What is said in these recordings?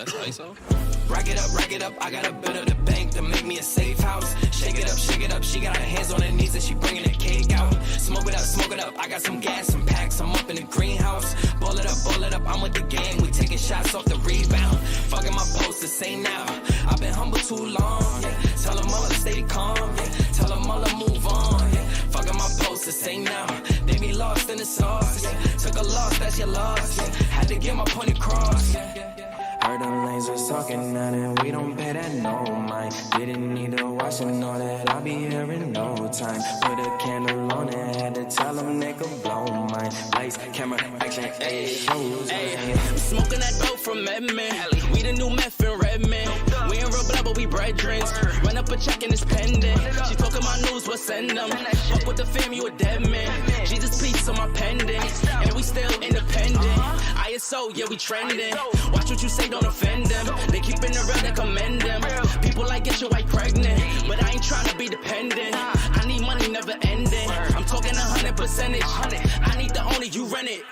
that's ISO? Rack it up, I got a bit of the bank to make me a safe house. Shake it up, she got her hands on her knees and she bringing the cake out. Smoke it up, I got some gas, some packs, I'm up in the greenhouse. Ball it up, I'm with the gang, we taking shots off the rebound. Fucking my post to say now, I've been humble too long, yeah. Tell them all to stay calm, yeah. Tell them all to move on, yeah. Fucking my post to say now, they be lost in the sauce, yeah. Took a loss, that's your loss, yeah. Had to get my point across, yeah. Heard them lasers talking now and we don't pay that no mind. Didn't need to watch and know that I'll be here in no time. Put a candle on it, had to tell them they could blow mine. Lights, camera, action, ayy, shows. I'm smoking that dope from Edmond. We the new meth in Redmond. We ain't real blood, but we brethren. Run up a check and it's pending. She talking my news, we'll send them. Fuck with the fam, you a dead man. Jesus peace on my pendant. And we still independent. ISO, yeah, we trending. Watch what you say, don't offend them. They keeping it real, they commend them. People like get your wife pregnant, but I ain't trying to be dependent. I need money never ending. I'm talking 100%. I need the owner, you rent it.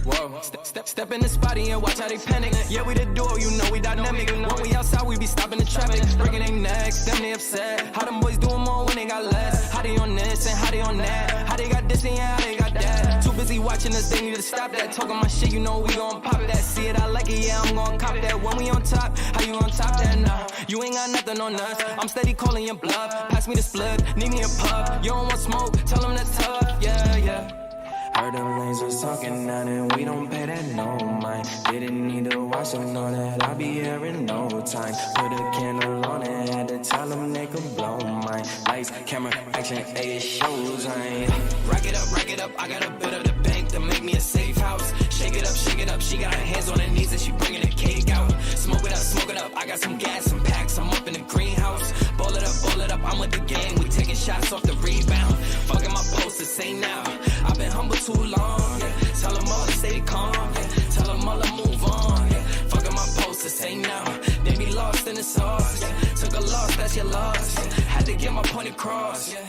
Whoa, step in the spotty and watch how they panic. Yeah, we the duo, you know we dynamic. When we outside, we be stopping the traffic. Breaking their necks, them they upset. How them boys doing more when they got less? How they on this and how they on that? How they got this and how they got that? Too busy watching us, they need to stop that. Talking my shit, you know we gon' pop that. See it, I like it, yeah, I'm gon' cop that. When we on top, how you on top that? Nah, you ain't got nothing on us. I'm steady calling your bluff. Pass me the split, need me a puff. You don't want smoke, tell them that's tough. Yeah, yeah. Heard them lasers talking now and we don't pay that no mind. Didn't need to watch them, know that I'll be here in no time. Put a candle on it, had to tell them they could blow mine. Lights, camera, action, ayy, shows. Rack it up, I got a bit of the bank to make me a safe house. Shake it up, she got her hands on her knees and she bringing the cake out. Smoke it up, I got some gas, some packs, I'm up in the greenhouse. Ball it up, I'm with the gang, we taking shots off the rebound. Fucking my post to say now, I've been humble too long, yeah. Tell them all to stay calm, yeah. Tell them all to move on, yeah. Fucking my post to say now, they be lost in the sauce, yeah. Took a loss, that's your loss, yeah. Had to get my point across, yeah.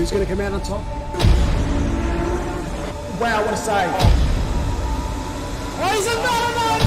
who's going to come out on top. Wow, what a save. Oh, he's another one!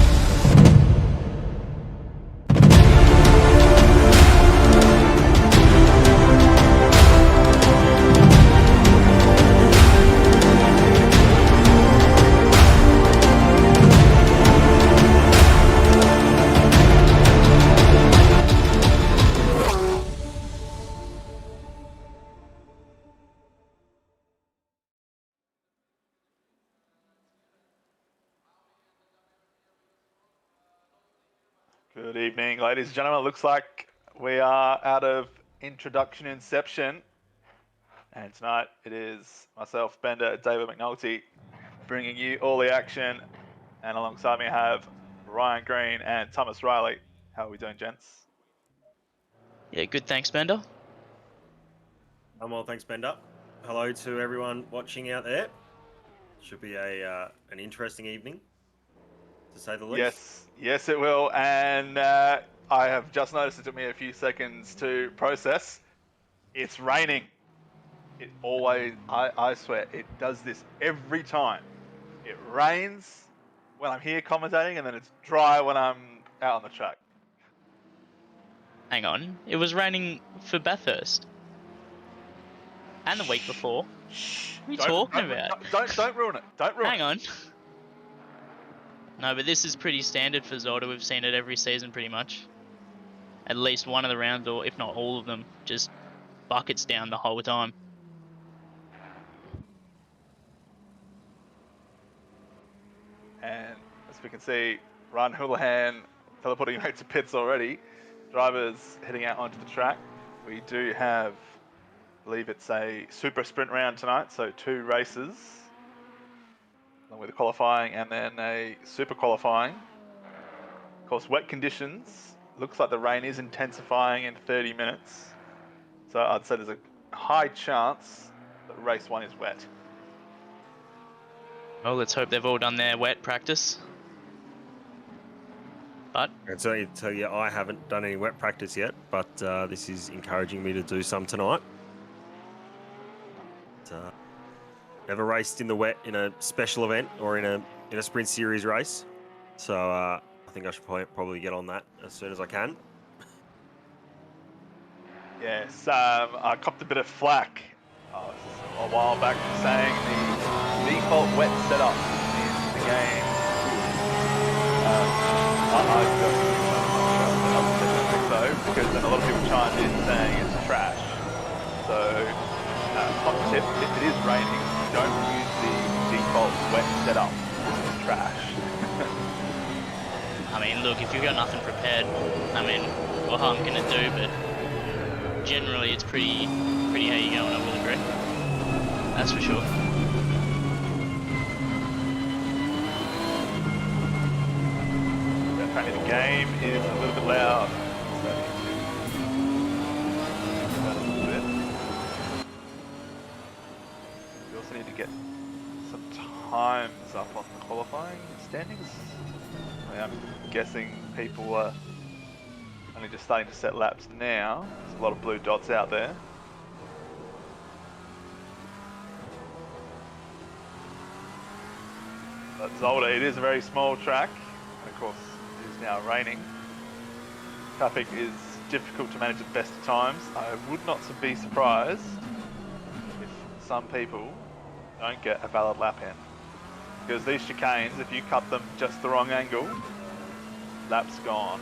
Good evening, ladies and gentlemen. It looks like we are out of introduction inception. And tonight it is myself, Bender, David McNulty, bringing you all the action. And alongside me I have Ryan Green and Thomas Riley. How are we doing, gents? Yeah, good. Thanks, Bender. I'm well, thanks, Bender. Hello to everyone watching out there. Should be an interesting evening, to say the least. Yes, it will. And I have just noticed it took me a few seconds to process. It's raining. It always, I swear, it does this every time. It rains when I'm here commentating, and then it's dry when I'm out on the track. Hang on. It was raining for Bathurst. And the week before. What are you talking about? Don't ruin it. Don't ruin it. Hang on. No, but this is pretty standard for Zolder. We've seen it every season pretty much. At least one of the rounds, or if not all of them, just buckets down the whole time. And as we can see, Ryan Houlihan teleporting out to pits already. Drivers heading out onto the track. We do have, I believe it's a super sprint round tonight, so 2 races, along with the qualifying and then a super qualifying. Of course, wet conditions. Looks like the rain is intensifying in 30 minutes. So I'd say there's a high chance that race 1 is wet. Well, let's hope they've all done their wet practice. But And so tell you, I haven't done any wet practice yet, but this is encouraging me to do some tonight. Never raced in the wet in a special event or in a sprint series race, so I think I should probably get on that as soon as I can. Yes, I copped a bit of flack a while back for saying the default wet setup in the game. I don't think so, because then a lot of people chimed in saying it's trash. So, hot tip, if it is raining, don't use the default wet setup. It's trash. I mean, look, if you've got nothing prepared, I mean, what harm can it do? But generally, it's pretty how you going, I will agree. That's for sure. Apparently the game is a little bit loud. We also need to get some times up on the qualifying standings. I'm guessing people are only just starting to set laps now. There's a lot of blue dots out there. But Zolder, it is a very small track, and of course it is now raining. Traffic is difficult to manage at best of times. I would not be surprised if some people don't get a valid lap in. Because these chicanes, if you cut them just the wrong angle, lap's gone.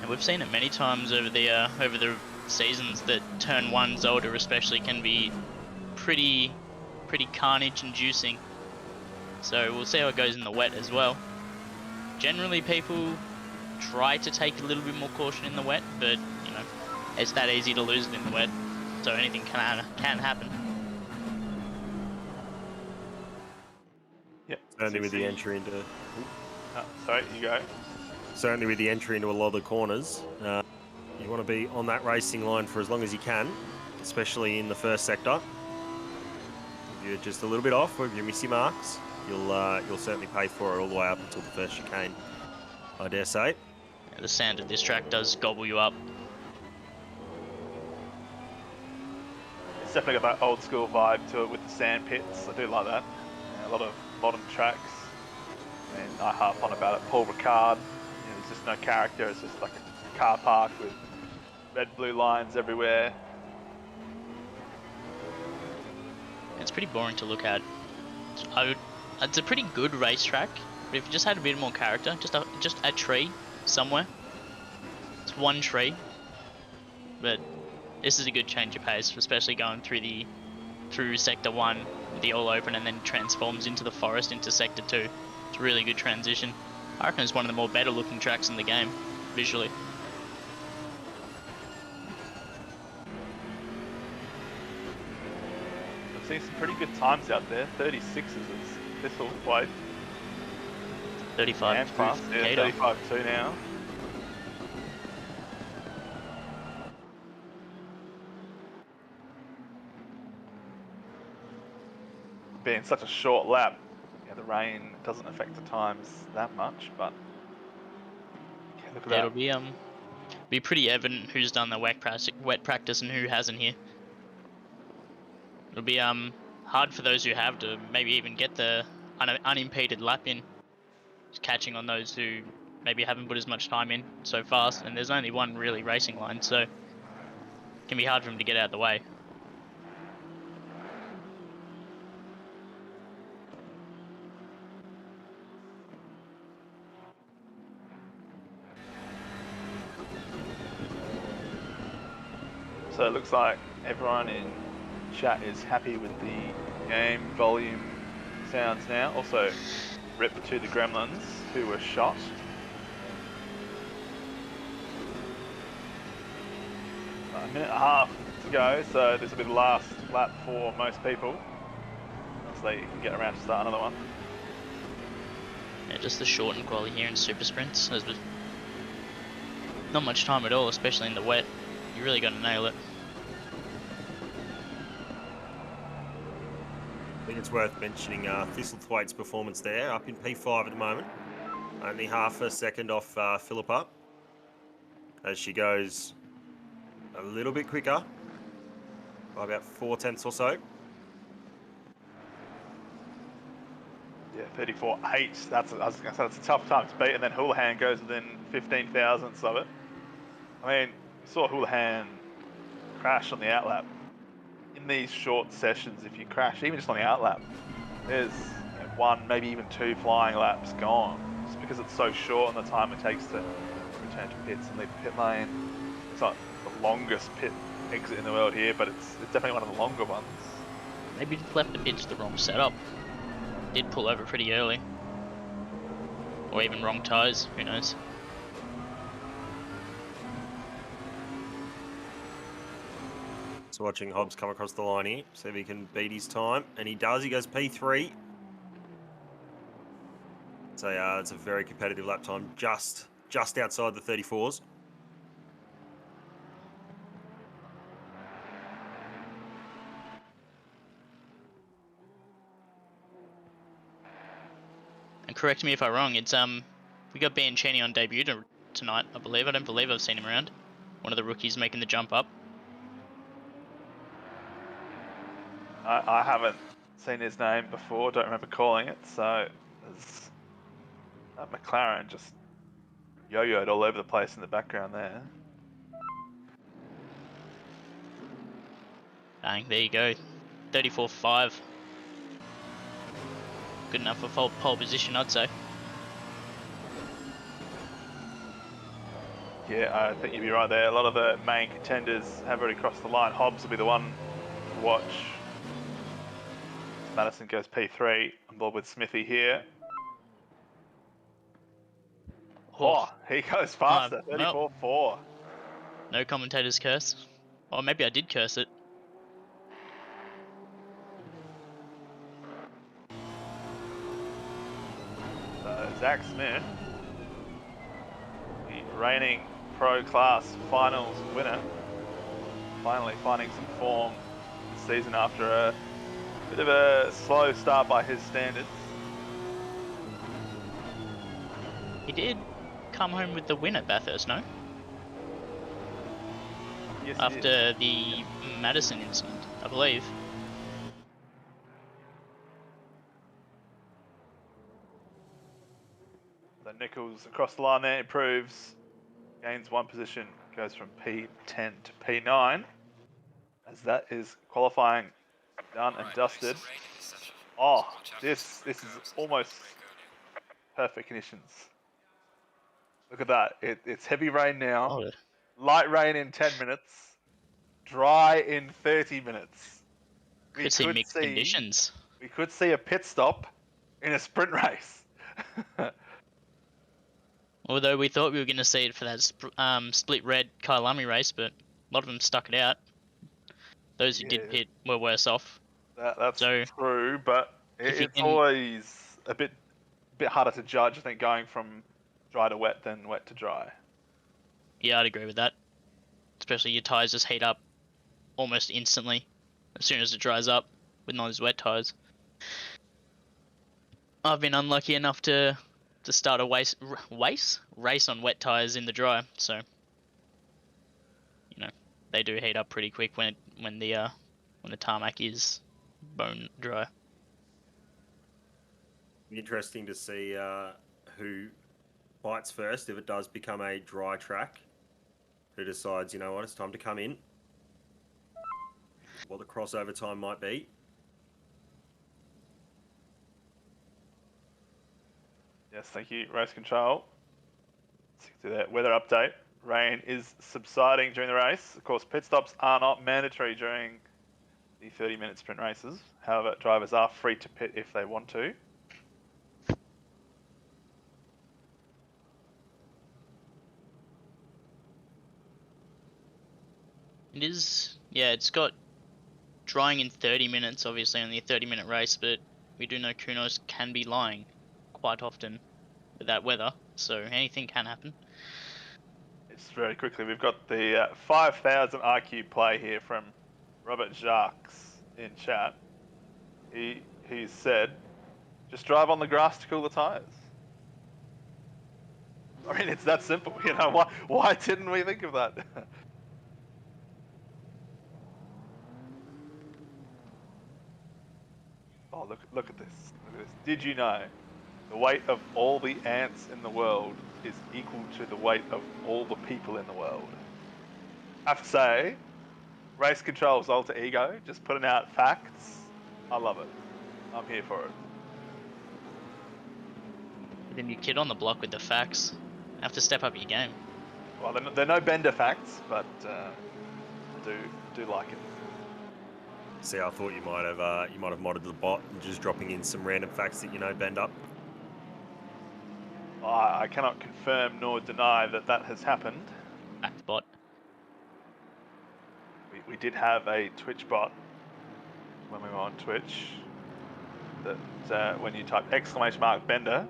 And we've seen it many times over the seasons that turn 1 Zolder especially can be pretty carnage inducing. So we'll see how it goes in the wet as well. Generally people try to take a little bit more caution in the wet, but you know, it's that easy to lose it in the wet, so anything can happen. Yep. Certainly with the entry into... Oh, sorry, you go. Certainly with the entry into a lot of the corners, you want to be on that racing line for as long as you can, especially in the first sector. If you're just a little bit off, or if you miss your marks, you'll certainly pay for it all the way up until the first chicane, I dare say. Yeah, the sand of this track does gobble you up. It definitely got that old school vibe to it with the sand pits. I do like that. Yeah, a lot of modern tracks. I mean, I harp on about it. Paul Ricard, there's just no character. It's just like a car park with red, blue lines everywhere. It's pretty boring to look at. It's a pretty good racetrack, but if you just had a bit more character, just a tree somewhere. It's one tree, but this is a good change of pace, especially going through Sector 1 with the all open and then transforms into the forest into Sector 2. It's a really good transition. I reckon it's one of the more better looking tracks in the game, visually. I've seen some pretty good times out there. 36s is Thistlethwaite. 35 And fast. Yeah, 35-2 now. Being such a short lap, yeah, the rain doesn't affect the times that much, but yeah, look at It'll that. be pretty evident who's done the wet practice and who hasn't here. It'll be hard for those who have to maybe even get the unimpeded lap in, just catching on those who maybe haven't put as much time in so fast, and there's only one really racing line, so it can be hard for them to get out of the way. So it looks like everyone in chat is happy with the game volume sounds now. Also, rip to the gremlins who were shot. A minute and a half to go, so this will be the last lap for most people. So they can get around to start another one. Yeah, just the shortened quality here in super sprints. There's not much time at all, especially in the wet. You really got to nail it. I think it's worth mentioning Thistlethwaite's performance there, up in P5 at the moment. Only half a second off Philippa as she goes a little bit quicker by about 4/10 or so. Yeah, 34.8. I was going to say that's a tough time to beat, and then Houlihan goes within 15 thousandths of it. I mean, we saw Houlihan crash on the outlap. In these short sessions, if you crash, even just on the outlap, there's one, maybe even two flying laps gone, just because it's so short and the time it takes to return to pits and leave the pit lane. It's not the longest pit exit in the world here, but it's definitely one of the longer ones. Maybe just left the pitch the wrong setup. Did pull over pretty early. Or even wrong tyres, who knows. So watching Hobbs come across the line here, see if he can beat his time. And he does, he goes P3. So it's a very competitive lap time, just outside the 34s. And correct me if I'm wrong, it's we got Bianchini on debut tonight, I believe. I don't believe I've seen him around. One of the rookies making the jump up. I haven't seen his name before, don't remember calling it, so that McLaren just yo-yoed all over the place in the background there. Bang, there you go. 34.5. Good enough for pole position, I'd say. Yeah, I think you'd be right there. A lot of the main contenders have already crossed the line. Hobbs will be the one to watch. Madison goes P3. I'm board with Smithy here. Oh, he goes faster. 34.4. No commentator's curse. Or maybe I did curse it. Zach Smith, the reigning Pro Class Finals winner, finally finding some form this season after a bit of a slow start by his standards. He did come home with the win at Bathurst, no? Yes, he did. after the Madison incident, I believe. So Nichols across the line there improves, gains 1 position, goes from P10 to P9. As that is qualifying done and dusted. Oh, this is almost perfect conditions. Look at that. It's heavy rain now. Oh, Light rain in 10 minutes. Dry in 30 minutes. could see mixed conditions. We could see a pit stop in a sprint race. Although we thought we were going to see it for that split red Kailami race, but a lot of them stuck it out. Those who did pit were worse off. That's So, true, but it's always a bit harder to judge, I think, going from dry to wet than wet to dry. Yeah, I'd agree with that. Especially your tyres just heat up almost instantly as soon as it dries up with those wet tyres. I've been unlucky enough to start a race on wet tyres in the dry, so you know they do heat up pretty quick when the tarmac is bone dry. Interesting to see who fights first if it does become a dry track. Who decides, you know what, it's time to come in. What the crossover time might be. Yes, thank you, race control. Stick to that weather update. Rain is subsiding during the race. Of course, pit stops are not mandatory during the 30-minute sprint races. However, drivers are free to pit if they want to. It is, yeah, it's got drying in 30 minutes, obviously only a 30-minute race, but we do know Kunos can be lying quite often with that weather, so anything can happen. Just very quickly, we've got the 5,000 IQ play here from Robert Jacques in chat. He said, just drive on the grass to cool the tyres. I mean, it's that simple, you know, why didn't we think of that? Oh, look at this. Look at this. Did you know the weight of all the ants in the world is equal to the weight of all the people in the world? I have to say, race control's alter ego, just putting out facts. I love it. I'm here for it. Then you kid on the block with the facts. Have to step up your game. Well, they're no bender facts, but do like it. See, I thought you might have modded the bot and just dropping in some random facts that you know bend up. I cannot confirm nor deny that has happened. Fact bot. We did have a Twitch bot when we were on Twitch that when you type !bender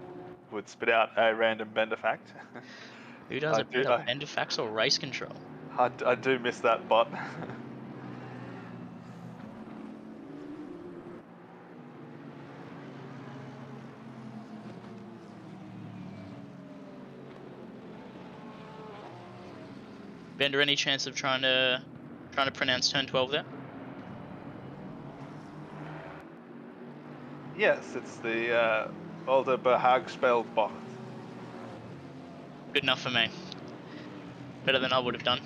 would spit out a random bender fact. Who does it better, bender facts or race control? I do miss that bot. Bender, any chance of trying to pronounce turn 12 there? Yes, it's the Zolder Behagspelbot. Good enough for me. Better than I would have done.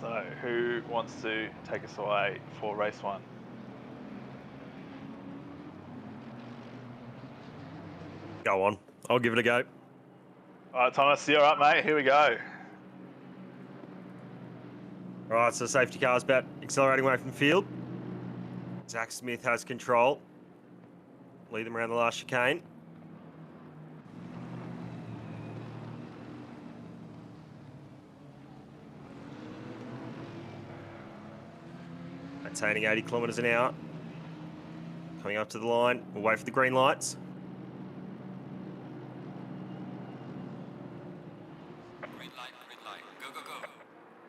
So, who wants to take us away for race 1? Go on. I'll give it a go. All right, Thomas, you all right, mate? Here we go. All right, so safety car's about accelerating away from the field. Zach Smith has control. Lead them around the last chicane. Attaining 80 kilometres an hour. Coming up to the line. We'll wait for the green lights.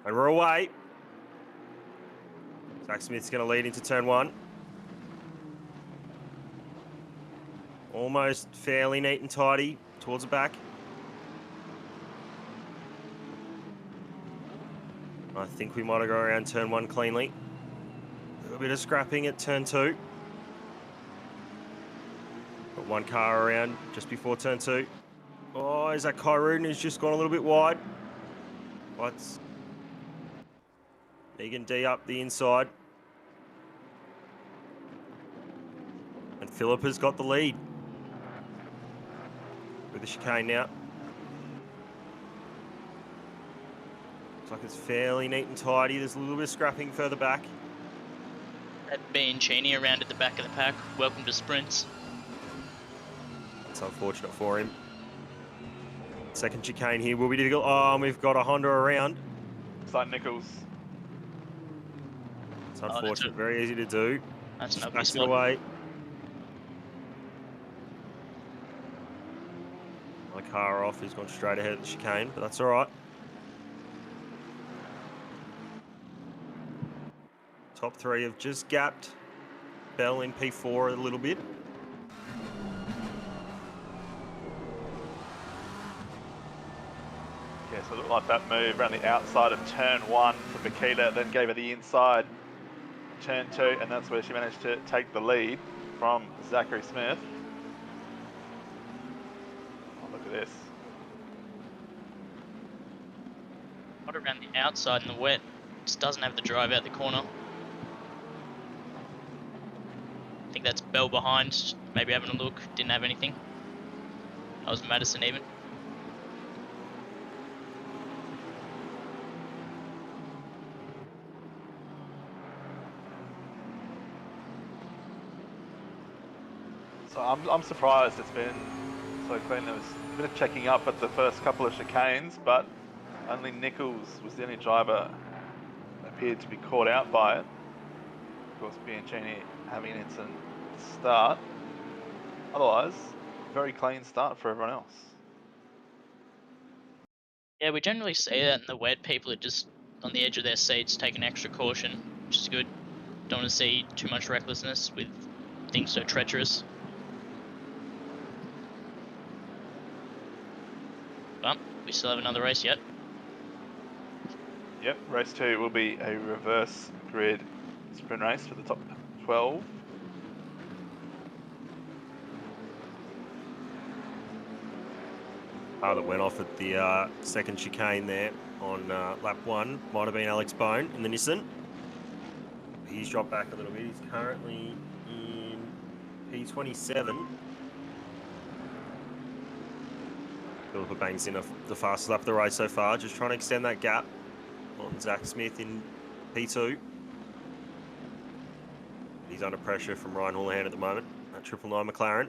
And we're away. Zach Smith's going to lead into turn 1. Almost fairly neat and tidy towards the back. I think we might have gone around turn 1 cleanly. A little bit of scrapping at turn 2. Got one car around just before turn 2. Oh, is that Kyrune who's just gone a little bit wide? What's Megan D up the inside. And Philippa's got the lead. With the chicane now. Looks like it's fairly neat and tidy. There's a little bit of scrapping further back. That being Cheney around at the back of the pack. Welcome to sprints. It's unfortunate for him. Second chicane here will be difficult. Oh, and we've got a Honda around. Looks like Nichols. It's unfortunate, very easy to do. That's an ugly Backs it spot. away. My car off, he's gone straight ahead of the chicane, but that's all right. Top 3 have just gapped Bell in P4 a little bit. Yeah, so it looked like that move around the outside of turn 1 for Bakita, then gave her the inside turn 2, and that's where she managed to take the lead from Zachary Smith. Oh, look at this. Not around the outside in the wet. Just doesn't have the drive out the corner. I think that's Bell behind. Maybe having a look. Didn't have anything. That was Madison even. So I'm surprised it's been so clean. There was a bit of checking up at the first couple of chicanes, but only Nichols was the only driver that appeared to be caught out by it. Of course, Bianchini having an instant start. Otherwise, very clean start for everyone else. Yeah, we generally see that in the wet. People are just on the edge of their seats, taking extra caution, which is good. Don't want to see too much recklessness with things so treacherous. But we still have another race yet. Yep, race 2 will be a reverse grid sprint race for the top 12. Car that went off at the second chicane there on lap 1 might have been Alex Bone in the Nissan. He's dropped back a little bit. He's currently in P27. Philippa bangs in the fastest lap of the race so far, just trying to extend that gap on Zach Smith in P2. He's under pressure from Ryan Houlihan at the moment, at 999 McLaren.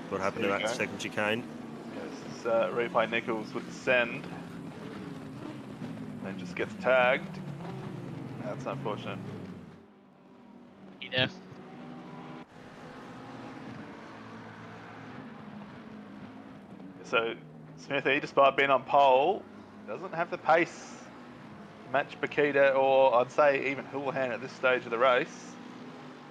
What happened to that second chicane? Yes, replay Nichols would descend. And just gets tagged. That's unfortunate. Yeah. So Smithy, despite being on pole, doesn't have the pace to match Bakita or I'd say even Houlihan at this stage of the race.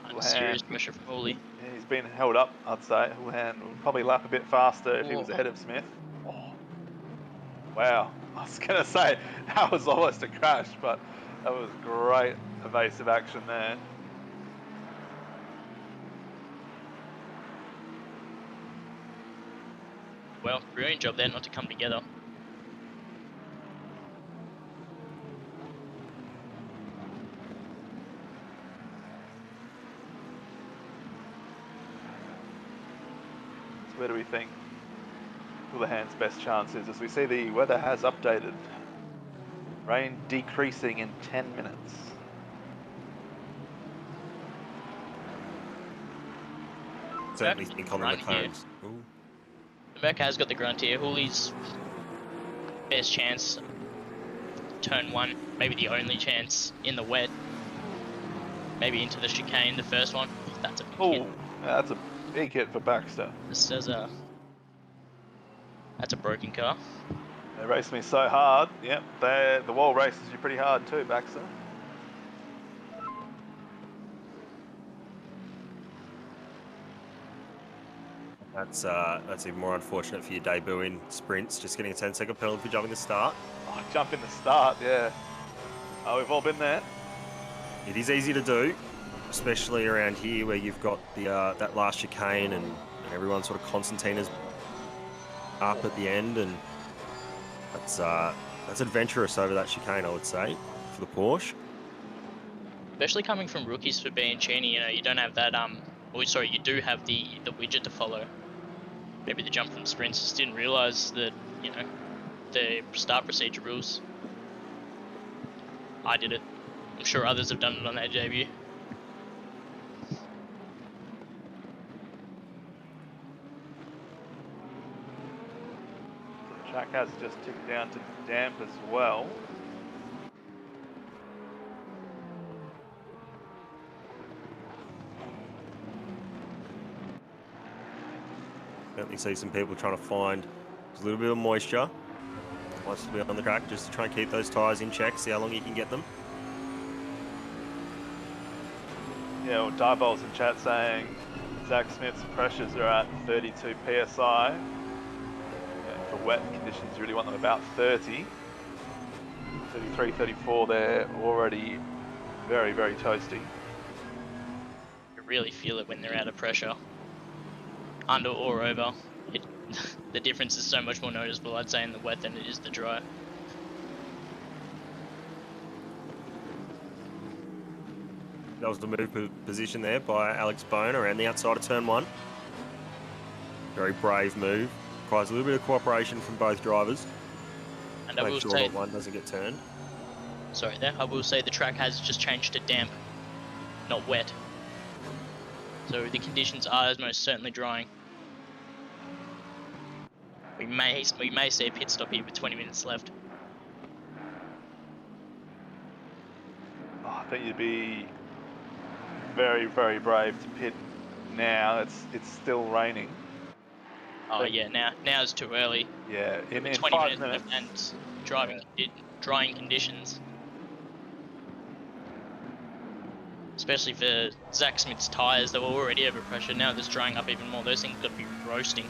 Under serious pressure from Hooley. Yeah, he's been held up, I'd say. Houlihan will probably lap a bit faster if he was ahead of Smith. Oh. Wow, I was going to say that was almost a crash, but that was great evasive action there. Well, brilliant job there not to come together. So where do we think Houlihan's best chance is? As we see, the weather has updated. Rain decreasing in 10 minutes. Certainly think on the McLarens. The Merc has got the grunt here. Hooley's best chance, turn 1, maybe the only chance in the wet. Maybe into the chicane, the first one. That's a big hit. Oh, that's a big hit for Baxter. This does a That's a broken car. They raced me so hard. Yep, the wall races you pretty hard too, Baxter. That's even more unfortunate for your debut in sprints. Just getting a 10-second penalty for jumping the start. Oh, jump in the start, yeah. Oh, we've all been there. It is easy to do, especially around here where you've got the that last chicane and everyone sort of Constantina's up at the end, and that's adventurous over that chicane, I would say, for the Porsche. Especially coming from rookies for being Cheney, you know, you don't have that sorry, you do have the widget to follow. Maybe the jump from sprints, just didn't realise that, you know, the start procedure rules. I did it. I'm sure others have done it on their debut. The track has just ticked down to damp as well. Certainly see some people trying to find a little bit of moisture once to be on the track, just to try and keep those tyres in check, see how long you can get them. Yeah, well, Dieball's in chat saying Zach Smith's pressures are at 32 psi. Yeah, for wet conditions, you really want them about 30. 33, 34, they're already very, very toasty. You really feel it when they're out of pressure. Under or over, the difference is so much more noticeable, I'd say, in the wet than it is the dry. That was the move position there by Alex Bone around the outside of turn 1. Very brave move. Requires a little bit of cooperation from both drivers. And I will Make sure say, that one doesn't get turned. sorry there, I will say the track has just changed to damp, not wet. So the conditions are most certainly drying. We may see a pit stop here with 20 minutes left. Oh, I think you'd be very, very brave to pit now. It's still raining. Oh yeah, now it's too early. Yeah, in 20 5 minutes minutes. And drying conditions. Especially for Zach Smith's tyres, they were already over pressure. Now it's drying up even more. Those things got to be roasting.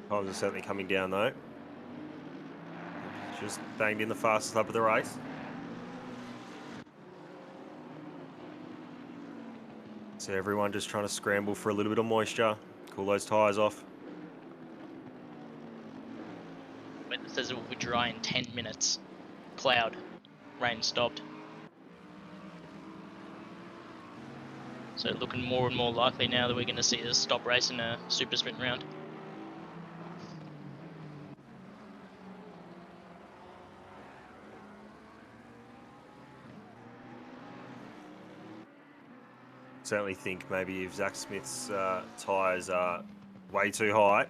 Times are certainly coming down though. Just banged in the fastest lap of the race. So everyone just trying to scramble for a little bit of moisture, cool those tyres off. Weather says it will be dry in 10 minutes. Cloud. Rain stopped. So looking more and more likely now that we're going to see a stop race in a super sprint round. Certainly think maybe if Zach Smith's tyres are way too high,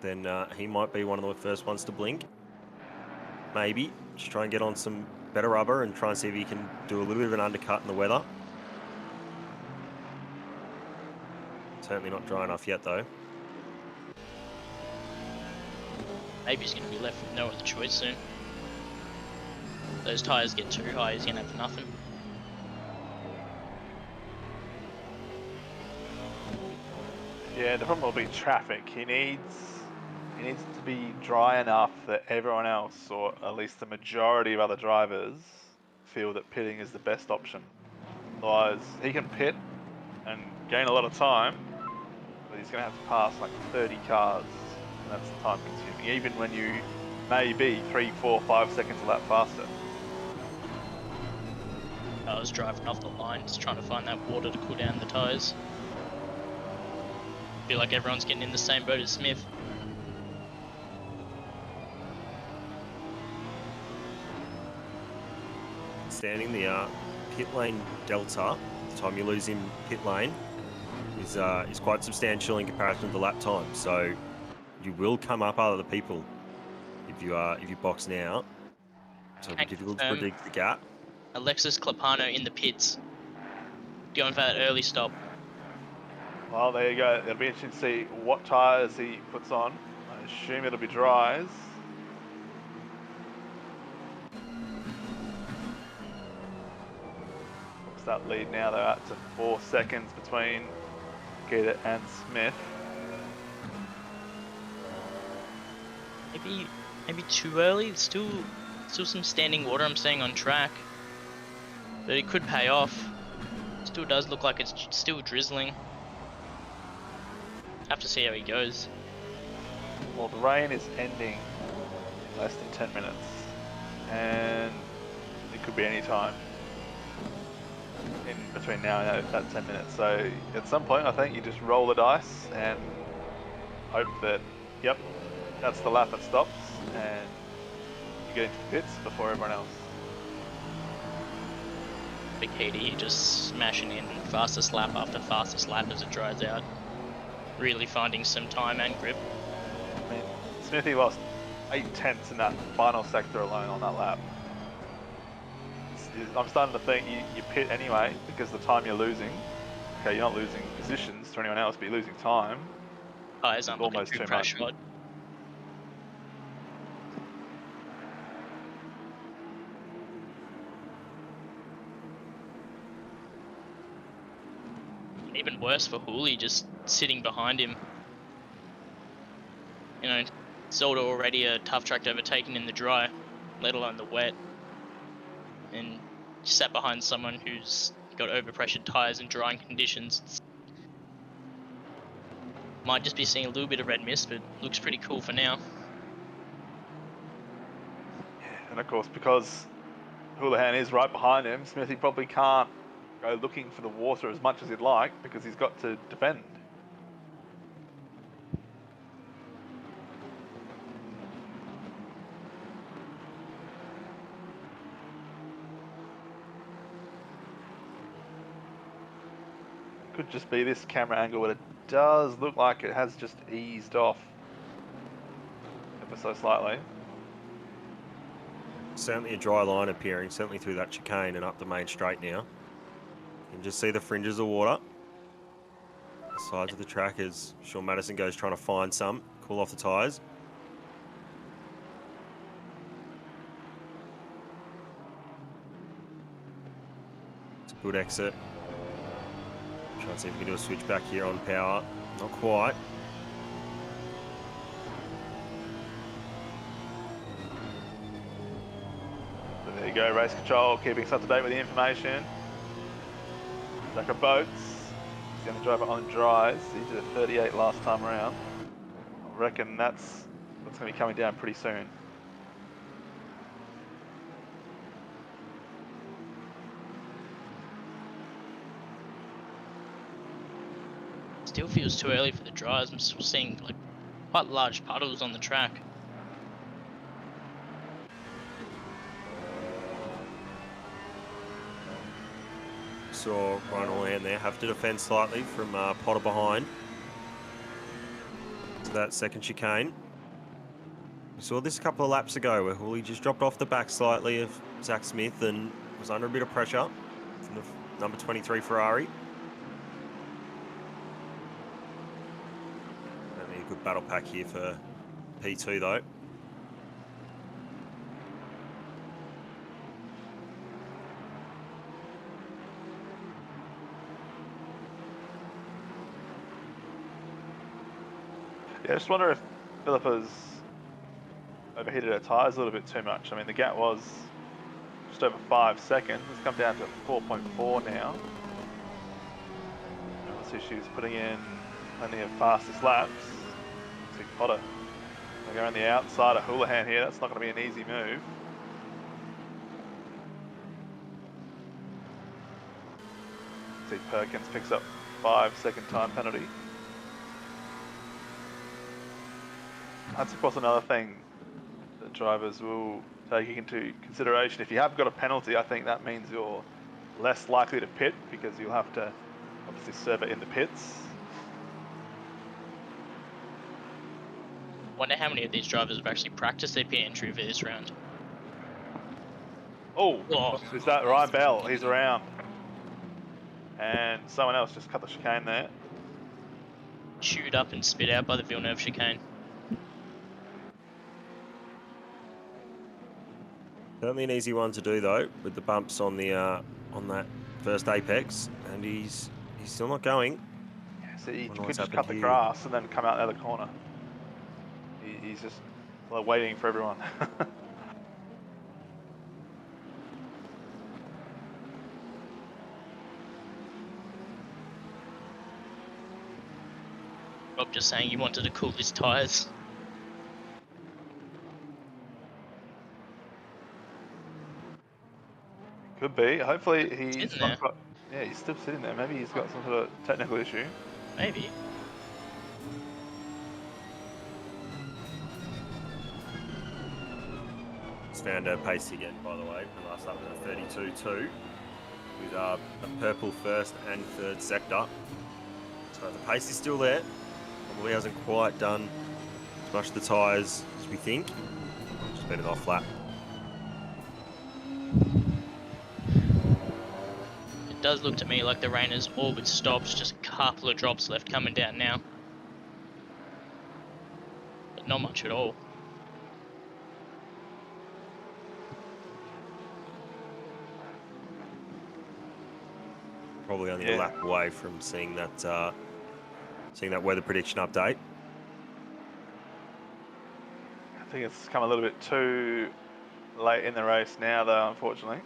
then he might be one of the first ones to blink. Maybe just try and get on some better rubber and try and see if he can do a little bit of an undercut in the weather. Certainly not dry enough yet though. Maybe he's going to be left with no other choice soon. If those tyres get too high, he's going to have nothing. Yeah, the problem will be traffic. He needs to be dry enough that everyone else, or at least the majority of other drivers, feel that pitting is the best option. Otherwise, he can pit and gain a lot of time, but he's going to have to pass like 30 cars, and that's time consuming, even when you may be 3, 4, 5 seconds a lap faster. I was driving off the line, just trying to find that water to cool down the tyres. Feel like everyone's getting in the same boat as Smith. Standing the pit lane delta, the time you lose in pit lane, is quite substantial in comparison to the lap time. So you will come up other people if you box now. So it'll be difficult to predict the gap. Alexis Clapano in the pits, going for that early stop. Well, there you go. It'll be interesting to see what tyres he puts on. I assume it'll be dries. What's that lead now? They're up to 4 seconds between Gita and Smith. Maybe too early. It's still some standing water I'm seeing on track, but it could pay off. Still does look like it's still drizzling. Have to see how he goes. Well, the rain is ending in less than 10 minutes, and it could be any time in between now and that 10 minutes. So at some point, I think you just roll the dice and hope that, yep, that's the lap that stops, and you get into the pits before everyone else. Big Haiti just smashing in fastest lap after fastest lap as it dries out. Really finding some time and grip. I mean, Smithy lost 8/10 in that final sector alone on that lap. I'm starting to think you pit anyway because the time you're losing. Okay, you're not losing positions to anyone else, but you're losing time. Tires aren't looking Almost too too much. pressured. Even worse for Hooley, just sitting behind him. You know, Zolder already a tough track to overtaking in the dry, let alone the wet. And sat behind someone who's got overpressured tyres in drying conditions. Might just be seeing a little bit of red mist, but looks pretty cool for now. And of course, because Houlihan is right behind him, Smithy probably can't go looking for the water as much as he'd like because he's got to defend. Could just be this camera angle, but it does look like it has just eased off ever so slightly. Certainly a dry line appearing, certainly through that chicane and up the main straight now. You can just see the fringes of water. The sides of the track as Sean Madison goes trying to find some, cool off the tyres. It's a good exit. Try and see if we can do a switch back here on power. Not quite. So there you go, race control, keeping us up to date with the information. Jacker Boats, he's the only driver on dries. He did a 38 last time around. I reckon that's what's going to be coming down pretty soon. Still feels too early for the dries. I'm still seeing like quite large puddles on the track. Saw Ryan Houlihan there have to defend slightly from Potter behind to that second chicane. We saw this a couple of laps ago where Hooley just dropped off the back slightly of Zach Smith and was under a bit of pressure from the number 23 Ferrari. Only a good battle pack here for P2 though. Yeah, I just wonder if Philippa's overheated her tyres a little bit too much. I mean, the gap was just over 5 seconds. It's come down to 4.4 now. So she's putting in plenty of fastest laps. See Potter. They go on the outside of Houlihan here. That's not going to be an easy move. See Perkins picks up 5-second time penalty. That's of course another thing that drivers will take into consideration. If you have got a penalty, I think that means you're less likely to pit because you'll have to obviously serve it in the pits. Wonder how many of these drivers have actually practiced their pit entry for this round. Oh, Oh. is that Ryan Bell? He's around. And someone else just cut the chicane there. Chewed up and spit out by the Villeneuve chicane. Certainly an easy one to do though, with the bumps on the on that first apex, and he's still not going. Yeah, so he Wonder could what's just happened cut the here. grass and then come out the other corner. He's just waiting for everyone. Rob just saying he wanted to cool his tyres. Could be. Hopefully he's Sitting not there. got. Yeah, he's still sitting there. Maybe he's got some sort of technical issue. Maybe. He's found her pace again, by the way. The last lap was a 32.2 with a purple first and third sector. So the pace is still there. Probably hasn't quite done as much of the tyres as we think. Just been an off lap. It does look to me like the rain is all but stopped, just a couple of drops left coming down now. But not much at all. Probably only a lap away from seeing that weather prediction update. I think it's come a little bit too late in the race now, though. Unfortunately,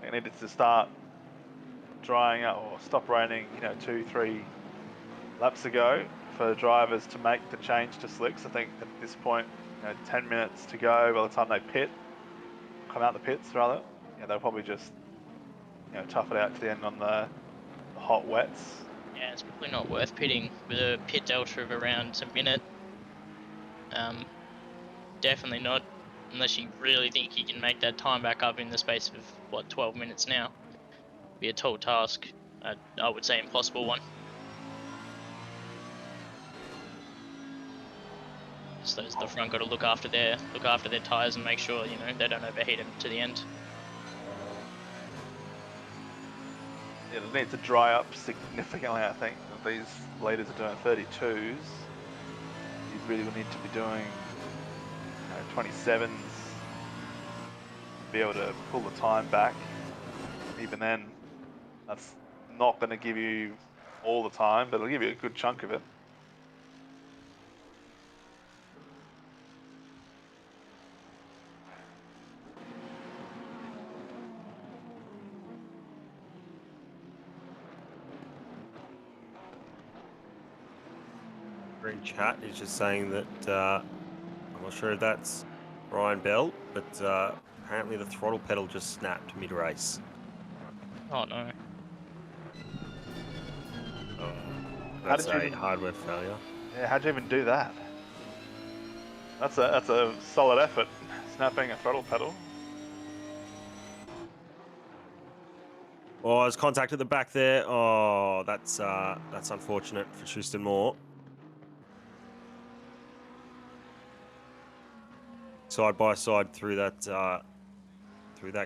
it needed to start drying up or stop raining, 2-3 laps ago for drivers to make the change to slicks. I think at this point, 10 minutes to go by the time they come out the pits rather, they'll probably just tough it out to the end on the hot wets. Yeah, it's probably not worth pitting with a pit delta of around a minute. Definitely not, unless you really think you can make that time back up in the space of, 12 minutes now. Be a tall task. I would say impossible one. So those at the front got to look after their tyres and make sure they don't overheat them to the end. Yeah, they need to dry up significantly. I think if these leaders are doing 32s. You really will need to be doing 27s. Be able to pull the time back. Even then, that's not going to give you all the time, but it'll give you a good chunk of it. Green chat is just saying that I'm not sure if that's Ryan Bell, but apparently the throttle pedal just snapped mid-race. Oh no. That's a hardware failure. Yeah, how'd you even do that? That's a solid effort, snapping a throttle pedal. Oh, there's contact at the back there. Oh, that's unfortunate for Tristan Moore. Side by side through that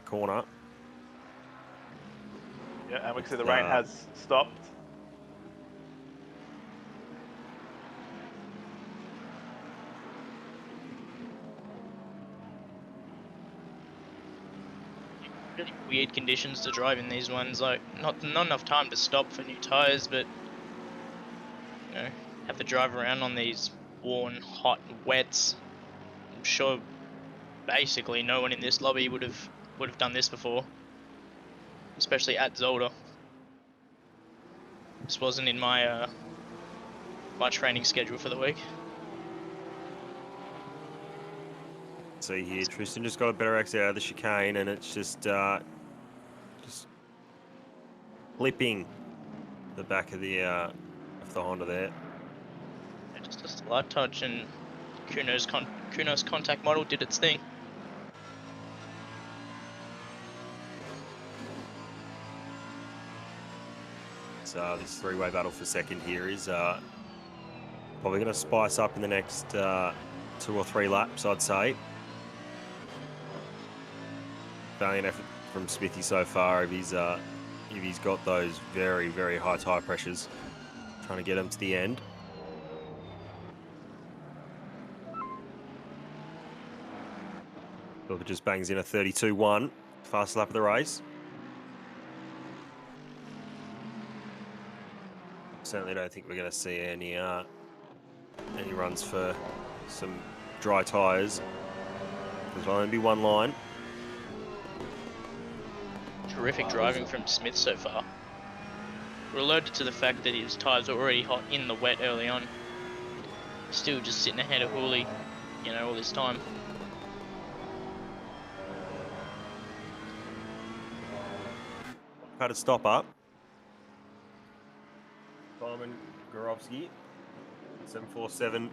corner. Yeah, and we can see the rain has stopped. Really weird conditions to drive in these ones. Like not enough time to stop for new tyres, but have to drive around on these worn, hot wets. I'm sure basically no one in this lobby would have done this before, especially at Zolder. This wasn't in my my training schedule for the week. See here, Tristan just got a better exit out of the chicane, and it's just flipping the back of the Honda there. Just a slight touch, and Kuno's contact model did its thing. So this three-way battle for second here is probably going to spice up in the next 2 or 3 laps, I'd say. valiant effort from Smithy so far. If he's got those very, very high tyre pressures, trying to get him to the end. Philippa just bangs in a 32.1, fastest lap of the race. Certainly don't think we're going to see any runs for some dry tyres. There'll only be one line. Terrific driving from Smith so far. We're alerted to the fact that his tyres are already hot in the wet early on. Still just sitting ahead of Hooley, you know, all this time. Had a stop up. Simon Gorovsky, 747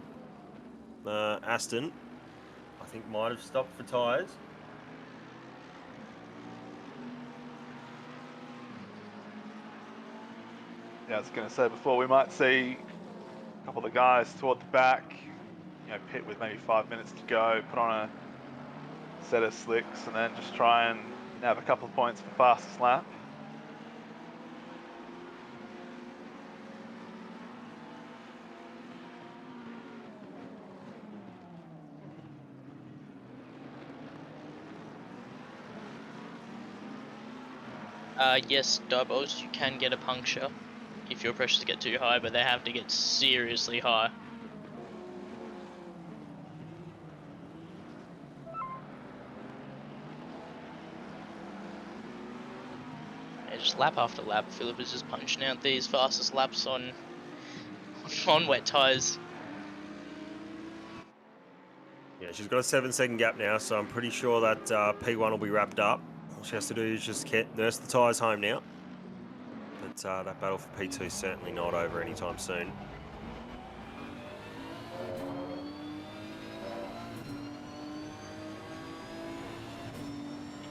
Aston, I think might have stopped for tyres. Yeah, I was going to say before, we might see a couple of the guys toward the back, you know, pit with maybe 5 minutes to go, put on a set of slicks, and then just try and nab a couple of points for fastest lap. Yes, Dubos, you can get a puncture if your pressures get too high, but they have to get seriously high. Yeah, just lap after lap, Philip is just punching out these fastest laps on wet tyres. Yeah, she's got a 7-second gap now, so I'm pretty sure that P1 will be wrapped up. All she has to do is just nurse the tyres home now. But that battle for P2 is certainly not over anytime soon.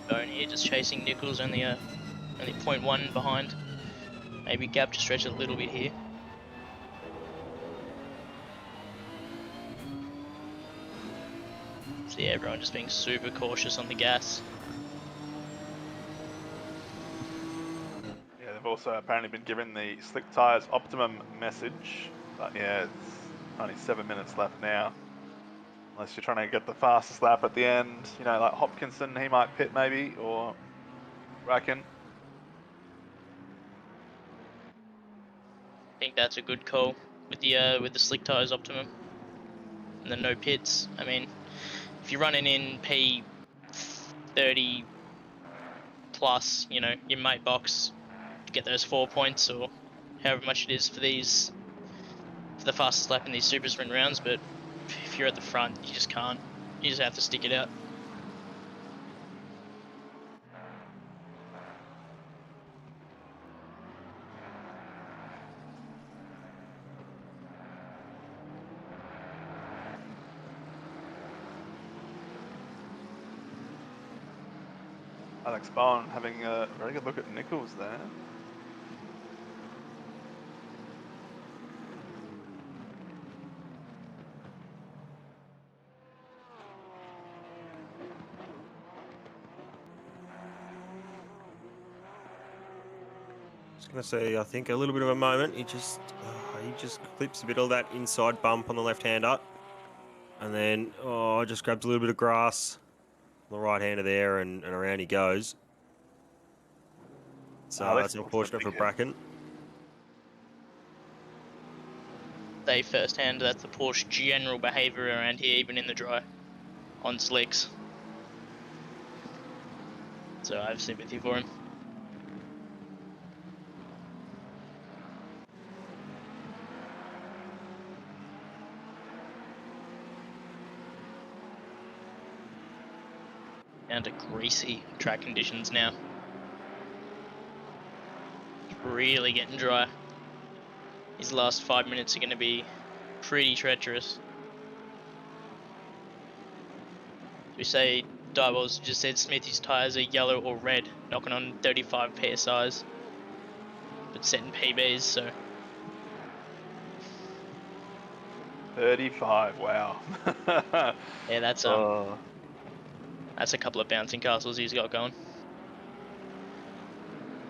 Bone here just chasing Nichols, only 0.1 behind. Maybe gap to stretch a little bit here. So yeah, everyone just being super cautious on the gas. Yeah, they've also apparently been given the slick tyres optimum message, but yeah, it's only 7 minutes left now. Unless you're trying to get the fastest lap at the end, you know, like Hopkinson, he might pit maybe, or Bracken. I think that's a good call with the slick tyres optimum and the no pits. I mean, if you're running in P30 plus, you know, you might box to get those 4 points or however much it is for the fastest lap in these super sprint rounds. But if you're at the front, you just can't. You just have to stick it out. Alex Bowen having a very good look at Nichols there. Just gonna say, I think a little bit of a moment. He just clips a bit of that inside bump on the left-hander, and then just grabs a little bit of grass on the right-hander there, and around he goes. So that's unfortunate for Bracken. They first-hand, that's the Porsche general behaviour around here, even in the dry, on slicks. So I have sympathy for him. Down to greasy track conditions now. It's really getting dry. These last 5 minutes are going to be pretty treacherous. We say Diebold's just said Smithy's tyres are yellow or red, knocking on 35 PSIs, but setting PBs, so 35, wow. yeah, that's a couple of bouncing castles he's got going.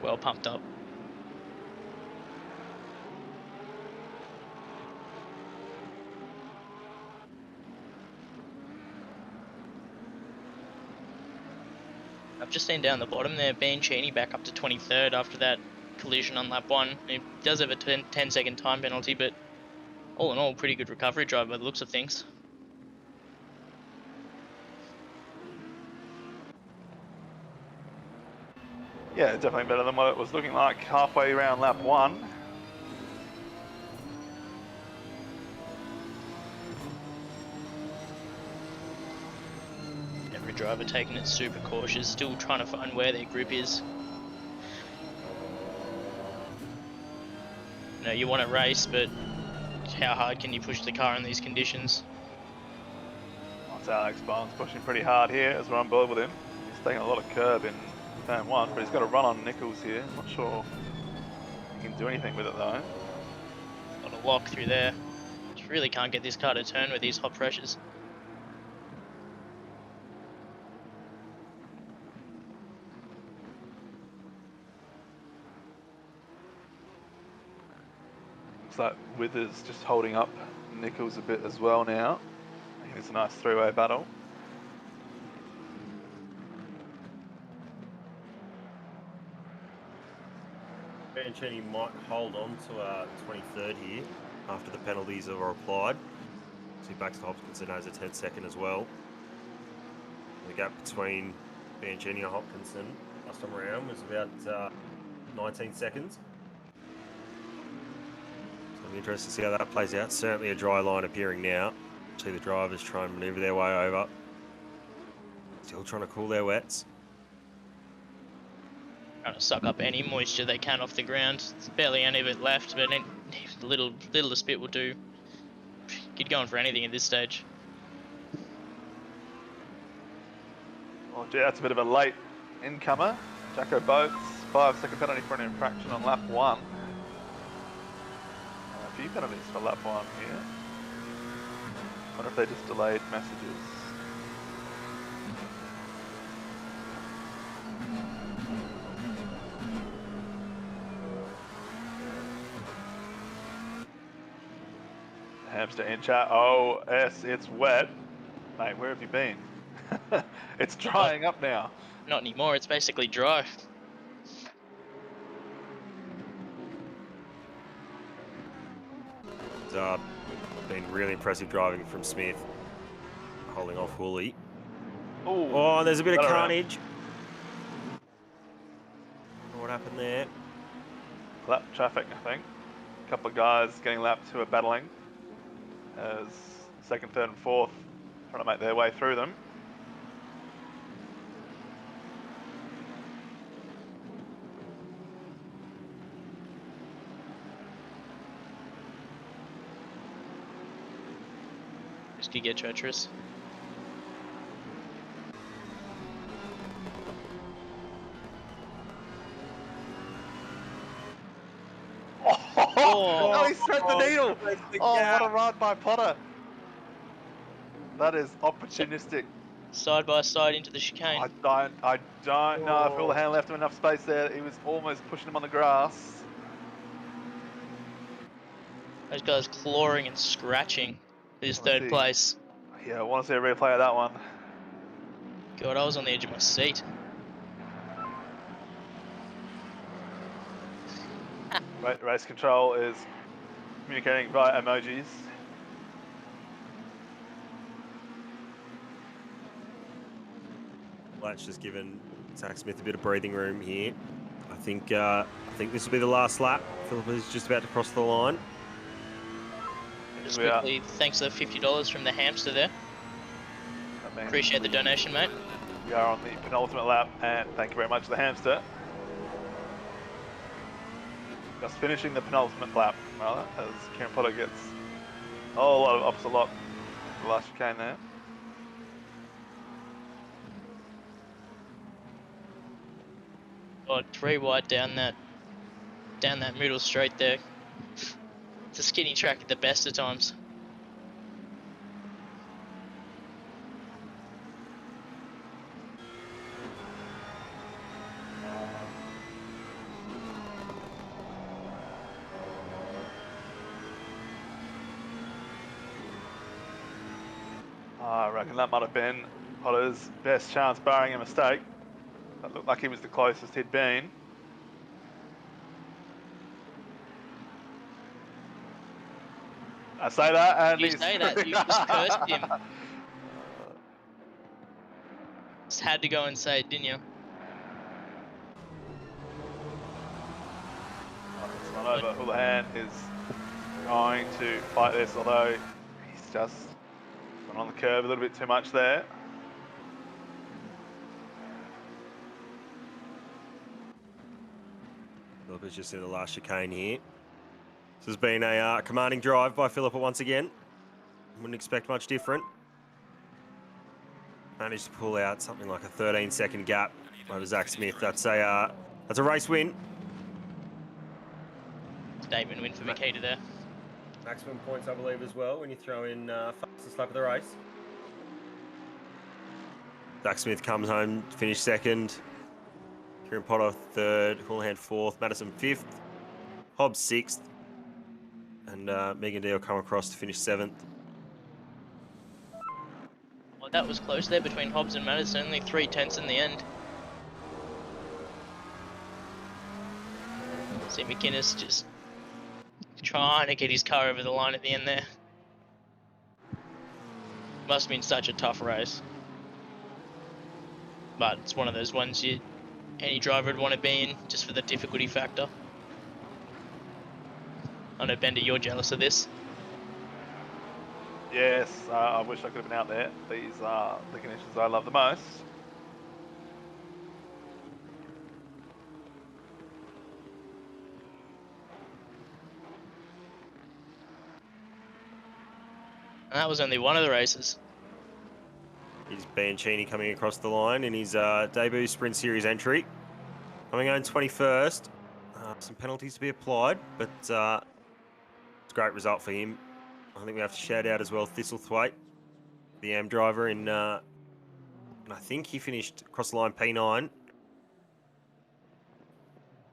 well pumped up. I've just seen down the bottom there, Bancini back up to 23rd after that collision on lap 1. He does have a 10-second time penalty, but all in all, pretty good recovery drive by the looks of things. Yeah, definitely better than what it was looking like halfway around lap 1. Every driver taking it super cautious, still trying to find where their grip is. You know, you want to race, but how hard can you push the car in these conditions? That's Alex Barnes pushing pretty hard here as we're on board with him. He's taking a lot of curb in turn 1, but he's got a run on Nichols here. I'm not sure he can do anything with it though. Got a lock through there. Just really can't get this car to turn with these hot pressures. Looks like Withers just holding up Nichols a bit as well now. I think it's a nice three-way battle. Bancini might hold on to 23rd here after the penalties are applied. See, Baxter Hopkinson has a 10-second as well. The gap between Bancini and Hopkinson last time around was about 19 seconds. So it'll be interesting to see how that plays out. Certainly a dry line appearing now. See the drivers try and manoeuvre their way over. Still trying to cool their wets. Trying to suck up any moisture they can off the ground. There's barely any of it left, but littlest bit will do. Get going for anything at this stage. Well, gee, that's a bit of a late incomer. Jacko Boats, 5-second penalty for an infraction on lap 1. A few penalties for lap 1 here. Wonder if they just delayed messages. Hamster in chat. Oh, yes, it's wet. Mate, where have you been? It's drying up now. Not anymore, it's basically dry. It's been really impressive driving from Smith. Holding off Woolley. Ooh, Oh, there's a bit of around. carnage. What happened there? Lap traffic, I think. A couple of guys getting lapped who are battling as second, third, and fourth trying to make their way through them. This could get treacherous. Oh, he thread the needle! Oh, what a ride by Potter! That is opportunistic. Side by side into the chicane. I don't know if Houlihan left him enough space there. He was almost pushing him on the grass. Those guys clawing and scratching for this third place. Yeah, I want to see a replay of that one. God, I was on the edge of my seat. Race control is communicating via emojis. Well, that's just given Zach Smith a bit of breathing room here. I think this will be the last lap. Philip is just about to cross the line. Just quickly, thanks for the $50 from the hamster there. Appreciate the donation, mate. We are on the penultimate lap, and thank you very much to the hamster. Just finishing the penultimate lap, rather, as Kieran Potter gets a whole lot of opposite lock the last chicane there. Oh, 3 wide down that middle straight there. It's a skinny track at the best of times. I reckon that might have been Potter's best chance, barring a mistake. That looked like he was the closest he'd been. I say that, and You he's... say that, you just cursed him. Just had to go and say it, didn't you? It's not over. Houlihan is going to fight this, although he's just gone on the curve a little bit too much there. Philippa's just in the last chicane here. This has been a commanding drive by Philippa once again. Wouldn't expect much different. Managed to pull out something like a 13-second gap over Zach Smith. That's a race win. Statement win for Makita there. Maximum points, I believe, as well, when you throw in fastest lap of the race. Zach Smith comes home, finished second. Kieran Potter third, Houlihan fourth, Madison fifth, Hobbs sixth, and Megan Deal come across to finish seventh. Well, that was close there between Hobbs and Madison, only 3/10 in the end. See McInnes just trying to get his car over the line at the end there. Must have been such a tough race. But it's one of those ones any driver would want to be in, just for the difficulty factor. I know, Bender, you're jealous of this. Yes, I wish I could have been out there. These are the conditions I love the most. And that was only one of the races. Here's Bianchini coming across the line in his debut Sprint Series entry. Coming on 21st. Some penalties to be applied, but it's a great result for him. I think we have to shout out as well Thistlethwaite, the AM driver, and I think he finished across the line P9.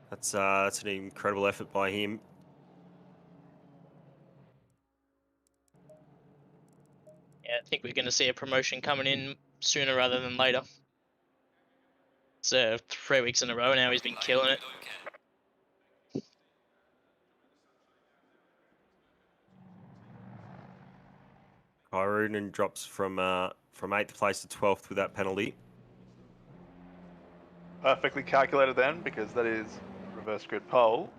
That's an incredible effort by him. Yeah, I think we're going to see a promotion coming in sooner rather than later. So 3 weeks in a row now he's been killing it. Kyrunen drops from 8th place to 12th with that penalty. Perfectly calculated then, because that is reverse grid pole.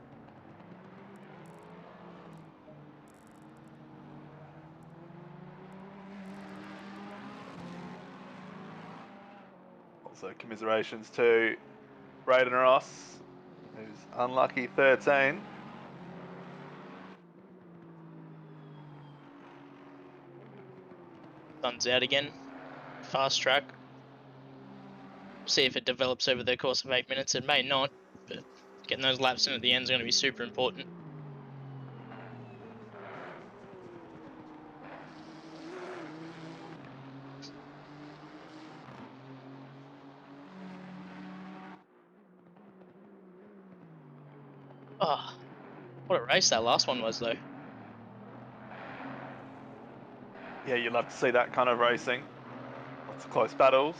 Also commiserations to Braden Ross, who's unlucky 13. Sun's out again. Fast track. See if it develops over the course of 8 minutes. It may not, but getting those laps in at the end is going to be super important. Oh, what a race that last one was, though. Yeah, you'd love to see that kind of racing. Lots of close battles.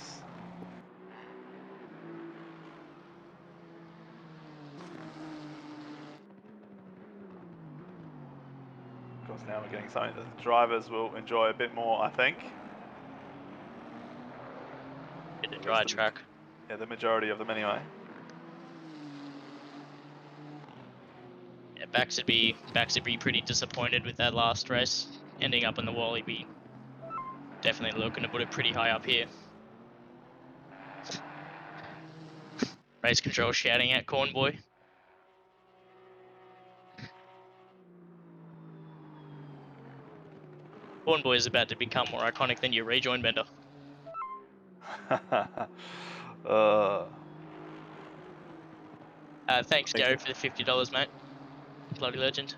Of course, now we're getting something that the drivers will enjoy a bit more, I think. Hit the dry track. Yeah, the majority of them anyway. Yeah, Bax would be pretty disappointed with that last race. Ending up on the wall, he'd be definitely looking to put it pretty high up here. Race control shouting at Corn Boy. Corn Boy is about to become more iconic than your rejoin Bender. Thanks, Gary, for the $50, mate. Bloody legend.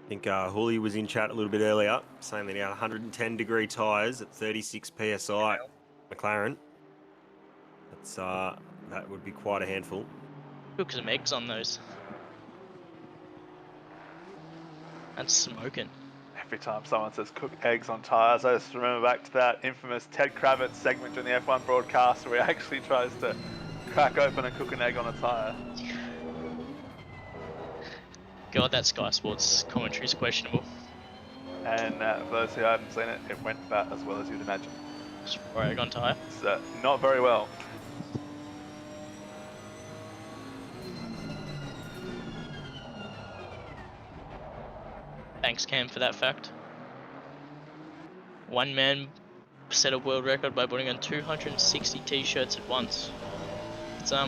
I think Hooley was in chat a little bit earlier, saying that he had 110-degree tyres at 36 PSI. McLaren. That would be quite a handful. Cook some eggs on those. That's smoking. Every time someone says cook eggs on tyres, I just remember back to that infamous Ted Kravitz segment during the F1 broadcast where he actually tries to crack open and cook an egg on a tyre. God, that Sky Sports commentary is questionable. And for those who haven't seen it, it went about as well as you'd imagine. Just for egg on tyre. It's not very well. Thanks, Cam, for that fact. One man set a world record by putting on 260 t-shirts at once. It's a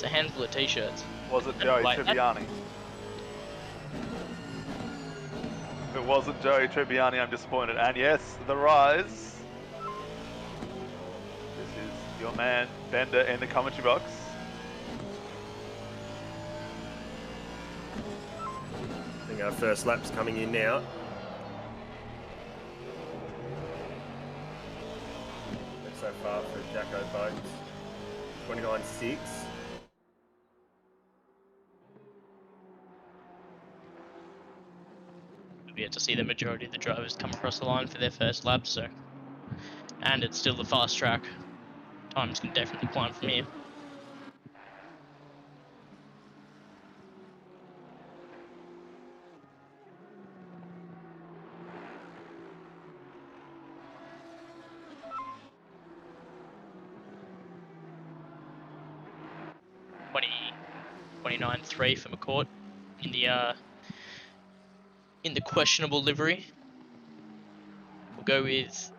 handful of t-shirts. Was it Joey Like, Tribbiani? If it wasn't Joey Tribbiani, I'm disappointed. And yes, the rise. This is your man, Bender, in the commentary box. I think our first lap's coming in now. So far for Jacko Boats, 29.6. We've yet to see the majority of the drivers come across the line for their first lap, so. And it's still the fast track. Times can definitely climb from here. .29.3 for McCourt in the questionable livery. We'll go with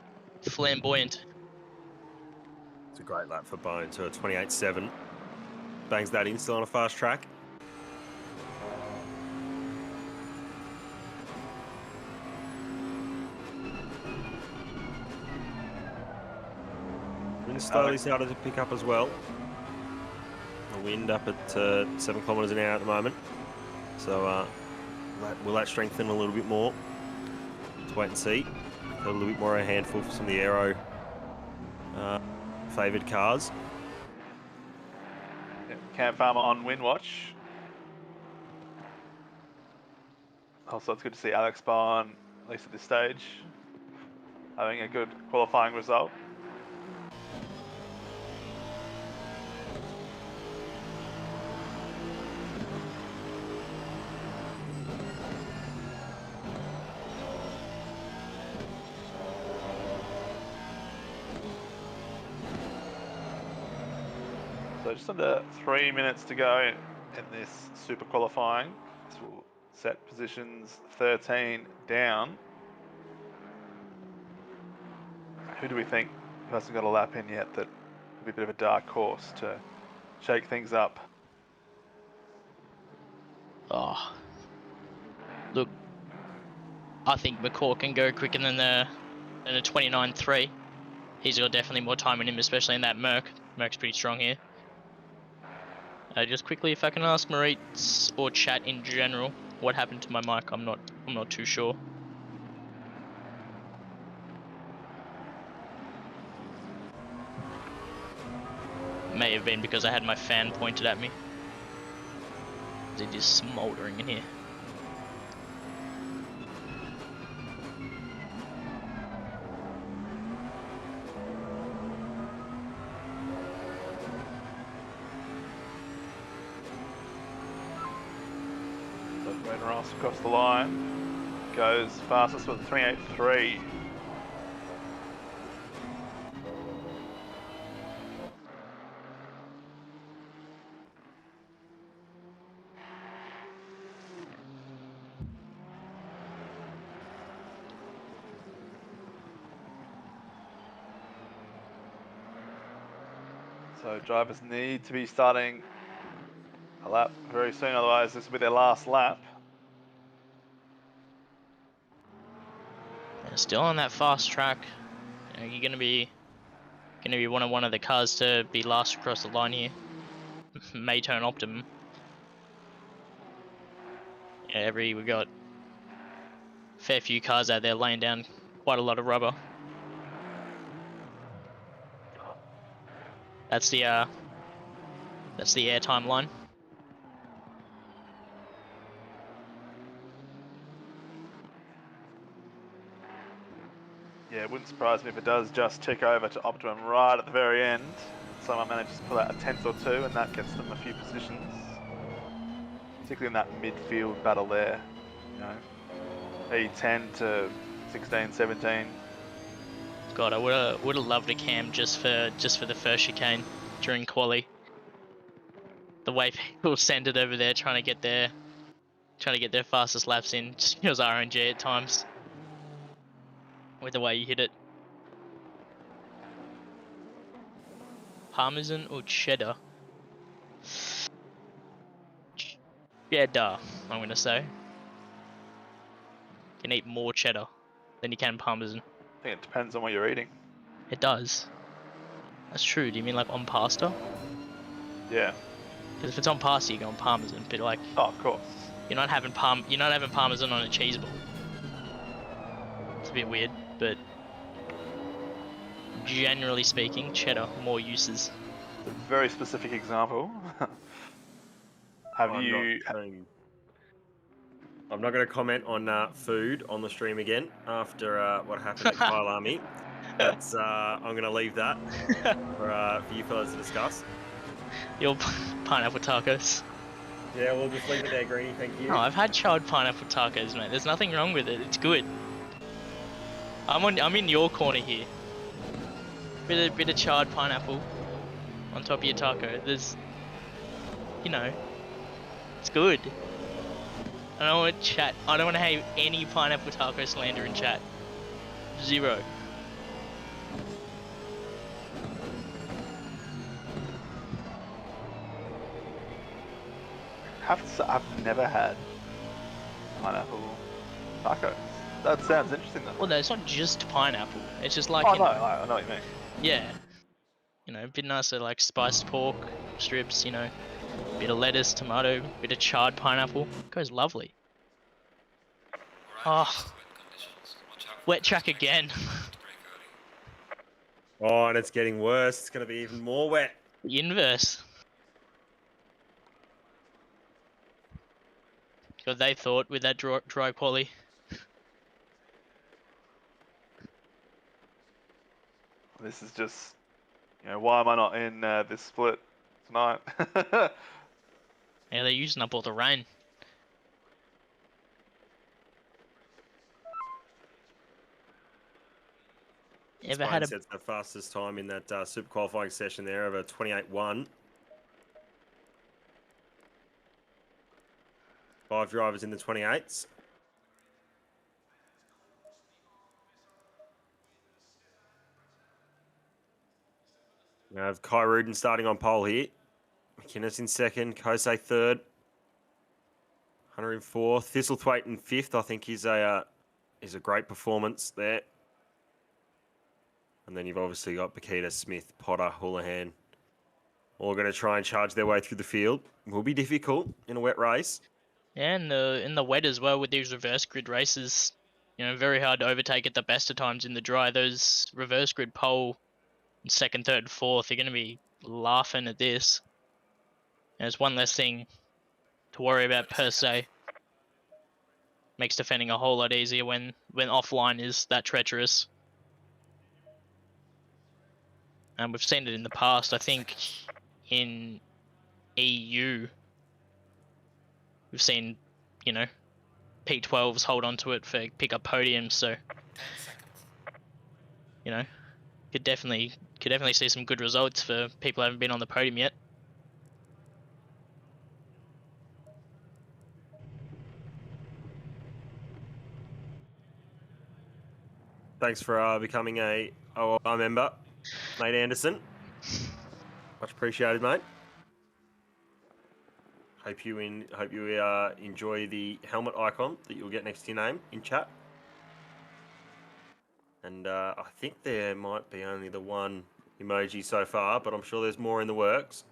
Flamboyant. It's a great lap for Bone to a 28.7. Bangs that in, still on a fast track. Wind slowly started to pick up as well. The wind up at 7 kilometres an hour at the moment. So will that strengthen a little bit more? Let's wait and see. A little bit more a handful for some of the aero favoured cars. Cam Farmer on wind watch. Also, it's good to see Alex Bond, at least at this stage, having a good qualifying result. So just under 3 minutes to go in this super qualifying. This will set positions 13 down. Who do we think who hasn't got a lap in yet that would be a bit of a dark horse to shake things up? Oh, look, I think McCourt can go quicker than a 29.3. He's got definitely more time in him, especially in that Merc. Merc's pretty strong here. Just quickly, if I can ask Maurice or chat in general, what happened to my mic? I'm not too sure. May have been because I had my fan pointed at me. It is smouldering in here. When Ross across the line, goes fastest with 3.83. So drivers need to be starting a lap very soon, otherwise this will be their last lap. Yeah, still on that fast track. You know, you're gonna be one of the cars to be last across the line here. May turn optimum. Yeah, we got a fair few cars out there laying down quite a lot of rubber. That's the airtime line. wouldn't surprise me if it does just tick over to optimum right at the very end. Someone manages to pull out a 10th or two, and that gets them a few positions. Particularly in that midfield battle there. You know, E10 to 16, 17. God, I would have loved a cam just for the first chicane during quali. The way people send it over there, trying to get their fastest laps in, just feels RNG at times. With the way you hit it. Parmesan or cheddar? Cheddar, I'm gonna say. You can eat more cheddar than you can parmesan. I think it depends on what you're eating. It does. That's true. Do you mean like on pasta? Yeah. Because if it's on pasta, you're going parmesan. But like, Oh, of course. you're not having parmesan on a cheese ball. It's a bit weird, but generally speaking, cheddar more uses. It's a very specific example. Have you? I'm not going to comment on food on the stream again after what happened at Kyle Army. That's I'm going to leave that for you fellas to discuss. Your pineapple tacos. Yeah, we'll just leave it there, Greeny. Thank you. Oh, I've had charred pineapple tacos, mate. There's nothing wrong with it. It's good. I'm in your corner here. Bit of charred pineapple on top of your taco. There's, you know, it's good. I don't want to chat. I don't want to have any pineapple taco slander in chat. Zero. I've never had pineapple tacos. That sounds interesting though. Well, no, it's not just pineapple. It's just like, Oh you no, know, I know what you mean. yeah. You know, a bit nicer like spiced pork strips, you know, bit of lettuce, tomato, bit of charred pineapple. Goes lovely. Oh, wet track again. Oh, and it's getting worse. It's going to be even more wet. The inverse. What they thought with that dry quali. This is just, you know, why am I not in this split tonight? Yeah, they're using up all the rain. Ever had a... Sets the fastest time in that super qualifying session there of a 28.1. 5 drivers in the 28s. We have Kai Rudin starting on pole here. McInnes in second, Kosei third. Hunter in fourth. Thistlethwaite in fifth, I think is a great performance there. And then you've obviously got Bakita, Smith, Potter, Houlihan. All going to try and charge their way through the field. Will be difficult in a wet race. Yeah, in the wet as well with these reverse grid races. You know, very hard to overtake at the best of times in the dry. Those reverse grid pole second, third, fourth, they're going to be laughing at this. And it's one less thing to worry about per se. Makes defending a whole lot easier when offline is that treacherous. And we've seen it in the past. I think in EU, we've seen, you know, P12s hold on to it for pick up podiums. So, you know, could definitely see some good results for people who haven't been on the podium yet. Thanks for becoming a OOR member, Nate Anderson. Much appreciated, mate. Hope you enjoy the helmet icon that you'll get next to your name in chat. And I think there might be only the one emoji so far, but I'm sure there's more in the works.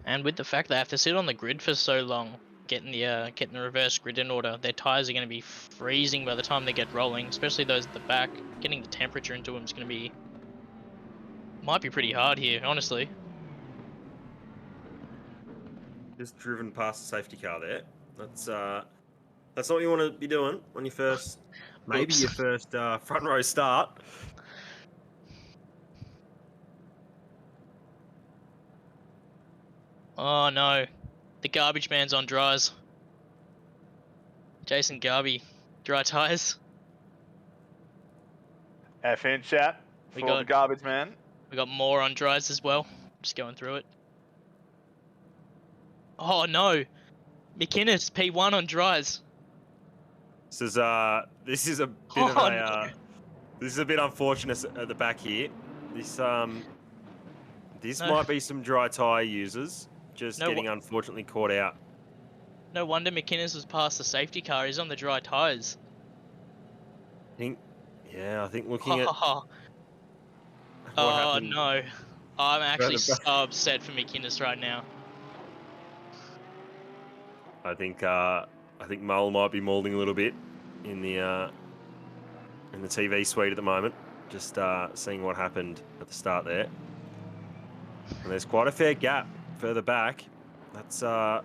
And with the fact they have to sit on the grid for so long, getting the reverse grid in order, their tires are going to be freezing by the time they get rolling, especially those at the back. Getting the temperature into them is going to be... might be pretty hard here, honestly. Just driven past the safety car there. That's That's not what you want to be doing on your first, maybe Oops. your first front row start. Oh no, the garbage man's on dries. Jason Garby, dry tires. F in chat We for got- the garbage man. We got more on dries as well. Just going through it. Oh no, McInnes P1 on dries. This is a bit of Oh, a no. this is a bit unfortunate at the back here. This No. might be some dry tyre users just No, getting unfortunately caught out. No wonder McInnes was past the safety car. He's on the dry tires. I think looking at what Oh happened. no, I'm actually the so back. upset for McInnes right now. I think Mull might be mauling a little bit in the TV suite at the moment. Just seeing what happened at the start there. And there's quite a fair gap further back. That's a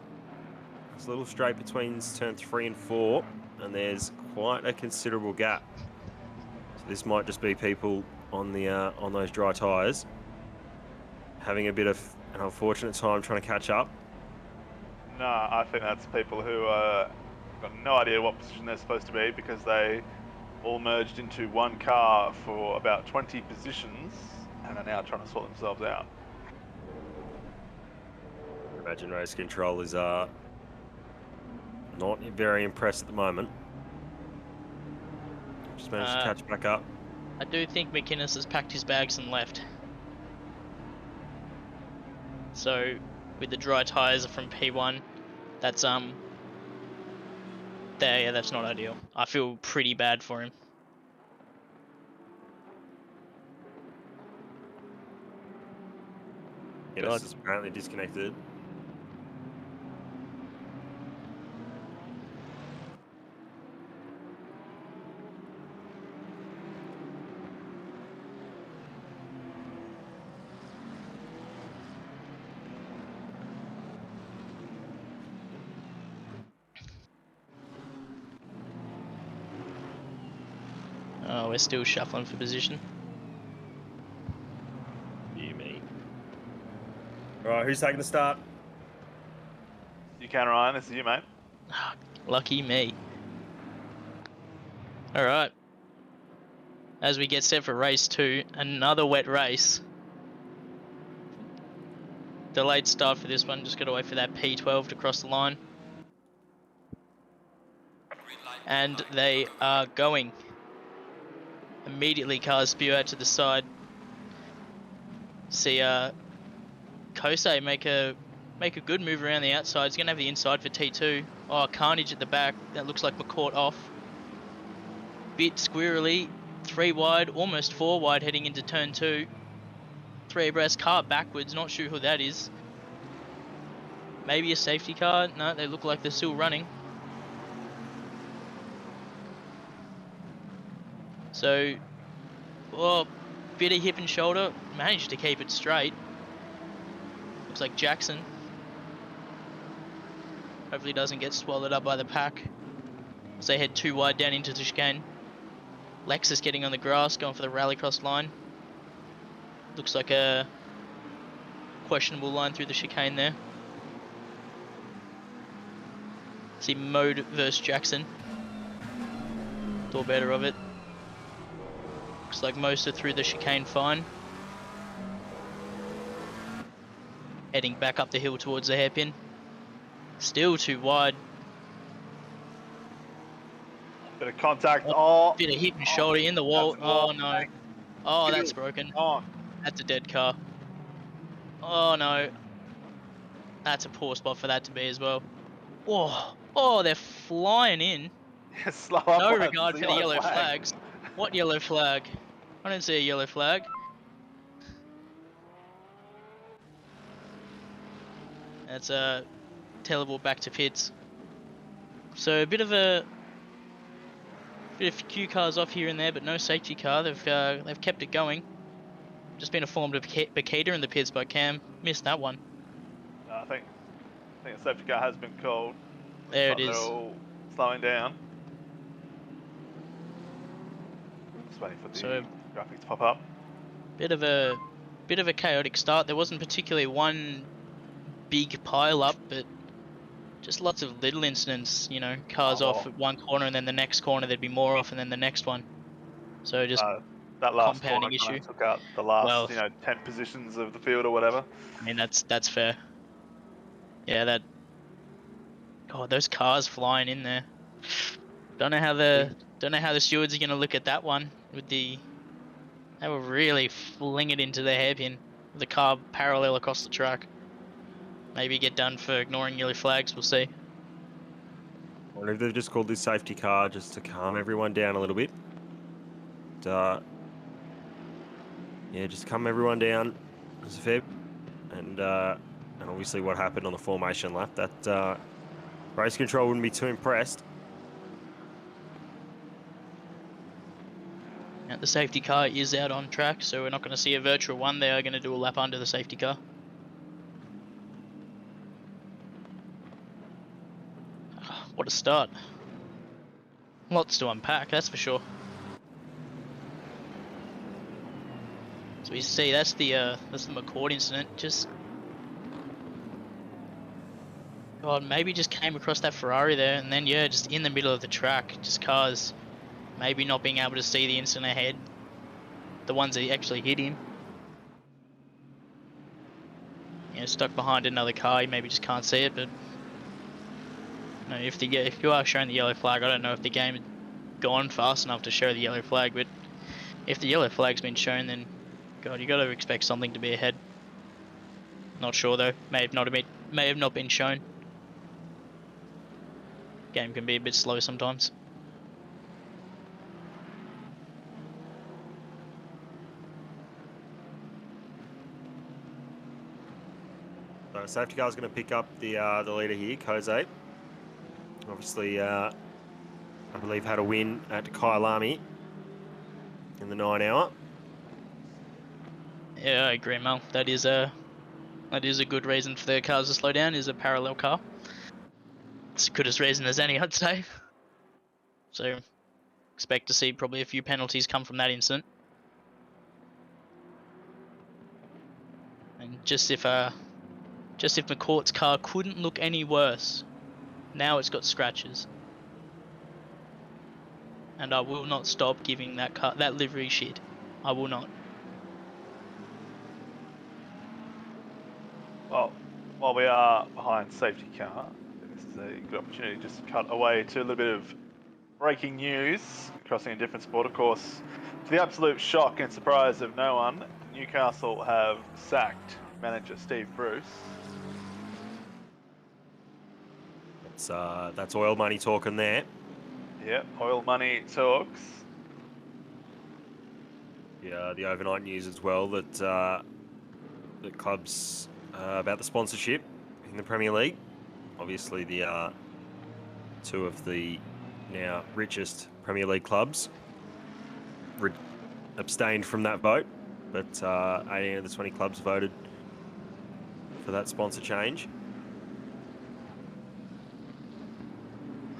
little straight between turn 3 and 4, and there's quite a considerable gap. So this might just be people on those dry tyres having a bit of an unfortunate time trying to catch up. No, I think that's people who got no idea what position they're supposed to be because they all merged into one car for about 20 positions and are now trying to sort themselves out. Imagine race control is not very impressed at the moment. Just managed to catch back up. I do think McInnes has packed his bags and left. So, with the dry tyres from P1, that's that's not ideal. I feel pretty bad for him. Yeah, this is apparently disconnected. Oh, we're still shuffling for position. You me. All right, who's taking the start? You can, Ryan. This is you, mate. Lucky me. Alright. As we get set for race 2, another wet race. Delayed start for this one, just gotta wait for that P12 to cross the line. And they are going. Immediately cars spew out to the side. See Kosei make a good move around the outside. He's gonna have the inside for T2. Oh, carnage at the back. That looks like McCourt off. Bit squirrely. 3 wide, almost 4 wide heading into turn 2. 3 abreast, car backwards. Not sure who that is. Maybe a safety car. No, they look like they're still running. So, oh, bit of hip and shoulder. Managed to keep it straight. Looks like Jackson. Hopefully doesn't get swallowed up by the pack. As they head 2 wide down into the chicane. Lexus getting on the grass, going for the rallycross line. Looks like a questionable line through the chicane there. See Mode versus Jackson. Thought better of it. Looks like most are through the chicane fine. Heading back up the hill towards the hairpin. Still 2 wide. Bit of contact. Bit of hip and shoulder in the wall. Oh no. Oh, that's broken. Oh, That's a dead car. Oh no. That's a poor spot for that to be as well. Oh, they're flying in. slow up. No on regard for the yellow flags. What yellow flag? I don't see a yellow flag. That's a Tellable back to pits. So a bit of few cars off here and there, but no safety car. They've kept it going. Just been informed of Bakita in the pits by Cam. Missed that one. I think a safety car has been called. There it is. They're all slowing down. Just waiting for the So- graphics to pop up. Bit of a chaotic start. There wasn't particularly one big pile up, but just lots of little incidents. You know, cars Oh, off well. at one corner, and then the next corner there'd be more off, and then the next one. So just That last corner compounding kind issue. of took out the last, Well- 10 positions of the field or whatever. I mean, that's fair. Yeah, that. God, those cars flying in there. Don't know how the stewards are gonna look at that one with the. They were really fling it into the hairpin. The car parallel across the track. Maybe get done for ignoring yellow flags. We'll see. I wonder if they've just called this safety car just to calm everyone down a little bit. Yeah, just calm everyone down. There's a fair, and obviously what happened on the formation lap. That race control wouldn't be too impressed. Now, the safety car is out on track, so we're not going to see a virtual one. They are going to do a lap under the safety car. What a start. Lots to unpack, that's for sure. So we see that's the McCord incident. Just God, maybe just came across that Ferrari there, and then yeah, just in the middle of the track, just cars maybe not being able to see the incident ahead. The ones that actually hit him. You know, stuck behind another car, you maybe just can't see it, but no, if you are showing the yellow flag, I don't know if the game had gone fast enough to show the yellow flag, but if the yellow flag's been shown, then God, you got to expect something to be ahead. Not sure though. May have not been shown. Game can be a bit slow sometimes. So safety car's going to pick up the leader here, Koze. Obviously, I believe had a win at Kyalami in the 9 hour. Yeah, I agree, Mel. That is a good reason for the cars to slow down. Is a parallel car. It's as good as reason as any, I'd say. So, expect to see probably a few penalties come from that incident. And just if McCourt's car couldn't look any worse, now it's got scratches. And I will not stop giving that livery shit. I will not. Well, while we are behind safety car, this is a good opportunity to just cut away to a little bit of breaking news, crossing a different sport, of course. To the absolute shock and surprise of no one, Newcastle have sacked manager Steve Bruce. That's oil money talking there. Yep, oil money talks. Yeah, the overnight news as well that the clubs about the sponsorship in the Premier League. Obviously, the two of the now richest Premier League clubs abstained from that vote, but 18 of the 20 clubs voted for that sponsor change.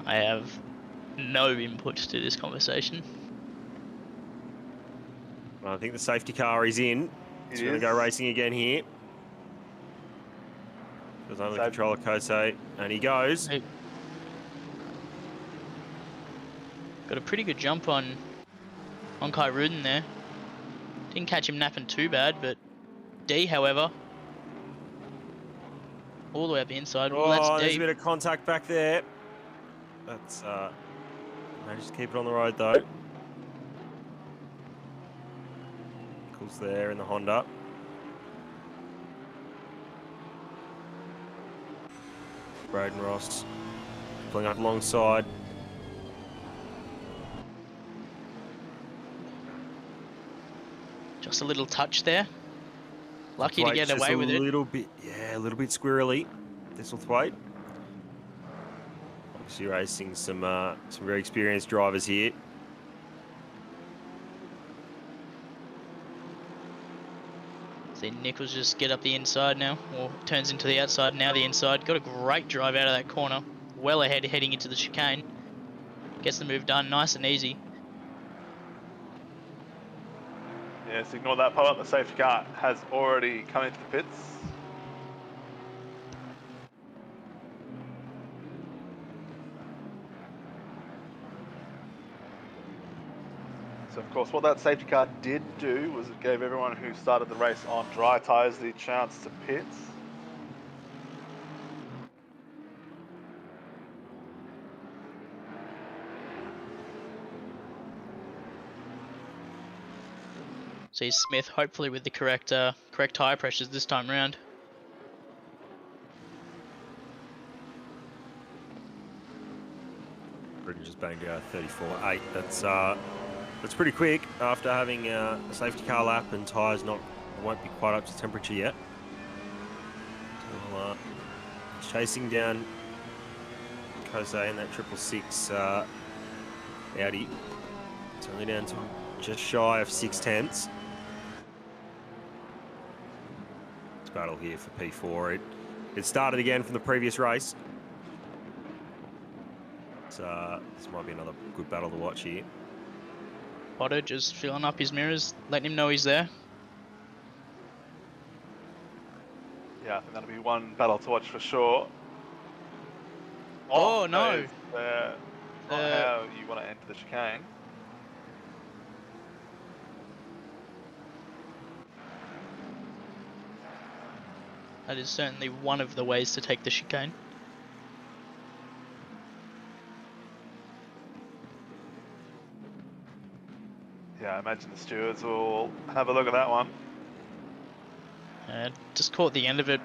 I have no input to this conversation. I think the safety car is in. It's going to go racing again here. Goes under the controller, Kosei, and he goes. Hey. Got a pretty good jump on Kai Rudin there. Didn't catch him napping too bad, but D, however, all the way up the inside. Well, that's There's a deep. bit of contact back there. That's managed to keep it on the road though. Nichols there in the Honda. Braden Ross pulling up alongside. Just a little touch there. Lucky to get away with it. A little bit squirrely. Thistlethwaite. Obviously racing some very experienced drivers here. See Nichols just get up the inside now, or turns into the outside, now the inside. Got a great drive out of that corner. Well ahead heading into the chicane. Gets the move done nice and easy. Yes, ignore that pop-up. The safety car has already come into the pits. So of course what that safety car did do was it gave everyone who started the race on dry tyres the chance to pit. See Smith hopefully with the correct tyre pressures this time round. Britain just banged out 34.8. That's pretty quick after having a safety car lap and tyres won't be quite up to temperature yet. So, chasing down Kose in that 666 Audi. It's only down to just shy of 6/10. It's battle here for P4. It started again from the previous race. This might be another good battle to watch here. Potter just filling up his mirrors, letting him know he's there. Yeah, I think that'll be one battle to watch for sure. Oh no! Not how you want to enter the chicane. That is certainly one of the ways to take the chicane. Yeah, I imagine the stewards will have a look at that one. Just caught the end of it.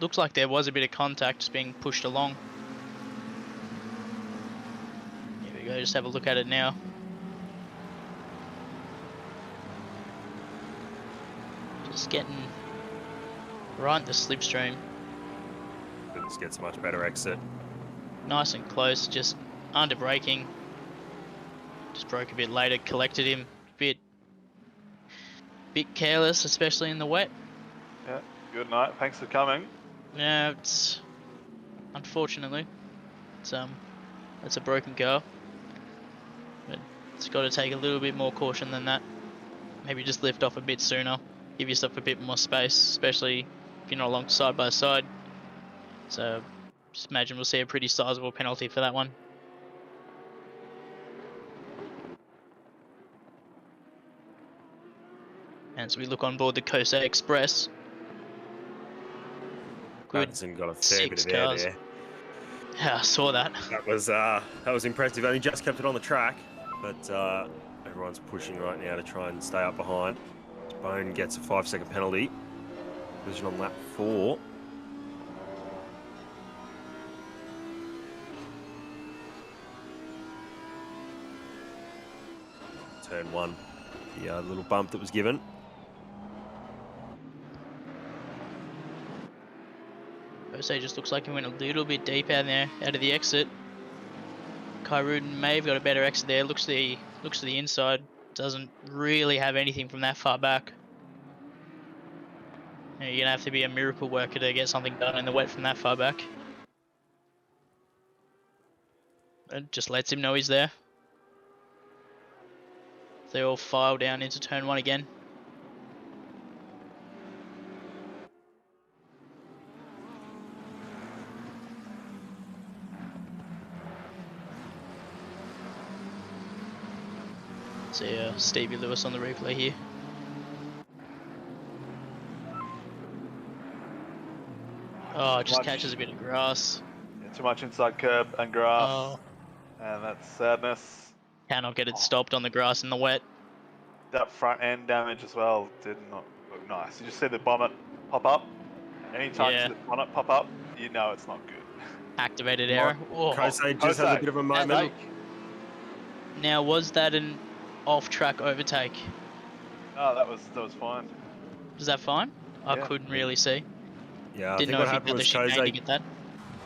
Looks like there was a bit of contact just being pushed along. Here we go, just have a look at it now. Just getting right in the slipstream. This gets a much better exit. Nice and close, just under braking. Just broke a bit later, collected him. Bit careless, especially in the wet. Yeah, good night. Thanks for coming. Yeah, it's unfortunately it's a broken car. But it's got to take a little bit more caution than that. Maybe just lift off a bit sooner. Give yourself a bit more space, especially if you're not along side by side. So just imagine we'll see a pretty sizable penalty for that one. And so we look on board the Kose Express. Good. Patterson got a fair bit of air cars. there. Yeah, I saw that. That was impressive. Only just kept it on the track, but everyone's pushing right now to try and stay up behind. Bone gets a 5-second penalty. Position on lap 4. Turn 1. The little bump that was given. Jose just looks like he went a little bit deep out there, out of the exit. Kyrudin may have got a better exit there. Looks to the inside. Doesn't really have anything from that far back. You're gonna have to be a miracle worker to get something done in the wet from that far back. It just lets him know he's there. They all file down into turn 1 again. See Stevie Lewis on the replay here. Oh, just catches a bit of grass. Yeah, too much inside curb and grass. Oh. And that's sadness. Cannot get it stopped on the grass in the wet. That front end damage as well did not look nice. You just see the bonnet pop up. Anytime you see the bonnet pop up, you know it's not good. Activated error. Kose just has a bit of a moment. Now, was that an off-track overtake? No, that was fine. Was that fine? I Yeah. couldn't really see. Yeah, I Didn't think know what if he happened got the was chicane to get that.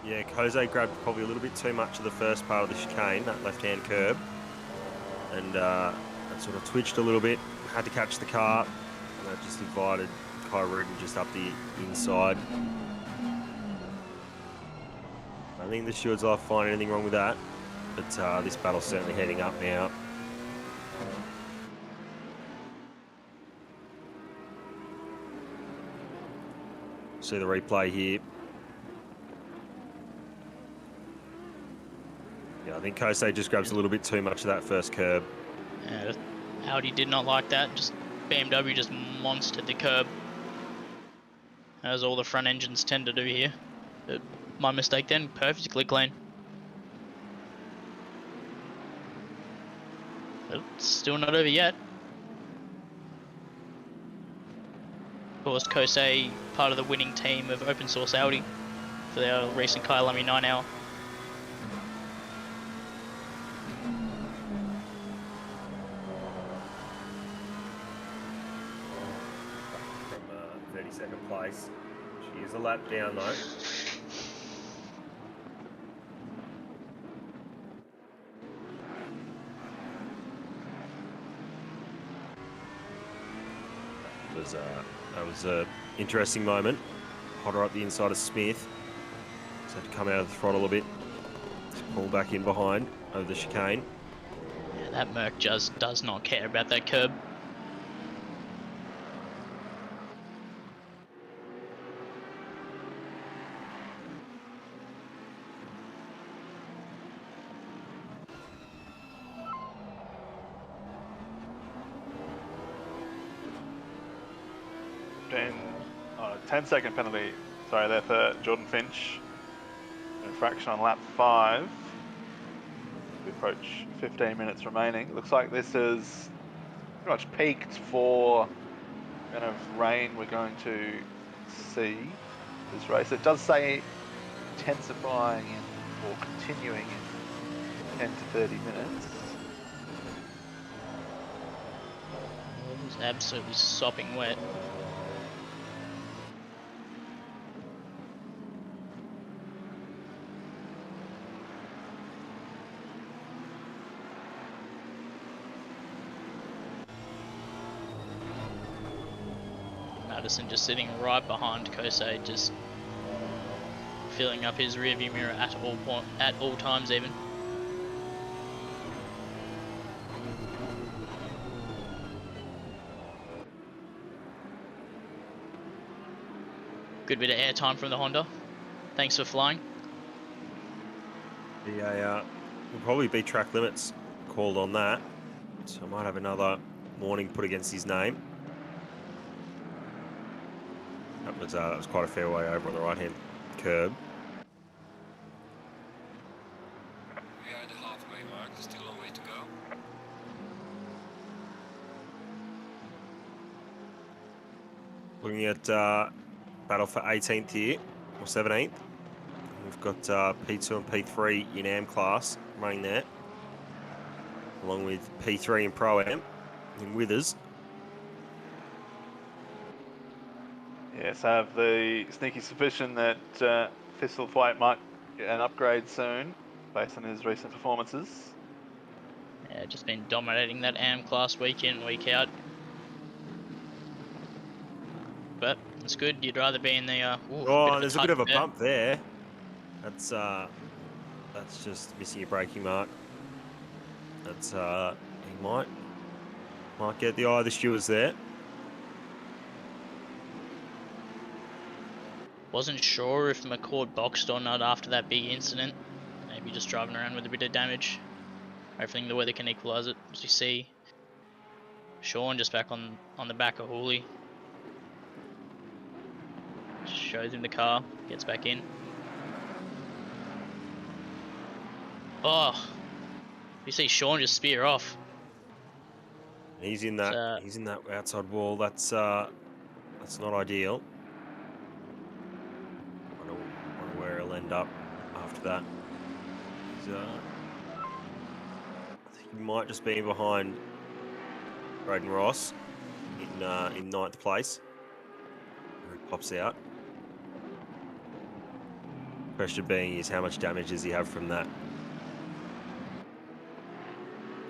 Yeah, Kose grabbed probably a little bit too much of the first part of the chicane, that left-hand curb, and that sort of twitched a little bit. Had to catch the car, and that just invited Kyrudin just up the inside. I think the stewards will find anything wrong with that. but this battle's certainly heading up now. See the replay here. Yeah, I think Kosei just grabs a little bit too much of that first curb. Yeah, Audi did not like that. Just BMW just monstered the curb, as all the front engines tend to do here. But my mistake then, perfectly clean. But it's still not over yet. Of course, Kosei, part of the winning team of open source Audi for their recent Kyalami 9 hour. From 32nd place. She is a lap down though. That was a interesting moment. Hotter up the inside of Smith. Just had to come out of the throttle a bit. Just pull back in behind over the chicane. Yeah, that Merc just does not care about that curb. Then 10-second penalty, sorry, there for Jordan Finch. Infraction on lap 5. We approach 15 minutes remaining. Looks like this is pretty much peaked for kind of rain we're going to see this race. It does say intensifying or continuing in 10 to 30 minutes. It was absolutely sopping wet. Madison just sitting right behind Kosei, just filling up his rearview mirror at all times even. Good bit of airtime from the Honda. Thanks for flying. Yeah, will probably be track limits called on that, so I might have another warning put against his name. That was quite a fair way over on the right-hand curb. We are at the halfway mark, there's still a long way to go. Looking at battle for 18th here, or 17th. We've got P2 and P3 in AM class running there, along with P3 in Pro-Am in Withers. Yes, I have the sneaky suspicion that Thistlethwaite might get an upgrade soon, based on his recent performances. Yeah, just been dominating that AM class week in, week out. But it's good. You'd rather be in the. There's a bit of a bump there. That's just missing your braking mark. That's he might get the eye of the stewards there. Wasn't sure if McCord boxed or not after that big incident. Maybe just driving around with a bit of damage. Hoping the weather can equalise it. As you see, Sean just back on the back of Hooley. Shows him the car, gets back in. Oh, you see Sean just spear off. He's in that. He's in that outside wall. That's not ideal. Wonder where he'll end up after that. I think he might just be behind Braden Ross in 9th place. Where he pops out. Question being is how much damage does he have from that?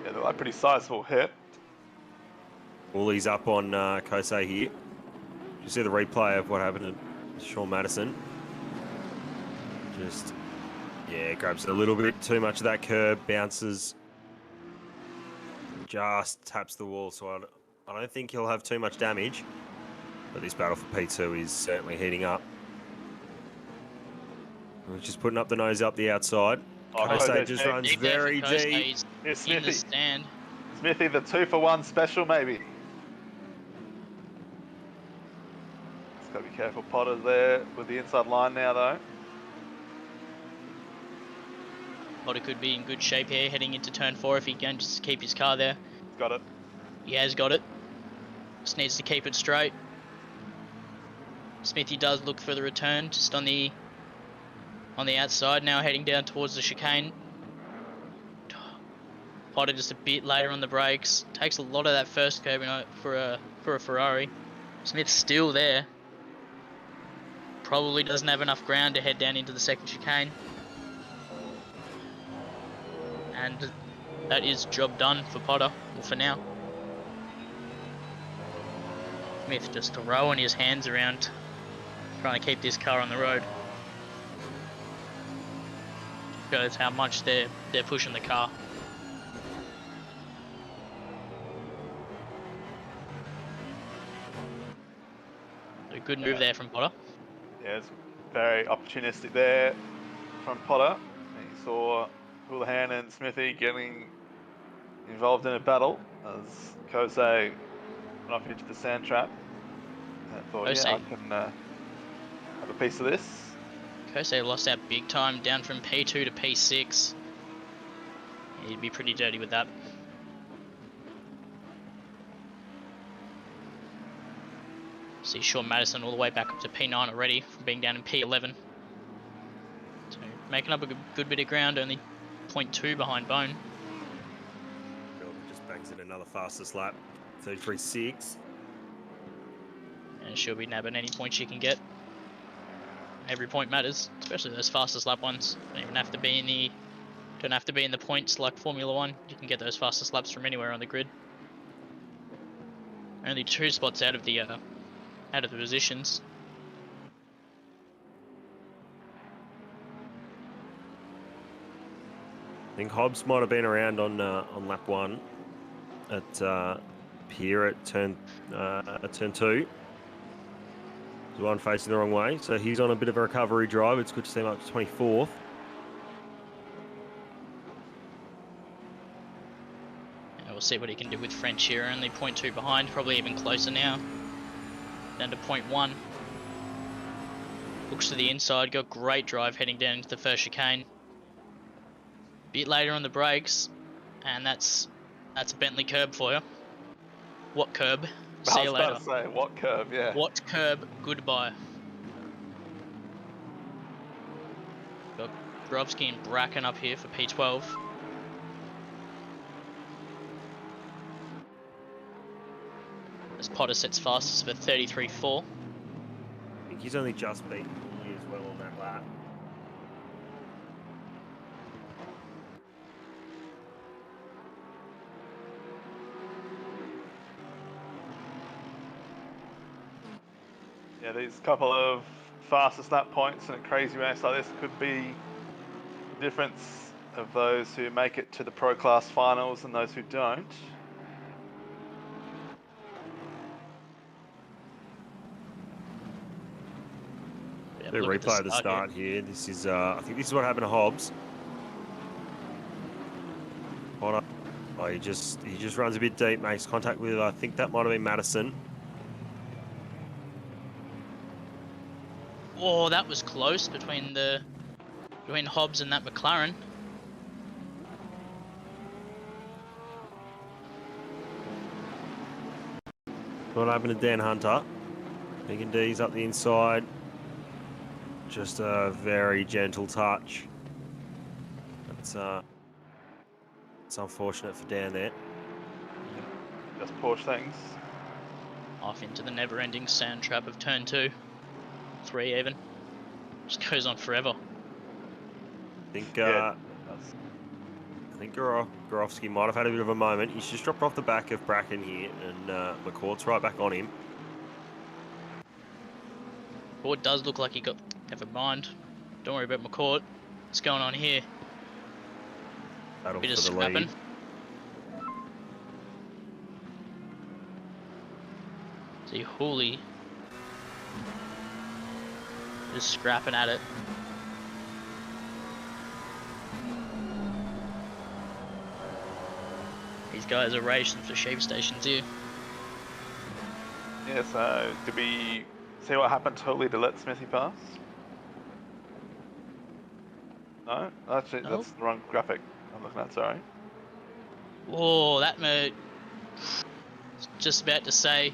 Yeah, they're like pretty sizable hit. Wooley's up on Kosei here. You see the replay of what happened to Sean Madison. Just Yeah, grabs a little bit too much of that curb, bounces, just taps the wall. So I don't think he'll have too much damage. But this battle for P2 is certainly heating up. We're just putting up the nose up the outside. Oh, Kosei just runs Deep there for very Kosei. deep. He's Here's in the Smithy. stand. Smithy, the 2-for-1 special, maybe. Just got to be careful. Potter's there with the inside line now, though. Potter could be in good shape here heading into turn 4 if he can just keep his car there. Got it. He has got it. Just needs to keep it straight. Smithy does look for the return, just on the outside now, heading down towards the chicane. Potter just a bit later on the brakes. Takes a lot of that first curb for a Ferrari. Smith's still there. Probably doesn't have enough ground to head down into the second chicane. And that is job done for Potter, well, for now. Smith just throwing his hands around, trying to keep this car on the road. Shows how much they're pushing the car. A good move there from Potter. Yeah, it's very opportunistic there from Potter. He saw Houlihan and Smithy getting involved in a battle as Kosei went off into the sand trap. And thought, yeah, I can have a piece of this. Kosei lost out big time, down from P2 to P6. He'd be pretty dirty with that. See Sean Madison all the way back up to P9 already from being down in P11. So making up a good bit of ground, only 0.2 behind Bone. Just bangs in another fastest lap, 33.6. And she'll be nabbing any point she can get. Every point matters, especially those fastest lap ones. Don't even have to be in the points like Formula 1. You can get those fastest laps from anywhere on the grid. Only 2 spots out of the positions. I think Hobbs might have been around on lap 1 at here at turn 2. The one facing the wrong way, so he's on a bit of a recovery drive. It's good to see him up to 24th. And we'll see what he can do with French here. Only 0.2 behind, probably even closer now. Down to 0.1. Looks to the inside, got great drive heading down into the first chicane. Bit later on the brakes, and that's a Bentley curb for you. What curb? See you later. I was about to say, what curve, yeah. What curb? Goodbye. Got Grovsky and Bracken up here for P12. As Potter sets fastest for 33.4. I think he's only just beaten me as well on that lap. Yeah, these couple of fastest lap points in a crazy race like this could be the difference of those who make it to the Pro Class finals and those who don't. Yeah, The look replay at of the start here. This is, I think this is what happened to Hobbs. Potter, oh, he just runs a bit deep, makes contact with, I think that might have been Madison. Oh, that was close between Hobbs and that McLaren. What happened to Dan Hunter? Big and D's up the inside. Just a very gentle touch. It's unfortunate for Dan there. Just Porsche things. Off into the never-ending sand trap of turn 2. 3 even. Just goes on forever. I think Yeah, I think Gorofsky might have had a bit of a moment. He's just dropped off the back of Bracken here, and McCourt's right back on him. McCourt does look like he got... Never mind. Don't worry about McCourt. What's going on here? Battle Bit of for the scrapping. lead. See Hooley just scrapping at it. These guys are racing for sheep stations here. Yeah, so did we see what happened totally to let Smithy pass? No? Actually, No. that's the wrong graphic I'm looking at, sorry. Whoa, that just about to say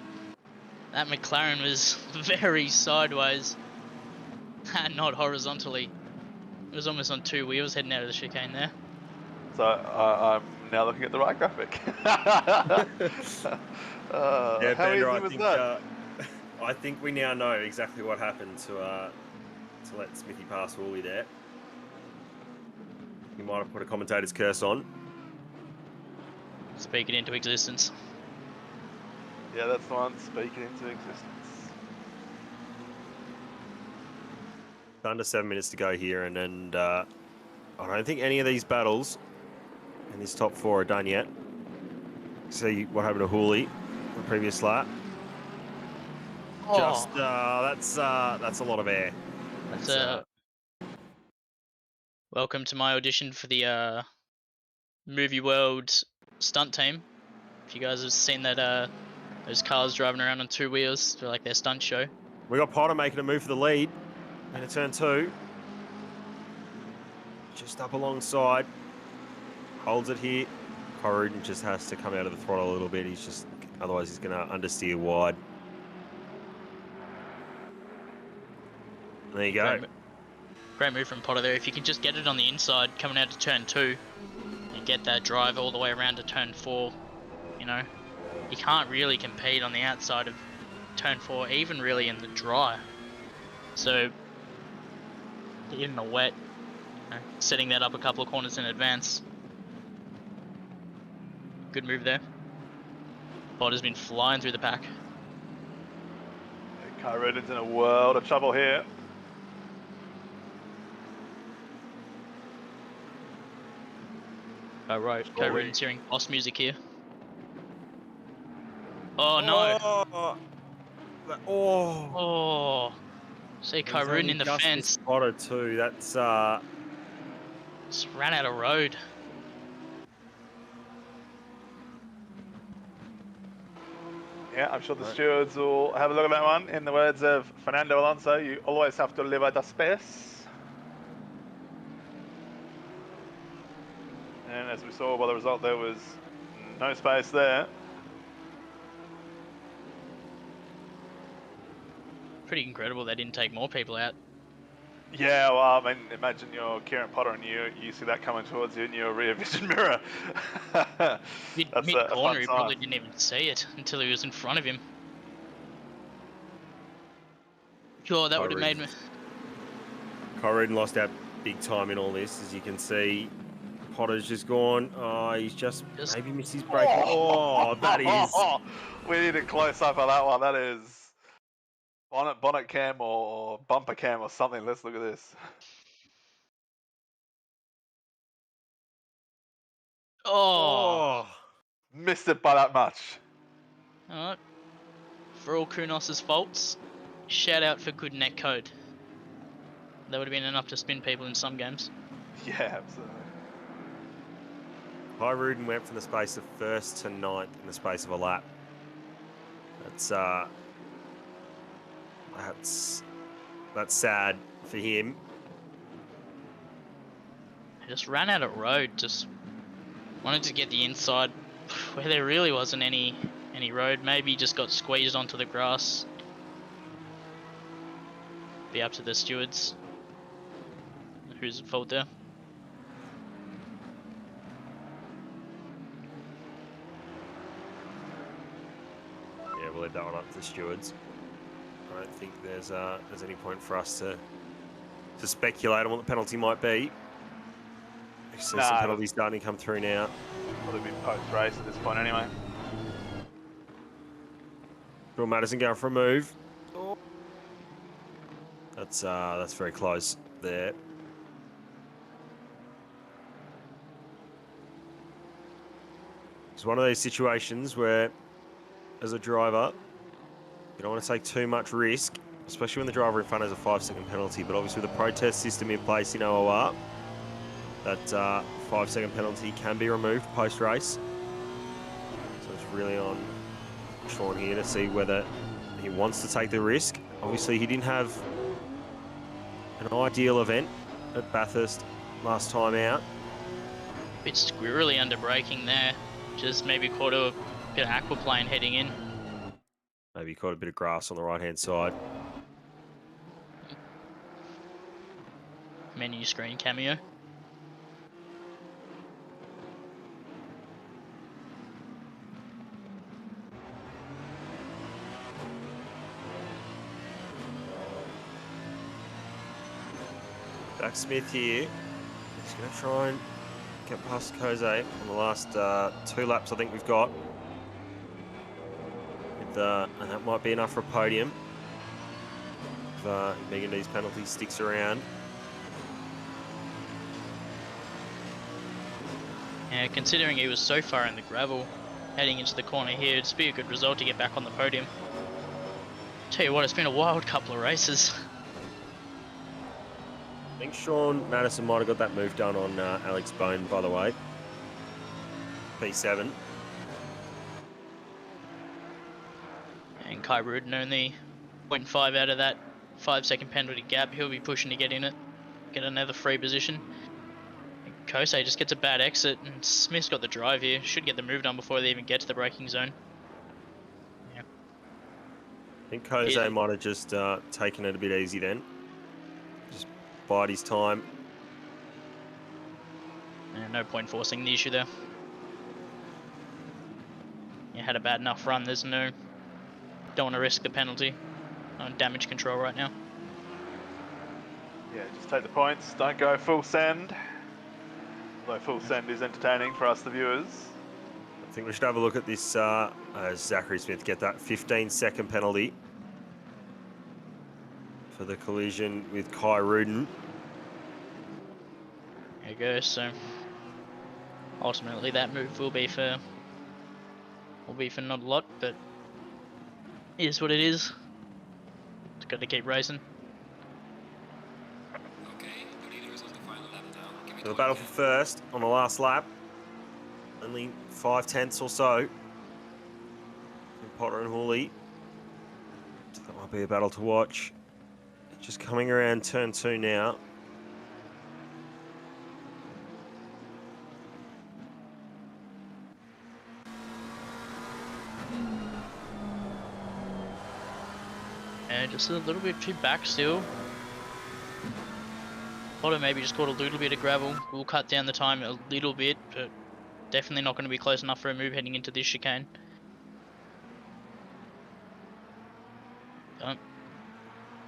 that McLaren was very sideways and not horizontally. It was almost on two wheels heading out of the chicane there. So I'm now looking at the right graphic. Yeah, how Bender, easy was that? I think we now know exactly what happened to let Smithy pass Hooley there. You might have put a commentator's curse on. Speak it into existence. Yeah, that's the one, speaking into existence. Under 7 minutes to go here, and I don't think any of these battles in this top 4 are done yet. See what happened to Hooley the previous lap. Oh. Just that's a lot of air. That's welcome to my audition for the Movie World stunt team. If you guys have seen that those cars driving around on two wheels for like their stunt show. We got Potter making a move for the lead into turn 2. Just up alongside. Holds it here. Corruden just has to come out of the throttle a little bit. Otherwise he's going to understeer wide. There you go. Great move from Potter there. If you can just get it on the inside coming out to turn 2 and get that drive all the way around to turn 4, you know, you can't really compete on the outside of turn 4, even really in the dry. So in the wet, you know, setting that up a couple of corners in advance. Good move there. Potter's been flying through the pack. Corruden's in a world of trouble here. Corruden's hearing boss music here. Oh no! Oh! See Corruden in the fence. Potter too. That's Just ran out of road. Yeah, I'm sure the stewards will have a look at that one. In the words of Fernando Alonso, you always have to live at the space. And as we saw by the result, there was no space there. Pretty incredible they didn't take more people out. Yeah, well, I mean, imagine you're Kieran Potter and you see that coming towards you in your rear vision mirror. Mid-corner, he probably didn't even see it until he was in front of him. Sure, that would have made me... Corruden lost out big time in all this, as you can see. Potter's just gone. Oh, he's just maybe missed his brake. Oh, that is... We need a close-up on that one. That is... bonnet cam or bumper cam or something. Let's look at this. Oh! Missed it by that much. Alright. For all Kunos's faults, shout out for good net code. That would have been enough to spin people in some games. Yeah, absolutely. Corruden went from the space of 1st to 9th in the space of a lap. That's sad for him. He just ran out of road, just wanted to get the inside where there really wasn't any road. Maybe he just got squeezed onto the grass. Be up to the stewards. Who's at fault there? Yeah, we'll leave that one up to the stewards. I don't think there's any point for us to speculate on what the penalty might be. I see some penalties starting to come through now. Probably be post-race at this point anyway. Bill Madison going for a move. That's very close there. It's one of those situations where, as a driver, you don't want to take too much risk, especially when the driver in front has a 5-second penalty. But obviously with the protest system in place in OOR, that 5-second penalty can be removed post-race. So it's really on Sean here to see whether he wants to take the risk. Obviously he didn't have an ideal event at Bathurst last time out. Bit squirrely under braking there. Just maybe caught a bit of aquaplane heading in. Maybe caught a bit of grass on the right-hand side. Menu screen cameo. Jack Smith here. He's going to try and get past Jose on the last 2 laps I think we've got. And that might be enough for a podium if Megan D's penalty sticks around. Yeah, considering he was so far in the gravel heading into the corner here, it'd just be a good result to get back on the podium. Tell you what, it's been a wild couple of races. I think Sean Madison might have got that move done on Alex Bone, by the way. P7. And Kai Rudin only 0.5 out of that 5-second penalty gap. He'll be pushing to get in it, get another free position. And Kosei just gets a bad exit, and Smith's got the drive here. Should get the move done before they even get to the braking zone. Yeah. I think Jose might have just taken it a bit easy then. Just bide his time. And no point forcing the issue there. You had a bad enough run, there's no... Don't want to risk the penalty on damage control right now. Yeah, just take the points. Don't go full send. Although full send is entertaining for us, the viewers. I think we should have a look at this as Zachary Smith get that 15-second penalty for the collision with Kai Rudin. There you go. So ultimately, that move will be for not a lot, but it is what it is. It's got to keep racing. Okay, the leader is on the final lap now. Give me So the battle for first on the last lap. Only 5/10 or so. In Potter and Hooley. So that might be a battle to watch. Just coming around turn 2 now. And just a little bit too back still. Potter maybe just caught a little bit of gravel. We'll cut down the time a little bit, but definitely not going to be close enough for a move heading into this chicane.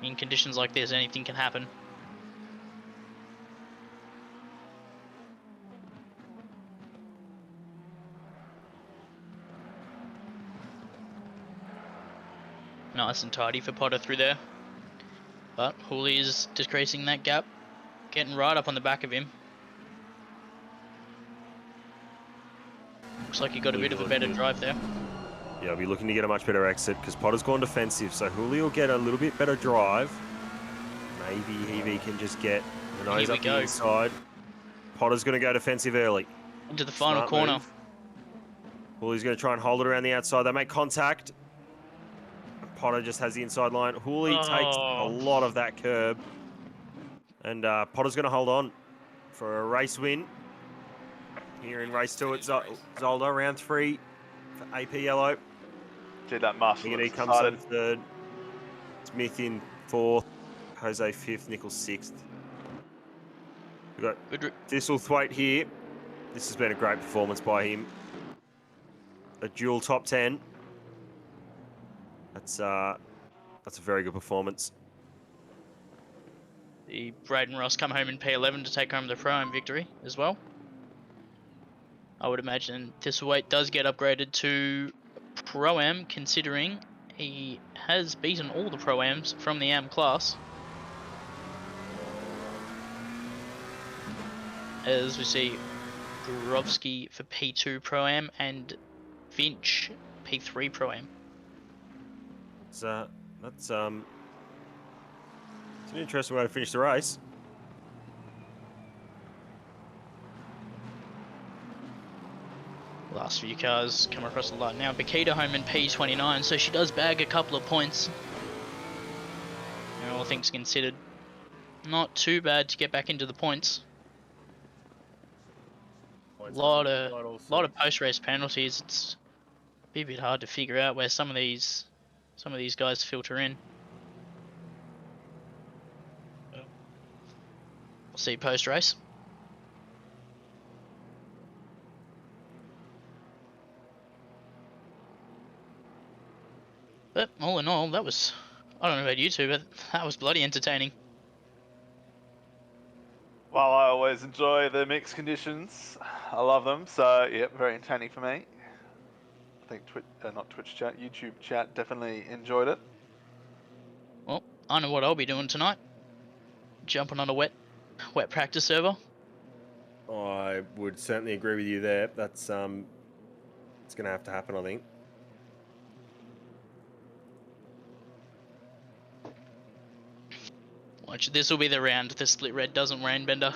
In conditions like this, anything can happen. Nice and tidy for Potter through there. But Hooley is decreasing that gap. Getting right up on the back of him. Looks like he got a bit of a better drive there. Yeah, I'll be looking to get a much better exit because Potter's gone defensive, so Hooley will get a little bit better drive. Maybe he can just get the nose up the inside. Potter's going to go defensive early. Into the final Smart corner. move. Hooley's going to try and hold it around the outside. They make contact. Potter just has the inside line. Hooley takes a lot of that curb. And Potter's going to hold on for a race win. Here in race 2 at Zolder, round 3 for AP Yellow. Did that muscle. He comes in 3rd. Smith in 4th. Jose 5th. Nichols 6th. We've got Thistlethwaite here. This has been a great performance by him. A dual top 10. That's a very good performance. The Braden Ross come home in P11 to take home the Pro-Am victory as well. I would imagine Thistlethwaite does get upgraded to Pro-Am, considering he has beaten all the Pro-Ams from the Am class. As we see Gurovsky for P2 Pro-Am and Finch P3 Pro-Am. It's an interesting way to finish the race. Last few cars come across the line now. Bakita home in P29, so she does bag a couple of points. And all things considered, not too bad to get back into the points. Lot of post-race penalties. It's a bit hard to figure out where some of these guys filter in. We'll see post-race. But all in all, that was, I don't know about you two, but that was bloody entertaining. Well, I always enjoy the mixed conditions. I love them. So, yeah, very entertaining for me. I think not Twitch chat, YouTube chat definitely enjoyed it. Well, I know what I'll be doing tonight. Jumping on a wet practice server. I would certainly agree with you there. That's it's going to have to happen, I think. Watch, this will be the round the split red doesn't rain bender.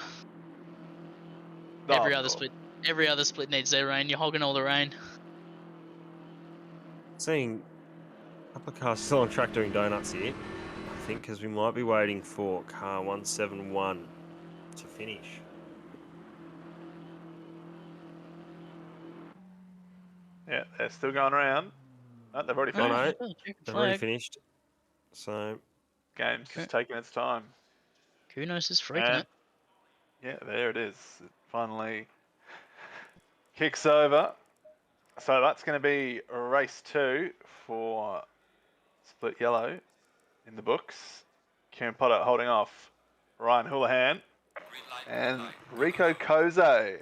Oh, Every other split needs their rain. You're hogging all the rain. Seeing a couple of cars still on track doing donuts here, I think, because we might be waiting for car 171 to finish. Yeah, they're still going around. Oh, they've already finished. Oh, no, they've already finished. So, Game's just taking its time. Kunos is freaking it. Yeah, there it is. It finally kicks over. So that's going to be race 2 for Split Yellow in the books. Kieran Potter holding off Ryan Houlihan and Rico Koze,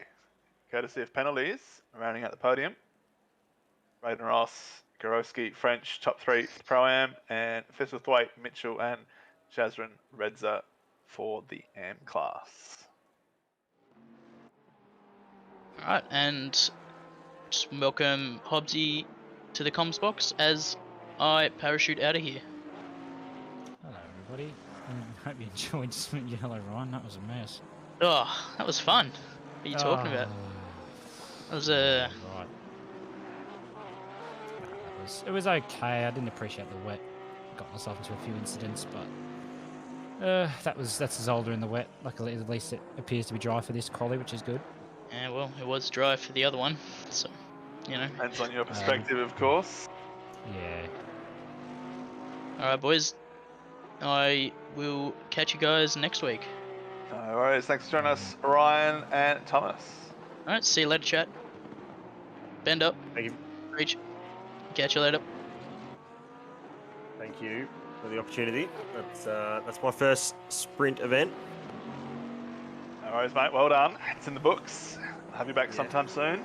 courtesy of penalties, rounding out the podium. Braden Ross, Gorowski, French, top 3 for the Pro-Am, and 5th with Thwaite, Mitchell, and Jazrin Redza for the AM class. Alright, and just welcome Hobbsy to the comms box as I parachute out of here. Hello, everybody. Hope you enjoyed Sprint Yellow, Ryan. That was a mess. Oh, that was fun. What are you talking about? That was Right. It was okay. I didn't appreciate the wet. Got myself into a few incidents, but that's Zolder in the wet. Luckily, at least it appears to be dry for this quali, which is good. Yeah, well, it was dry for the other one, so, you know. Depends on your perspective, of course. Yeah. Alright, boys. I will catch you guys next week. No worries. Thanks for joining us, Ryan and Thomas. Alright, see you later, chat. Bend up. thank you. Reach. Catch you later. Thank you for the opportunity. That's my first sprint event. No worries, mate. Well done. It's in the books. I'll have you back sometime soon.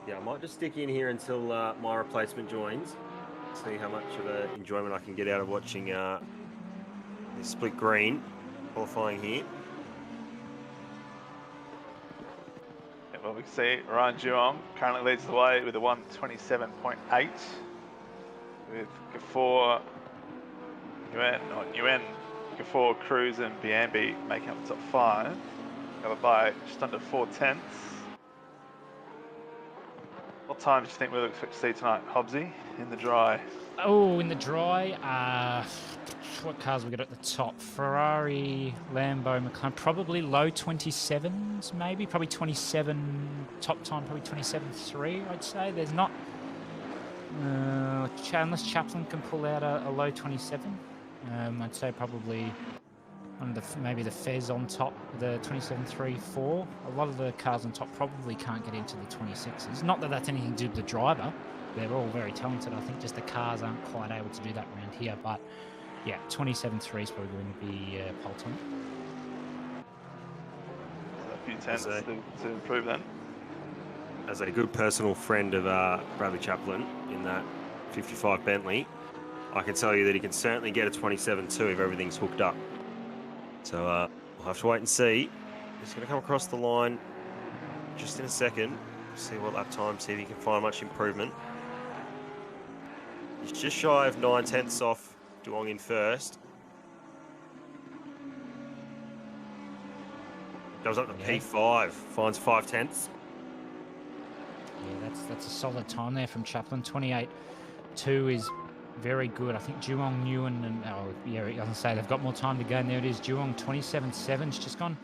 Yeah, I might just stick in here until my replacement joins. See how much of an enjoyment I can get out of watching the split green qualifying here. Yeah, well, we can see Ryan Juong currently leads the way with a 1:27.8, with Gafour, Gafour, Cruz, and Biambi making up the top 5, covered by just under 4/10. What time do you think we'll expect to see tonight, Hobbsy, in the dry? Oh, in the dry, what cars we got at the top? Ferrari, Lambo, McLaren, probably low 27s, maybe, probably 27, top time, probably 27.3, I'd say. There's not, unless Chaplin can pull out a low 27, I'd say probably maybe the Fez on top, the 27.3.4. A lot of the cars on top probably can't get into the 26s. Not that that's anything to do with the driver. They're all very talented. I think just the cars aren't quite able to do that around here. But yeah, 27.3 is probably going to be pole time. A few tenths to improve then. As a good personal friend of Bradley Chaplin in that 55 Bentley, I can tell you that he can certainly get a 27.2 if everything's hooked up. So we'll have to wait and see. He's going to come across the line just in a second. See what lap time, see if he can find much improvement. He's just shy of 9/10 off Duong in first. Goes up to Yeah. P5, finds 5/10. Yeah, that's a solid time there from Chaplin. 28.2 is very good. I think Duong, Nguyen, and I was gonna say they've got more time to go. And there it is. Duong 27.7's just gone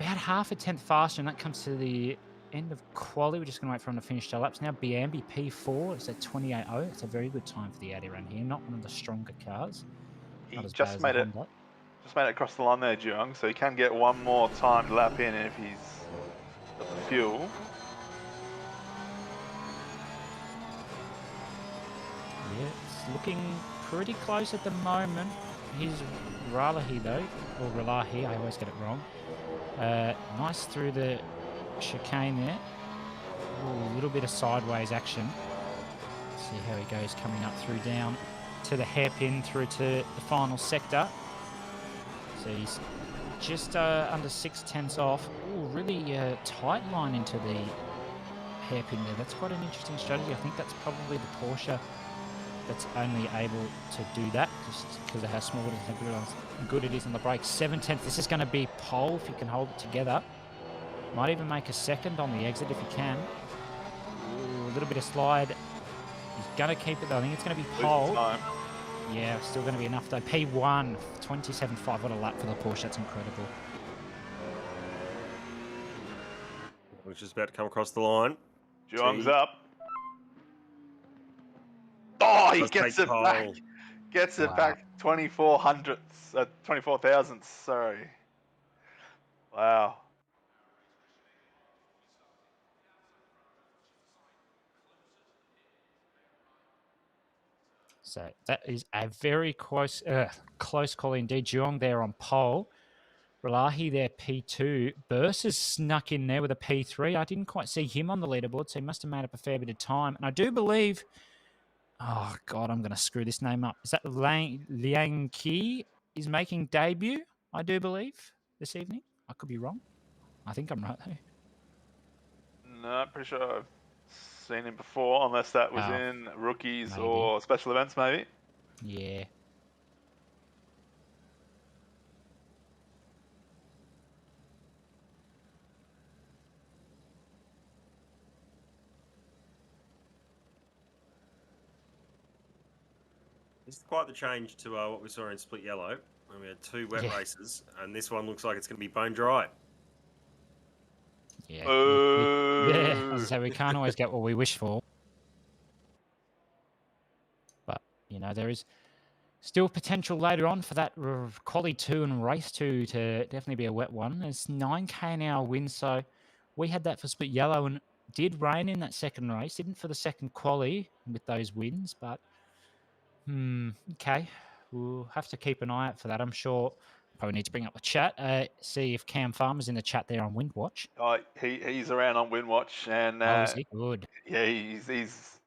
about half a tenth faster, and that comes to the end of quali. We're just going to wait for him to finish the laps now. Biambi P4 is at 28.0. It's a very good time for the Audi run here. Not one of the stronger cars. He Not as bad just as the made it. Honda. Just made it across the line there, Juong, so he can get one more time to lap in if he's got the fuel. Yeah, it's looking pretty close at the moment. He's Ralahi though, or Ralahi, I always get it wrong. Nice through the chicane there. Ooh, a little bit of sideways action. See how he goes coming up through down to the hairpin through to the final sector. So he's just under 6/10 off. Ooh, really tight line into the hairpin there. That's quite an interesting strategy. I think that's probably the Porsche that's only able to do that just because of how small it is and how good it is on the brakes. 7/10. This is going to be pole if he can hold it together. Might even make a second on the exit if he can. Ooh, a little bit of slide. He's going to keep it though. I think it's going to be pole. Yeah, still going to be enough though. P1, 27.5. What a lap for the Porsche. That's incredible. Which is about to come across the line. Juong's up. Oh, he Let's gets take it back. pole. Gets it back 24 thousandths, sorry. Wow. So that is a very close call indeed. Juong there on pole. Ralahi there P2. Burse has snuck in there with a P3. I didn't quite see him on the leaderboard, so he must have made up a fair bit of time. And I do believe, oh God, I'm going to screw this name up. Is that Liang Qi is making debut, I do believe, this evening? I could be wrong. I think I'm right though. No, I'm pretty sure I've seen him before, unless that was in rookies maybe. or special events, maybe. Yeah. This is quite the change to what we saw in Split Yellow, when we had two wet races, and this one looks like it's going to be bone dry. Yeah. Yeah, as I say, we can't always get what we wish for. But, you know, there is still potential later on for that Quali 2 and Race 2 to definitely be a wet one. It's 9k an hour wind, so we had that for Split Yellow and did rain in that second race. Didn't for the second Quali with those winds, but okay. We'll have to keep an eye out for that. I'm sure probably need to bring up the chat, see if Cam Farmer's in the chat there on Windwatch. Oh, he's around on Windwatch, and Oh, is he? Good. yeah, he's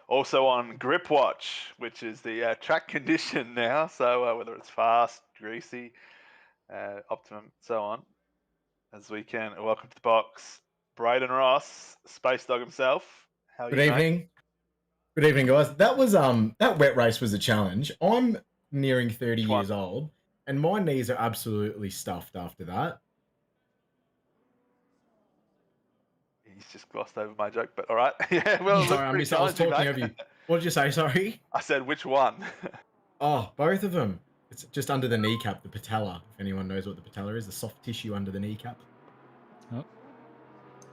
also on Grip Watch, which is the track condition now. So whether it's fast, greasy, optimum, so on. As we can welcome to the box, Braden Ross, Space Dog himself. How are you? Good evening. Good evening, guys. That was that wet race was a challenge. I'm nearing 30 years old, and my knees are absolutely stuffed after that. He's just glossed over my joke, but all right. Yeah, well, sorry, I was talking over you. What did you say? Sorry. I said which one? Oh, both of them. It's just under the kneecap, the patella. If anyone knows what the patella is, the soft tissue under the kneecap. Oh.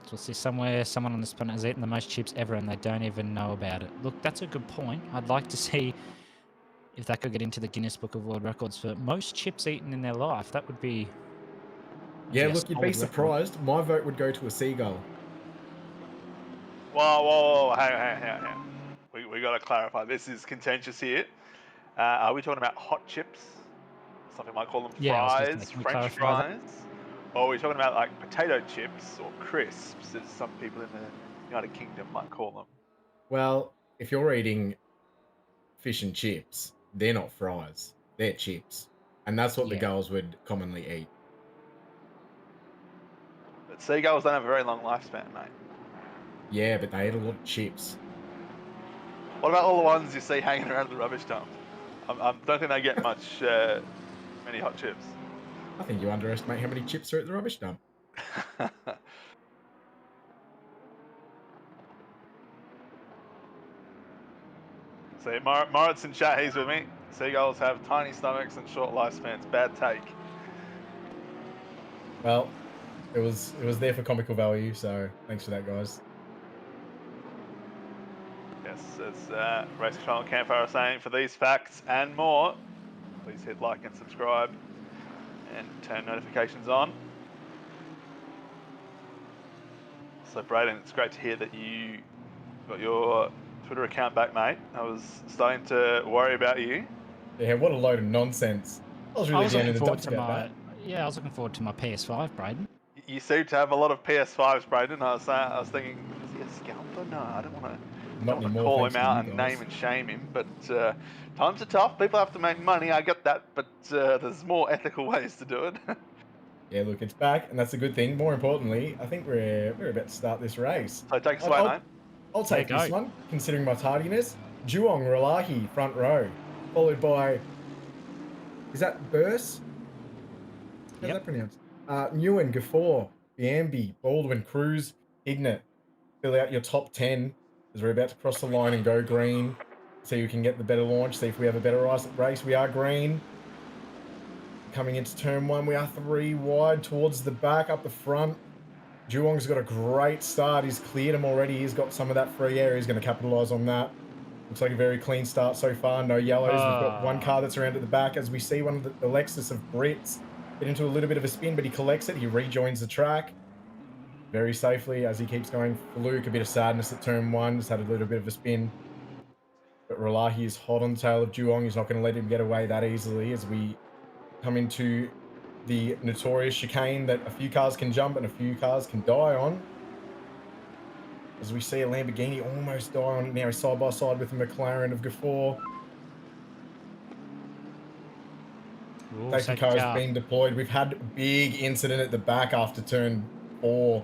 So we'll see somewhere someone on this planet has eaten the most chips ever and they don't even know about it. Look, that's a good point. I'd like to see if that could get into the Guinness Book of World Records for most chips eaten in their life. That would be... Yeah, look, you'd be surprised. My vote would go to a seagull. Whoa. Hang on. We got to clarify. This is contentious here. Are we talking about hot chips? Some people might call them fries, French fries. Or are we talking about like potato chips or crisps, as some people in the United Kingdom might call them? Well, if you're eating fish and chips, they're not fries. They're chips. And that's what the girls would commonly eat. But seagulls don't have a very long lifespan, mate. Yeah, but they eat a lot of chips. What about all the ones you see hanging around the rubbish dump? I don't think they get much, many hot chips. I think you underestimate how many chips are at the rubbish dump. See, Moritz in chat, he's with me. Seagulls have tiny stomachs and short lifespans. Bad take. Well, it was there for comical value, so thanks for that, guys. Yes, as Race Channel Campfire is saying, for these facts and more, please hit like and subscribe and turn notifications on. So Braden, it's great to hear that you got your Twitter account back, mate. I was starting to worry about you. Yeah, what a load of nonsense. I was really down in the dumps about that. Yeah, I was looking forward to my PS5, Braden. You seem to have a lot of PS5s, Braden. I was thinking, is he a scalper? No, I don't want to call him out and name and shame him. But times are tough. People have to make money. I get that. But there's more ethical ways to do it. Yeah, look, it's back, and that's a good thing. More importantly, I think we're about to start this race. So take us away, mate. I'll take this one, considering my tardiness. Juong Relahi, front row, followed by, is that Burse? How's that pronounced? Nguyen, Gafford, Biambi, Baldwin, Cruz, Ignat. Fill out your top 10 as we're about to cross the line and go green. See who can get the better launch, see if we have a better race. We are green. Coming into turn 1, we are 3 wide towards the back, up the front. Juong's got a great start. He's cleared him already. He's got some of that free air. He's going to capitalise on that. Looks like a very clean start so far. No yellows. We've got one car that's around at the back. As we see one of the Lexus of Brits get into a little bit of a spin, but he collects it. He rejoins the track very safely as he keeps going. Fluke, a bit of sadness at turn 1. Just had a little bit of a spin. But Relahi is hot on the tail of Juong. He's not going to let him get away that easily as we come into the notorious chicane that a few cars can jump and a few cars can die on. As we see a Lamborghini almost die on it now. He's side by side with a McLaren of Gafford. Safety car has been deployed. We've had a big incident at the back after turn 4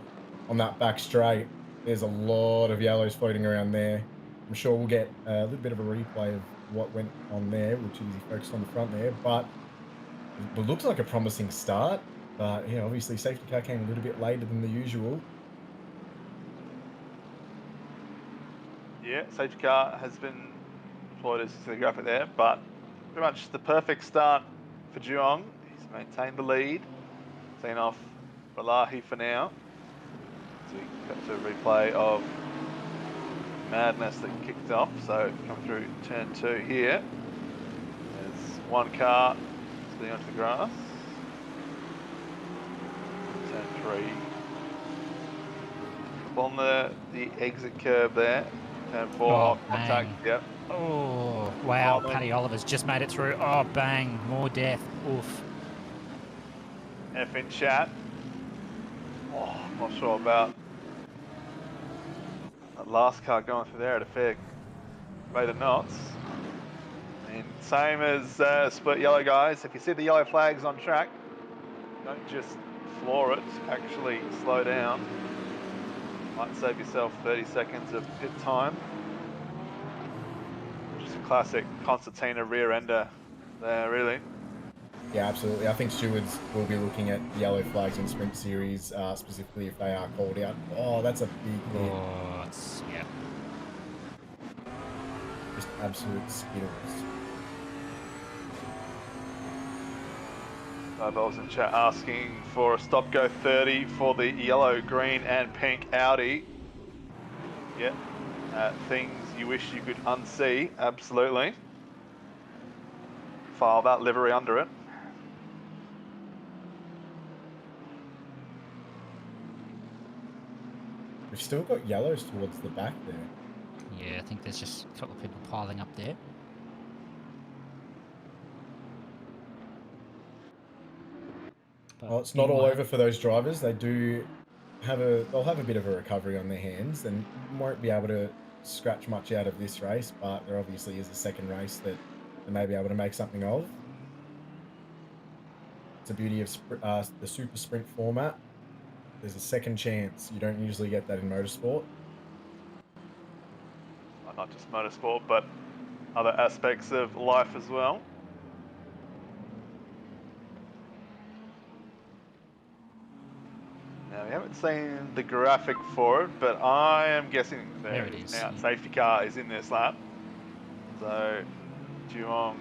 on that back straight. There's a lot of yellows floating around there. I'm sure we'll get a little bit of a replay of what went on there, which is focused on the front there, but it looks like a promising start. But yeah, obviously safety car came a little bit later than the usual. Yeah, safety car has been deployed as the graphic there, but pretty much the perfect start for Juong. He's maintained the lead. Seen off Relahi for now. So we got to a replay of madness that kicked off. So come through turn 2 here. There's one car spinning onto the grass. Turn 3. On the exit curb there. Turn 4 contact. Yep. Oh, wow. Paddy Oliver's just made it through. Oh, bang. More death. Oof. F in chat. Oh, I'm not sure about that last car going through there at a fair rate of knots. And same as split yellow, guys. If you see the yellow flags on track, don't just floor it. Actually slow down. Might save yourself 30 seconds of pit time. Just a classic Concertina rear ender there, really. Yeah, absolutely. I think stewards will be looking at yellow flags in Sprint Series, specifically if they are called out. Oh, that's a big hit. Oh, it's, yeah. Just absolute skittles. Bell's in chat asking for a stop go 30 for the yellow, green and pink Audi. Yeah, things you wish you could unsee, absolutely. File that livery under it. We've still got yellows towards the back there. Yeah, I think there's just a couple of people piling up there. But well, it's not all over for those drivers. They do have they'll have a bit of a recovery on their hands and won't be able to scratch much out of this race, but there obviously is a second race that they may be able to make something of. It's the beauty of the super sprint format. There's a second chance. You don't usually get that in motorsport. Well, not just motorsport, but other aspects of life as well. Now, we haven't seen the graphic for it, but I am guessing There it is. now safety car is in this lap. So, Duong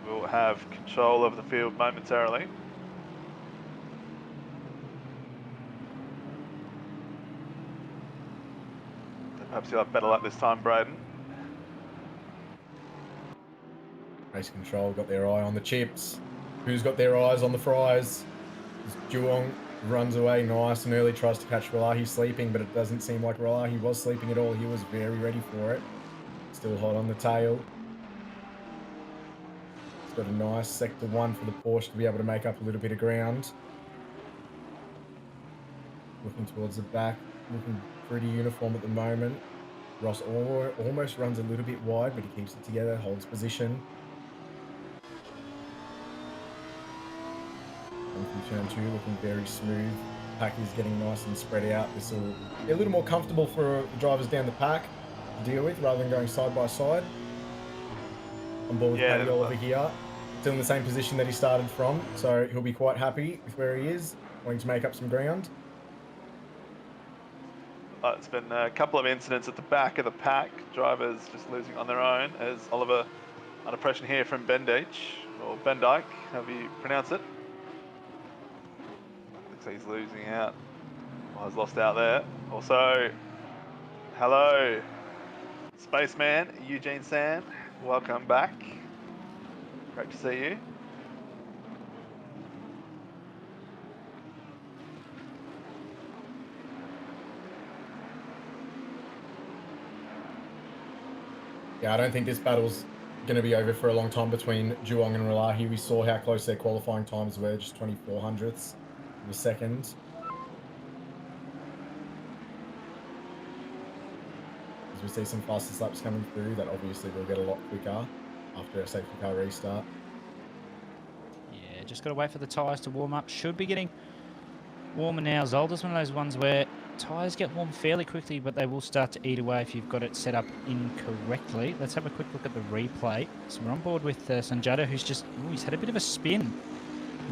will have control of the field momentarily. So perhaps you'll have better luck this time, Braden. Race control got their eye on the chips. Who's got their eyes on the fries? Duong runs away nice and early, tries to catch Ralahi sleeping, but it doesn't seem like Ralahi was sleeping at all. He was very ready for it. Still hot on the tail. He's got a nice sector 1 for the Porsche to be able to make up a little bit of ground. Looking towards the back, looking pretty uniform at the moment. Ross almost runs a little bit wide, but he keeps it together, holds position. Turn 2 looking very smooth. Pack is getting nice and spread out. This will be a little more comfortable for the drivers down the pack to deal with rather than going side by side. On board with Paddy Oliver here. Still in the same position that he started from, so he'll be quite happy with where he is, wanting to make up some ground. It's been a couple of incidents at the back of the pack. Drivers just losing on their own as Oliver under pressure here from Bendike, or Bendike, however you pronounce it. Looks like he's losing out. Well, he's lost out there. Also, hello, Spaceman, Eugene San. Welcome back. Great to see you. Yeah, I don't think this battle's going to be over for a long time between Duong and Ralahi. We saw how close their qualifying times were, just 24 hundredths of a second. As we see some fastest laps coming through, that obviously will get a lot quicker after a safety car restart. Yeah, just got to wait for the tyres to warm up. Should be getting warmer now. Zolder's one of those ones where tyres get warm fairly quickly, but they will start to eat away if you've got it set up incorrectly. Let's have a quick look at the replay. So we're on board with Sanjata, who's just, he's had a bit of a spin.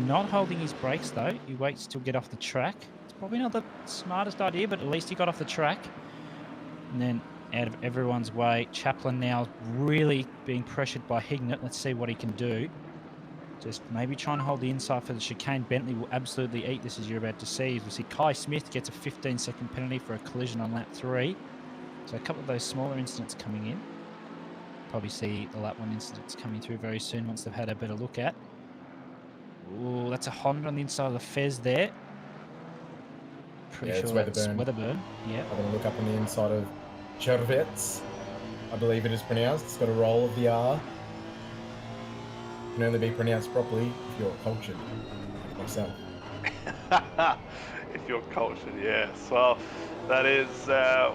Not holding his brakes though. He waits to get off the track. It's probably not the smartest idea, but at least he got off the track. And then out of everyone's way, Chaplin now really being pressured by Hignett. Let's see what he can do. Just maybe try and hold the inside for the chicane. Bentley will absolutely eat this, as you're about to see. As we see Kai Smith gets a 15-second penalty for a collision on lap 3. So a couple of those smaller incidents coming in. Probably see the lap 1 incidents coming through very soon once they've had a better look at. Ooh, that's a Honda on the inside of the Fez there. Pretty sure that's Weatherburn. Yeah. I'm going to look up on the inside of Chervets, I believe it is pronounced. It's got a roll of the R. Can only be pronounced properly if you're cultured, like myself. If you're cultured, yes. Well, that is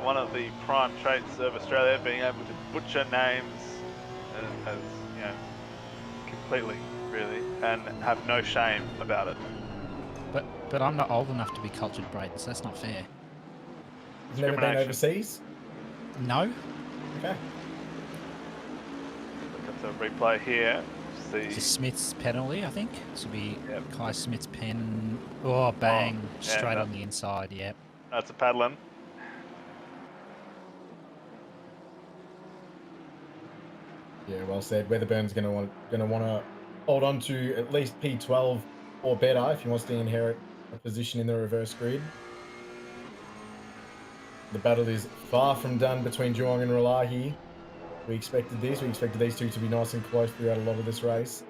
one of the prime traits of Australia, being able to butcher names as, you know, completely, really, and have no shame about it. But I'm not old enough to be cultured, Braden, so that's not fair. You've never been overseas? No. Okay. Look at the replay here. It's Smith's penalty, I think. This will be Kai Smith's pen. Oh, bang. Straight on the inside, yep. That's a paddling. Yeah, well said. Weatherburn's going to want to hold on to at least P12 or better if he wants to inherit a position in the reverse grid. The battle is far from done between Duong and Ralahi. We expected this. We expected these two to be nice and close throughout a lot of this race.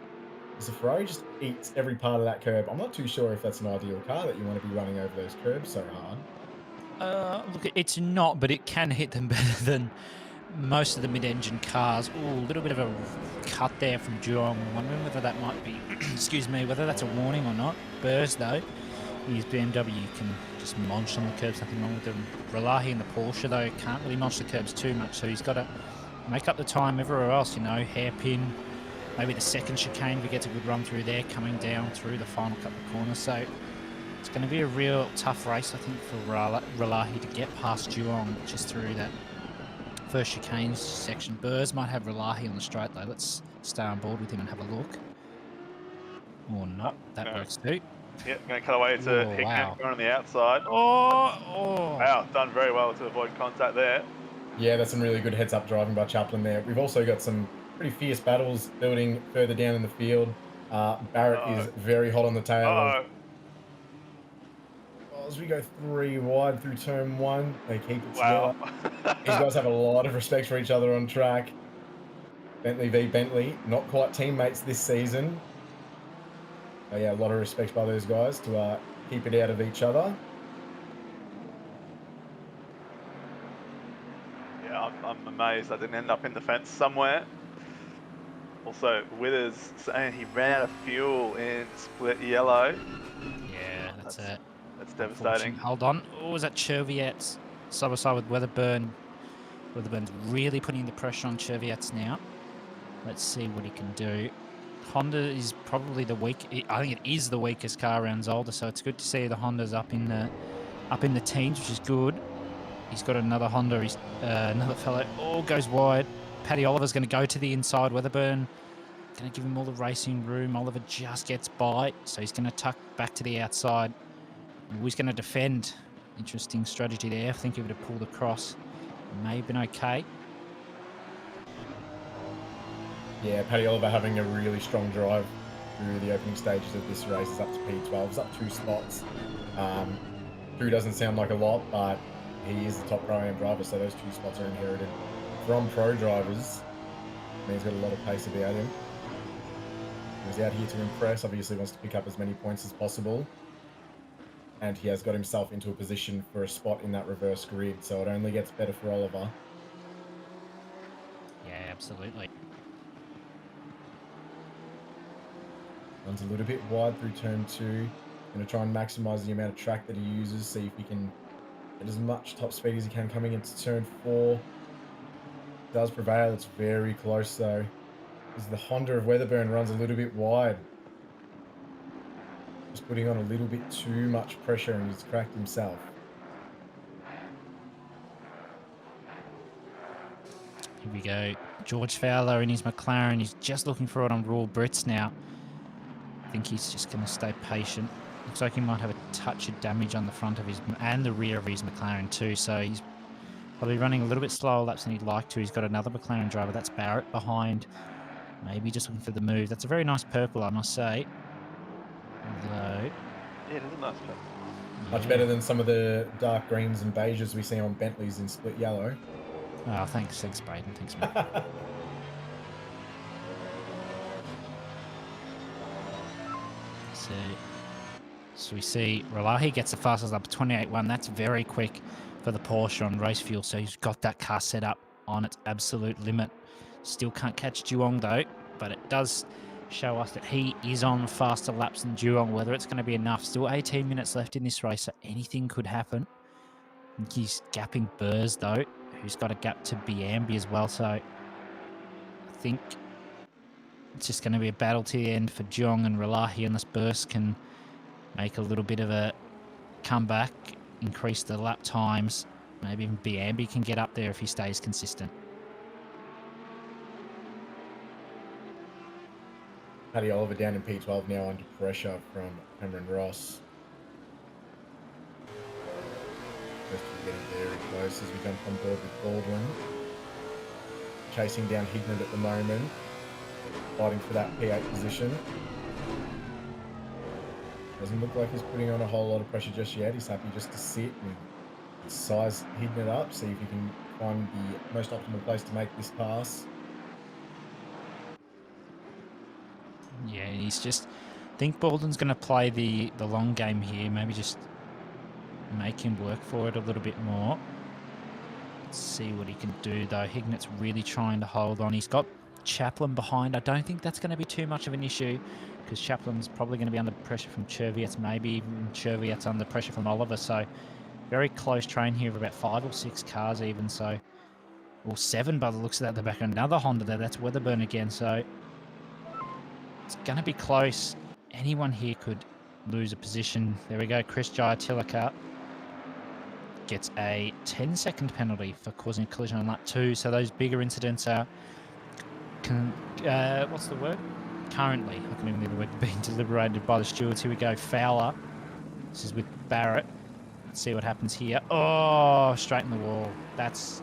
The Ferrari just eats every part of that curb. I'm not too sure if that's an ideal car that you want to be running over those curbs so hard. Look, it's not, but it can hit them better than most of the mid-engine cars. Ooh, a little bit of a cut there from Duong. I'm wondering whether that might be, excuse me, whether that's a warning or not. Burrs, though, his BMW can just munch on the curbs, nothing wrong with them. Ralahi and the Porsche, though, can't really munch the curbs too much, so he's got to make up the time everywhere else, you know, hairpin, maybe the second chicane if he gets a good run through there, coming down through the final couple of corners. So It's going to be a real tough race, I think, for Ralahi to get past Juong just through that first chicane section. Burrs might have Ralahi on the straight, though. Let's stay on board with him and have a look. Or not. That no. works too. Yep, going to cut away to Oh, Hickman wow. going on the outside. Oh! Wow, done very well to avoid contact there. Yeah, that's some really good heads-up driving by Chaplin there. We've also got some pretty fierce battles building further down in the field. Barrett is very hot on the tail. As we go 3 wide through turn 1, they keep it together. These guys have a lot of respect for each other on track. Bentley v Bentley, not quite teammates this season. But yeah, a lot of respect by those guys to keep it out of each other. Yeah, I'm amazed I didn't end up in the fence somewhere. Also, Withers saying he ran out of fuel in split yellow. Yeah, that's it. That's devastating. Hold on. Oh, was that Cherviet's side by side with Weatherburn? Weatherburn's really putting the pressure on Cherviet's now. Let's see what he can do. Honda is probably the weak. I think it is the weakest car around Zolder, so it's good to see the Hondas up in the teens, which is good. He's got another Honda. He's another fellow. Oh, goes wide. Paddy Oliver's going to go to the inside. Weatherburn going to give him all the racing room. Oliver just gets by, so he's going to tuck back to the outside. He's going to defend. Interesting strategy there. I think he would have pulled across. May have been okay. Yeah, Paddy Oliver having a really strong drive through the opening stages of this race. Is up to P12. He's up 2 spots. 2 doesn't sound like a lot, but he is the top Pro-Am driver, so those 2 spots are inherited from pro drivers. And he's got a lot of pace about him. He's out here to impress. Obviously wants to pick up as many points as possible. And he has got himself into a position for a spot in that reverse grid, so it only gets better for Oliver. Yeah, absolutely. Runs a little bit wide through turn 2. Going to try and maximise the amount of track that he uses, see if he can get as much top speed as he can coming into turn 4. Does prevail. It's very close though. As the Honda of Weatherburn runs a little bit wide. Just putting on a little bit too much pressure, and he's cracked himself. Here we go. George Fowler in his McLaren. He's just looking for it on Raw Brits now. I think he's just going to stay patient. Looks like he might have a touch of damage on the front of his and the rear of his McLaren too. So he's probably running a little bit slower laps than he'd like to. He's got another McLaren driver. That's Barrett behind. Maybe just looking for the move. That's a very nice purple, I must say. Although, yeah, it is a nice purple. Much better than some of the dark greens and beiges we see on Bentleys in split yellow. Oh, thanks, Braden. Thanks, mate. So we see Ralahi gets the fastest up 28.1. That's very quick for the Porsche on race fuel. So he's got that car set up on its absolute limit. Still can't catch Juong though, but it does show us that he is on faster laps than Juong. Whether it's going to be enough. Still 18 minutes left in this race, so anything could happen. I think he's gapping Burrs though, who's got a gap to Biambi as well. So I think it's just going to be a battle to the end for Juong and Ralahi, unless Burrs can make a little bit of a comeback, increase the lap times. Maybe even Biambi can get up there if he stays consistent. Paddy Oliver down in P12 now under pressure from Cameron Ross. First we're getting very close as we jump on board with Baldwin. Chasing down Hignett at the moment. Fighting for that P8 position. Doesn't look like he's putting on a whole lot of pressure just yet. He's happy just to sit and size Hignett up, see if he can find the most optimal place to make this pass. Yeah, he's just... I think Baldwin's going to play the long game here. Maybe just make him work for it a little bit more. Let's see what he can do, though. Hignett's really trying to hold on. He's got Chaplin behind. I don't think that's going to be too much of an issue, because Chaplin's probably going to be under pressure from Cherviet's. Maybe even Cherviet's under pressure from Oliver. So very close train here of about 5 or 6 cars even. So, or 7 by the looks of that. The back of another Honda there. That's Weatherburn again. So it's going to be close. Anyone here could lose a position. There we go. Chris Jaya-Tilaka gets a 10-second penalty for causing a collision on lap 2. So those bigger incidents are, what's the word? Currently, I can even think of the word, being deliberated by the stewards. Here we go. Fowler. This is with Barrett. Let's see what happens here. Oh, straight in the wall. That's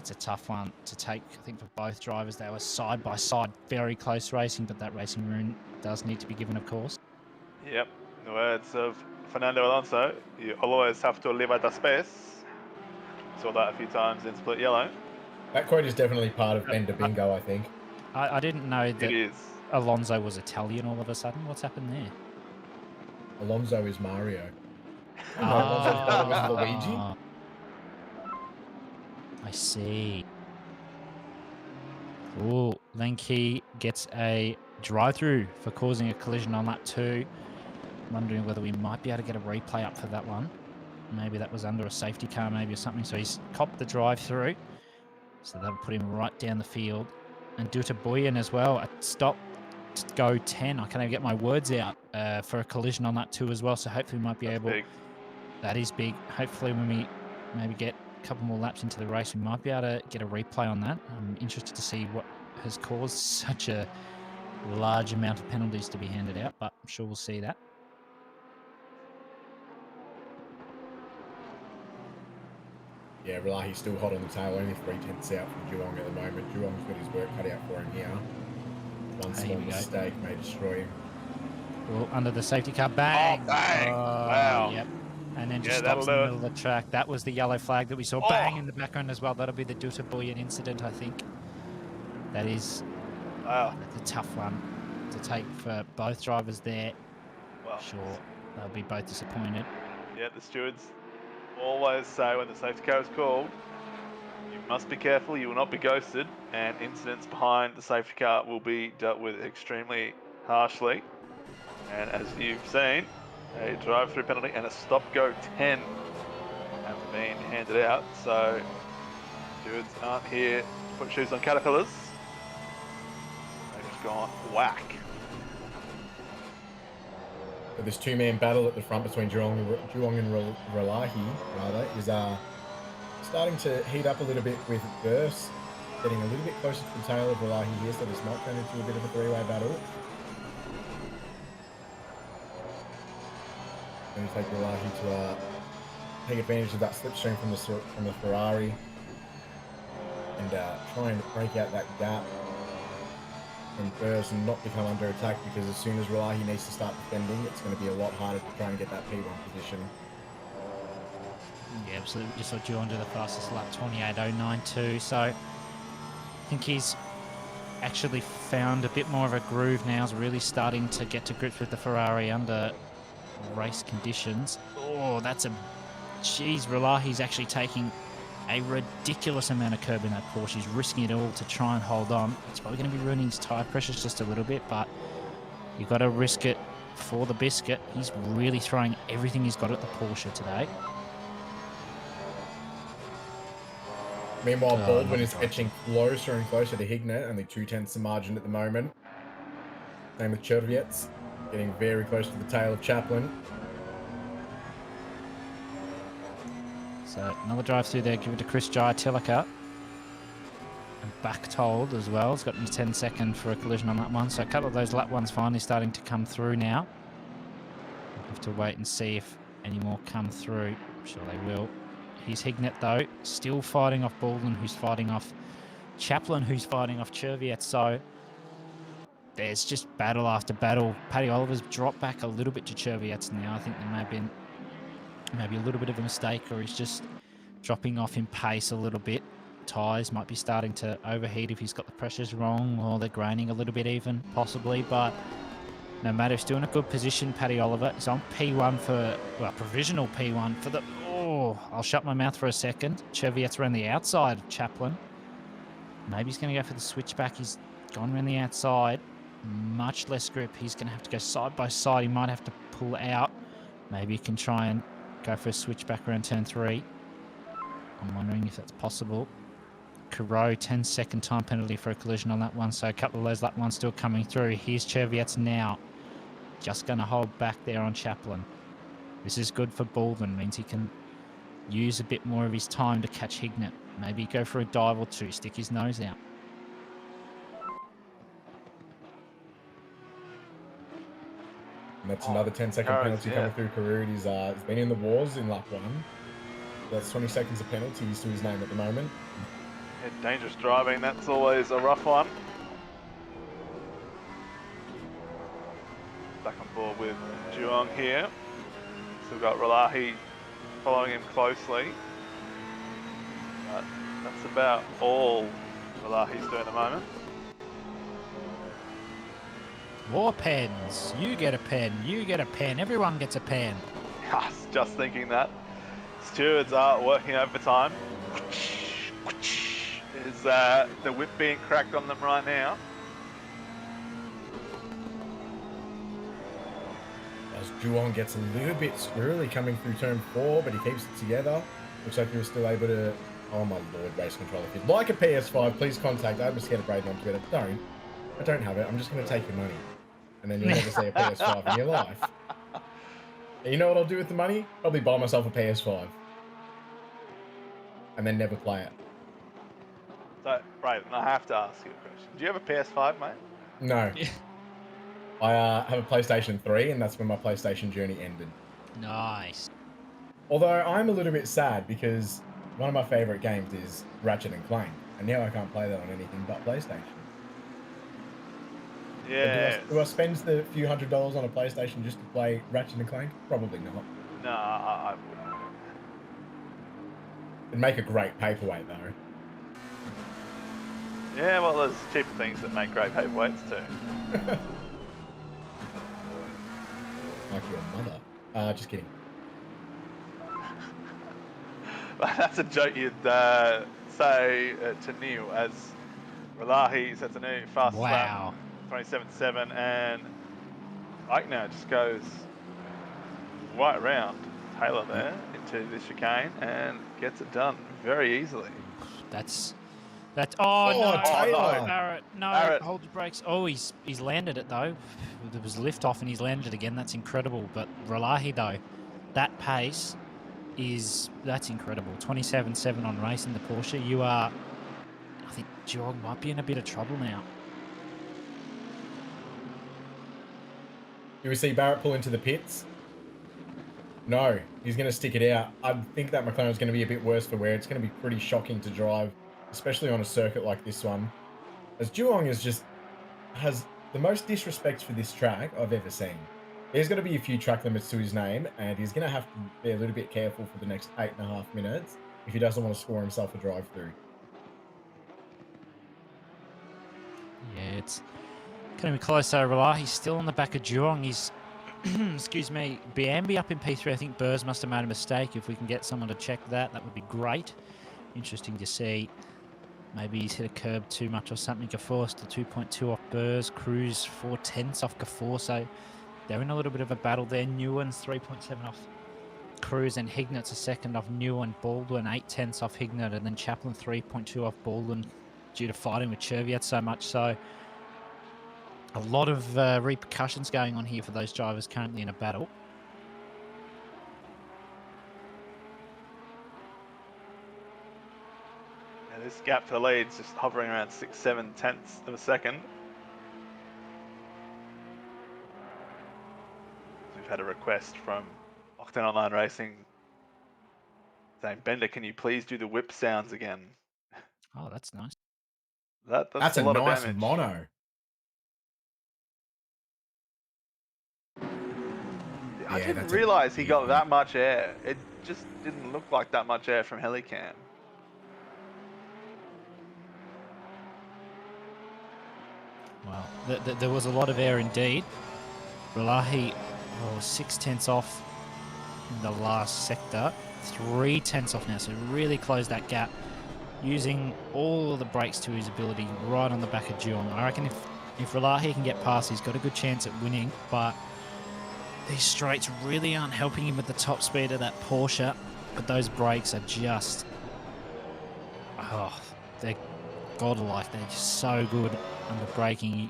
a tough one to take, I think, for both drivers. They were side by side, very close racing, but that racing rune does need to be given, of course. Yep. In the words of Fernando Alonso, you always have to leave at a space. Saw that a few times in Split Yellow. That quote is definitely part of Bender Bingo, I think. I didn't know that It is. Alonso was Italian all of a sudden. What's happened there? Alonso is Mario. Alonso's brother was Luigi. I see. Oh, Lenke gets a drive-through for causing a collision on lap 2. Wondering whether we might be able to get a replay up for that one. Maybe that was under a safety car, maybe, or something. So he's copped the drive-through. So that'll put him right down the field. And Duta Boyan as well. A stop to go 10. I can't even get my words out for a collision on lap 2 as well. So hopefully we might be able... Big. That is big. Hopefully when we maybe get a couple more laps into the race, we might be able to get a replay on that. I'm interested to see what has caused such a large amount of penalties to be handed out, but I'm sure we'll see that. Yeah, Relahi's still hot on the tail, only 3/10 out from Geelong at the moment. Geelong's got his work cut out for him here. One small mistake may destroy him. Well, under the safety car, bang! Oh, bang! Wow. Yep. And then just Yeah, stops in the that'll middle of the track. That was the yellow flag that we saw Oh. bang in the background as well. That'll be the Duta Boyan incident, I think. That is Wow. that's a tough one to take for both drivers there. Well, Sure, they'll be both disappointed. yeah, the stewards always say when the safety car is called, you must be careful, you will not be ghosted, and incidents behind the safety car will be dealt with extremely harshly. And as you've seen, a drive-through penalty and a stop-go 10 have been handed out, so stewards aren't here to put shoes on caterpillars. They've just gone whack. But this two-man battle at the front between Geelong and Relahi, rather, is starting to heat up a little bit, with Burst getting a little bit closer to the tail of Relahi here, so this might turn into a bit of a three-way battle. Going to take Relahi to take advantage of that slipstream from the Ferrari and try and break out that gap from Burst and not become under attack, because as soon as Relahi needs to start defending, it's going to be a lot harder to try and get that P1 position. Yeah, absolutely. Just saw Geelong do the fastest lap, 28.092. So I think he's actually found a bit more of a groove now. He's really starting to get to grips with the Ferrari under race conditions. Oh, that's a... Jeez, Relahi's actually taking a ridiculous amount of curb in that Porsche. He's risking it all to try and hold on. It's probably going to be ruining his tyre pressures just a little bit, but you've got to risk it for the biscuit. He's really throwing everything he's got at the Porsche today. Meanwhile, Baldwin is edging closer and closer to Hignett, only 2/10 the margin at the moment. Same with Cherviets, getting very close to the tail of Chaplin. So another drive through there, give it to Chris Jaya-Tilaka. And back told as well. He's got 10 seconds for a collision on that one. So a couple of those lap ones finally starting to come through now. We'll have to wait and see if any more come through. I'm sure they will. Here's Hignett though, still fighting off Baldwin, who's fighting off Chaplin, who's fighting off Cherviet. So there's just battle after battle. Paddy Oliver's dropped back a little bit to Cherviet's now. I think there may have been maybe a little bit of a mistake, or he's just dropping off in pace a little bit. Tyres might be starting to overheat if he's got the pressures wrong, or they're graining a little bit even, possibly. But no matter, he's still in a good position. Paddy Oliver is on P1 for, well, provisional P1 for the... Oh, I'll shut my mouth for a second. Cherviet's around the outside of Chaplin. Maybe he's going to go for the switchback. He's gone around the outside. Much less grip. He's going to have to go side by side. He might have to pull out. Maybe he can try and go for a switchback around turn 3. I'm wondering if that's possible. Carreau, 10-second time penalty for a collision on that one. So a couple of those lap ones still coming through. Here's Cherviet's now. just going to hold back there on Chaplin. This is good for Baldwin, means he can use a bit more of his time to catch Hignett. Maybe go for a dive or two, stick his nose out. And that's another 10-second penalty coming through Carew. He's been in the wars in lap 1. That's 20 seconds of penalties to his name at the moment. Yeah, dangerous driving, that's always a rough one. Back on board with Juong here. Still got Ralahi following him closely. But that's about all Ralahi's doing at the moment. More pens. You get a pen. You get a pen. Everyone gets a pen. Yes, just thinking that. Stewards are working overtime. Is the whip being cracked on them right now? As Juong gets a little bit squirrely coming through turn 4, but he keeps it together. Looks like he was still able to... Oh my lord, race control. If you'd like a PS5, please contact I'm scared of Braden on Twitter. Don't. I don't have it. I'm just going to take your money. And then you'll never see a PS5 in your life. And you know what I'll do with the money? Probably buy myself a PS5. And then never play it. So, Braden, I have to ask you a question. Do you have a PS5, mate? No. I have a PlayStation 3, and that's when my PlayStation journey ended. Nice. Although I'm a little bit sad because one of my favourite games is Ratchet and Clank, and now I can't play that on anything but PlayStation. Yeah. Do I spend the few $100s on a PlayStation just to play Ratchet and Clank? Probably not. No, I wouldn't. It'd make a great paperweight though. Yeah, well, there's cheaper things that make great paperweights too. Like your mother. Just kidding. That's a joke you'd say to Neil as Ralahi sets a new fast lap. 27.7, and Eichner just goes right around Taylor there into the chicane and gets it done very easily. That's oh no, Taylor. Barrett, no, Barrett. hold the brakes. Oh, he's landed it though. There was lift off and he's landed it again. That's incredible. But Ralahi though, that pace that's incredible. 27.7 on racing the Porsche. I think Jog might be in a bit of trouble now. Do we see Barrett pull into the pits? No, he's going to stick it out. I think that McLaren's going to be a bit worse for wear. It's going to be pretty shocking to drive, especially on a circuit like this one. As Juong has the most disrespect for this track I've ever seen. There's going to be a few track limits to his name, and he's going to have to be a little bit careful for the next 8.5 minutes if he doesn't want to score himself a drive-through. Yeah, it's going to be close over. He's still on the back of Juong. He's, excuse me, Biambi up in P3. I think Burrs must have made a mistake. If we can get someone to check that, that would be great. Interesting to see. Maybe he's hit a curb too much or something. Gafour to 2.2 off Burrs. Cruz 4/10 off Gafour. So they're in a little bit of a battle there. Newen's 3.7 off Cruz, and Hignett's a second off Newen. Baldwin 8/10 off Hignett, and then Chaplin 3.2 off Baldwin due to fighting with Cherviat so much. So a lot of repercussions going on here for those drivers currently in a battle. Yeah, this gap to the lead's just hovering around 6-7 of a second. We've had a request from Octane Online Racing saying, Bender, can you please do the whip sounds again? Oh, that's nice. That's a a lot nice of damage. mono. I Yeah, didn't that's a realise he big got one. that much air. It just didn't look like that much air from Helicam. Well, there was a lot of air indeed. Ralahi, 6/10 off in the last sector. 3/10 off now, so really closed that gap. Using all of the brakes to his ability right on the back of Juong. I reckon if Ralahi can get past, he's got a good chance at winning, but these straights really aren't helping him with the top speed of that Porsche. But those brakes are just, they're godlike. They're just so good under braking. You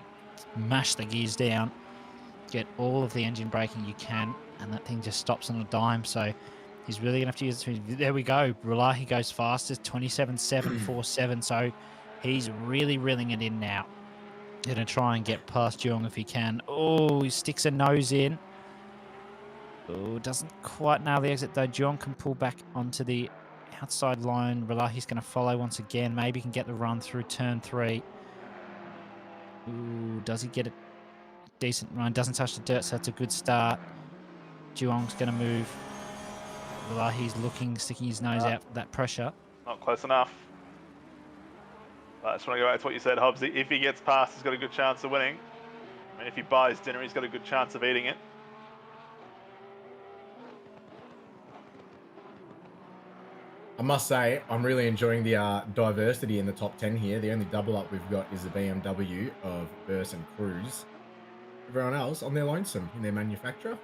mash the gears down get all of the engine braking you can, and that thing just stops on a dime. So he's really going to have to use it. There we go. Rulahi goes fastest, 27.747. So he's really reeling it in now. Going to try and get past Jung if he can. Oh, he sticks a nose in. Oh, doesn't quite nail the exit though. Jung can pull back onto the outside line. Rulahi's going to follow once again. Maybe he can get the run through turn 3. Ooh, does he get a decent run? Doesn't touch the dirt, so that's a good start. Juong's going to move. Rulahi's looking, sticking his nose out for that pressure. Not close enough. But I just want to go back to what you said, Hobbs. If he gets past, he's got a good chance of winning. I mean, if he buys dinner, he's got a good chance of eating it. I must say, I'm really enjoying the diversity in the top 10 here. The only double up we've got is the BMW of Verse and Cruise. Everyone else on their lonesome in their manufacturer.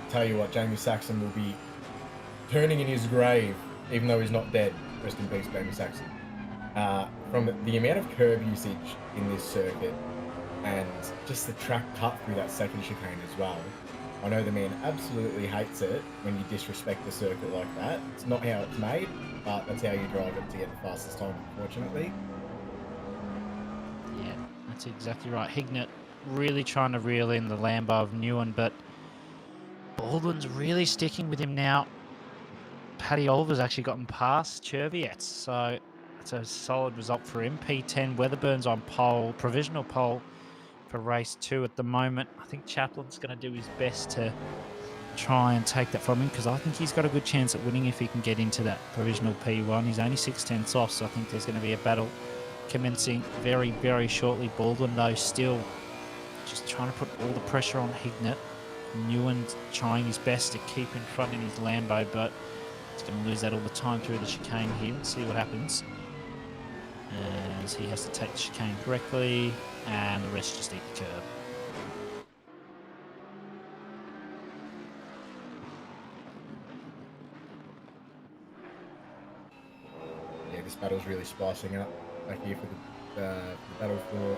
Tell you what, Jamie Saxon will be turning in his grave, even though he's not dead. Rest in peace, Jamie Saxon. From the amount of curb usage in this circuit and just the track cut through that second chicane as well. I know the man absolutely hates it when you disrespect the circuit like that. It's not how it's made, but that's how you drive it to get the fastest time, unfortunately. Yeah, that's exactly right. Hignett really trying to reel in the Lambo of Newen, but Baldwin's really sticking with him now. Paddy Oliver's actually gotten past Cherviets, so it's a solid result for him. P10, Weatherburn's on pole, provisional pole for race 2 at the moment. I think Chaplin's going to do his best to try and take that from him, because I think he's got a good chance at winning if he can get into that provisional P1. He's only 6/10 off, so I think there's going to be a battle commencing very, very shortly. Baldwin, though, still just trying to put all the pressure on Hignett. Newen trying his best to keep in front in his Lambo, but he's going to lose that all the time through the chicane here. Let's see what happens. As he has to take the chicane correctly, and the rest just eat the curb. Yeah, this battle's really spicing up back here for the battle for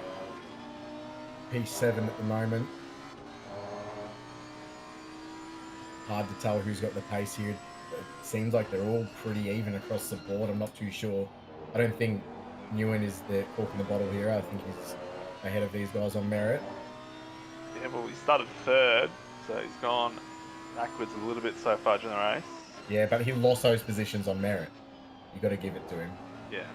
P7 at the moment. Hard to tell who's got the pace here. It seems like they're all pretty even across the board. I'm not too sure. I don't think Newen is the cork in the bottle here. I think he's ahead of these guys on merit. Yeah, well, he started 3rd, so he's gone backwards a little bit so far during the race. Yeah, but he lost those positions on merit. You got to give it to him. Yeah.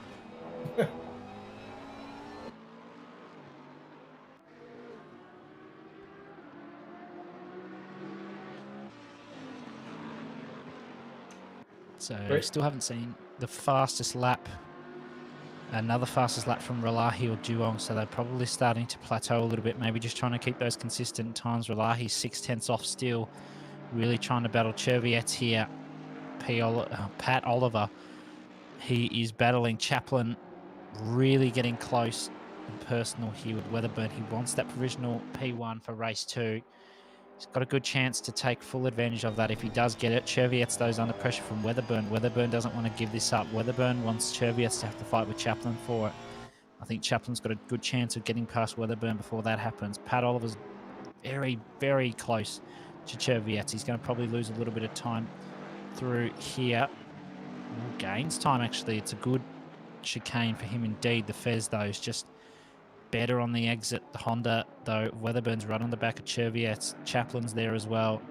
So we still haven't seen the fastest lap. Another fastest lap from Rulahi or Juong, so they're probably starting to plateau a little bit, maybe just trying to keep those consistent times. Rulahi's 6/10 off still, really trying to battle Cherviets here. Pat Oliver, he is battling Chaplin, really getting close and personal here with Weatherburn. He wants that provisional P1 for race 2. He's got a good chance to take full advantage of that if he does get it. Cherviets, those under pressure from Weatherburn. Weatherburn doesn't want to give this up. Weatherburn wants Cherviets to have to fight with Chaplin for it. I think Chaplin's got a good chance of getting past Weatherburn before that happens. Pat Oliver's very, very close to Cherviets. He's going to probably lose a little bit of time through here. Ooh, gains time, actually. It's a good chicane for him indeed. The Fez, though, is just better on the exit. The Honda, though, Weatherburn's right on the back of Cherviets. Chaplin's there as well.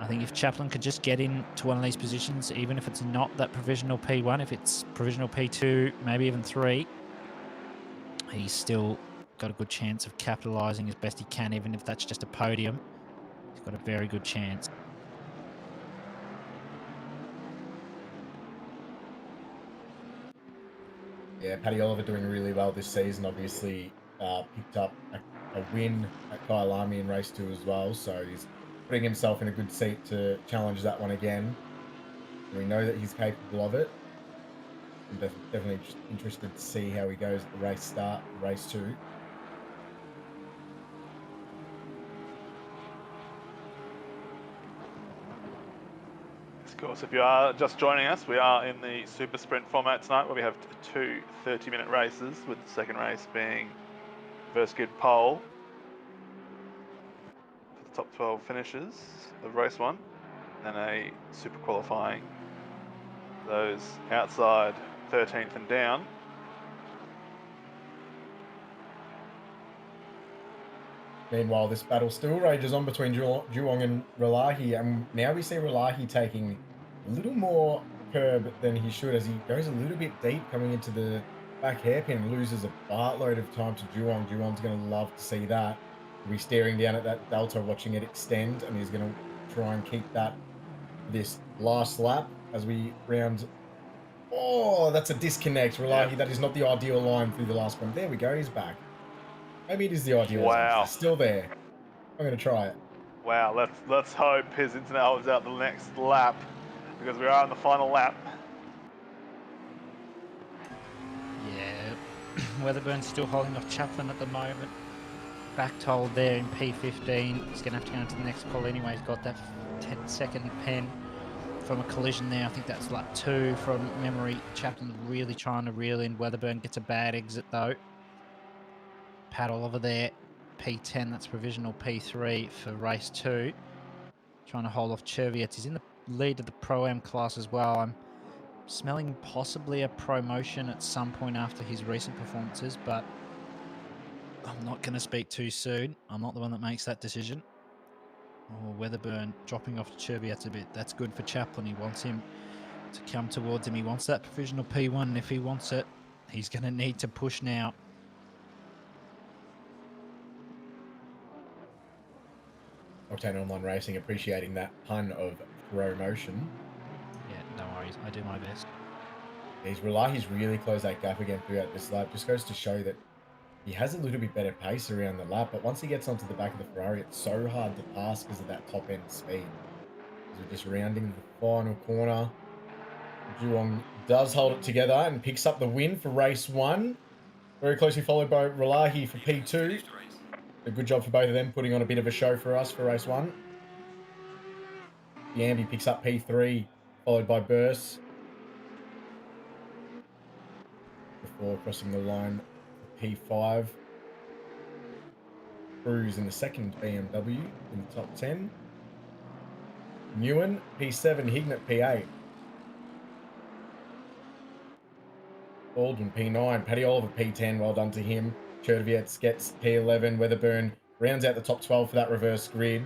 I think if Chaplin could just get into one of these positions, even if it's not that provisional P1, if it's provisional P2, maybe even 3, he's still got a good chance of capitalising as best he can, even if that's just a podium. He's got a very good chance. Yeah, Paddy Oliver doing really well this season. Obviously, picked up a win at Kyalami in race 2 as well, so he's putting himself in a good seat to challenge that one again. We know that he's capable of it. I'm definitely interested to see how he goes at the race start, race 2. Of course, if you are just joining us, we are in the Super Sprint format tonight where we have two 30-minute races, with the second race being first grid pole for the top 12 finishes of race 1, and a super qualifying those outside 13th and down. Meanwhile, this battle still rages on between Juwong and Relahi, and now we see Relahi taking a little more curb than he should as he goes a little bit deep coming into the back hairpin, loses a buttload of time to Juwong. Juwong's going to love to see that. He'll be staring down at that delta, watching it extend, and he's going to try and keep that this last lap as we round. Oh, that's a disconnect, Relahi. Yep. That is not the ideal line through the last one. There we go, he's back. Maybe it is the ideal line. Wow. It's still there. I'm going to try it. Wow, let's hope his internet holds out the next lap, because we are in the final lap. Yeah, Weatherburn's still holding off Chaplin at the moment. Backed hold there in P15. He's going to have to go into the next call anyway. He's got that 10-second pen from a collision there. I think that's lap 2 from memory. Chaplin's really trying to reel in. Weatherburn gets a bad exit though. Paddle over there. P10, that's provisional P3 for race 2. Trying to hold off Cherviets. He's in the lead of the Pro-Am class as well. I'm smelling possibly a promotion at some point after his recent performances, but I'm not going to speak too soon. I'm not the one that makes that decision. Oh, Weatherburn dropping off to Cherviets a bit. That's good for Chaplin. He wants him to come towards him. He wants that provisional P1, and if he wants it, he's going to need to push now. Octane Online Racing appreciating that pun of throw motion. Yeah, no worries. I do my best. He's really closed that gap again throughout this lap. Just goes to show that he has a little bit better pace around the lap, but once he gets onto the back of the Ferrari, it's so hard to pass because of that top end speed. So we're just rounding the final corner. Juwong does hold it together and picks up the win for race 1. Very closely followed by Relahi for P2. A good job for both of them, putting on a bit of a show for us for race 1. Yambi picks up P3, followed by Burse. Before crossing the line for P5. Cruz in the second BMW in the top 10. Nguyen, P7, Hignett, P8. Baldwin, P9. Paddy Oliver, P10. Well done to him. Cherviets gets P11. Weatherburn rounds out the top 12 for that reverse grid.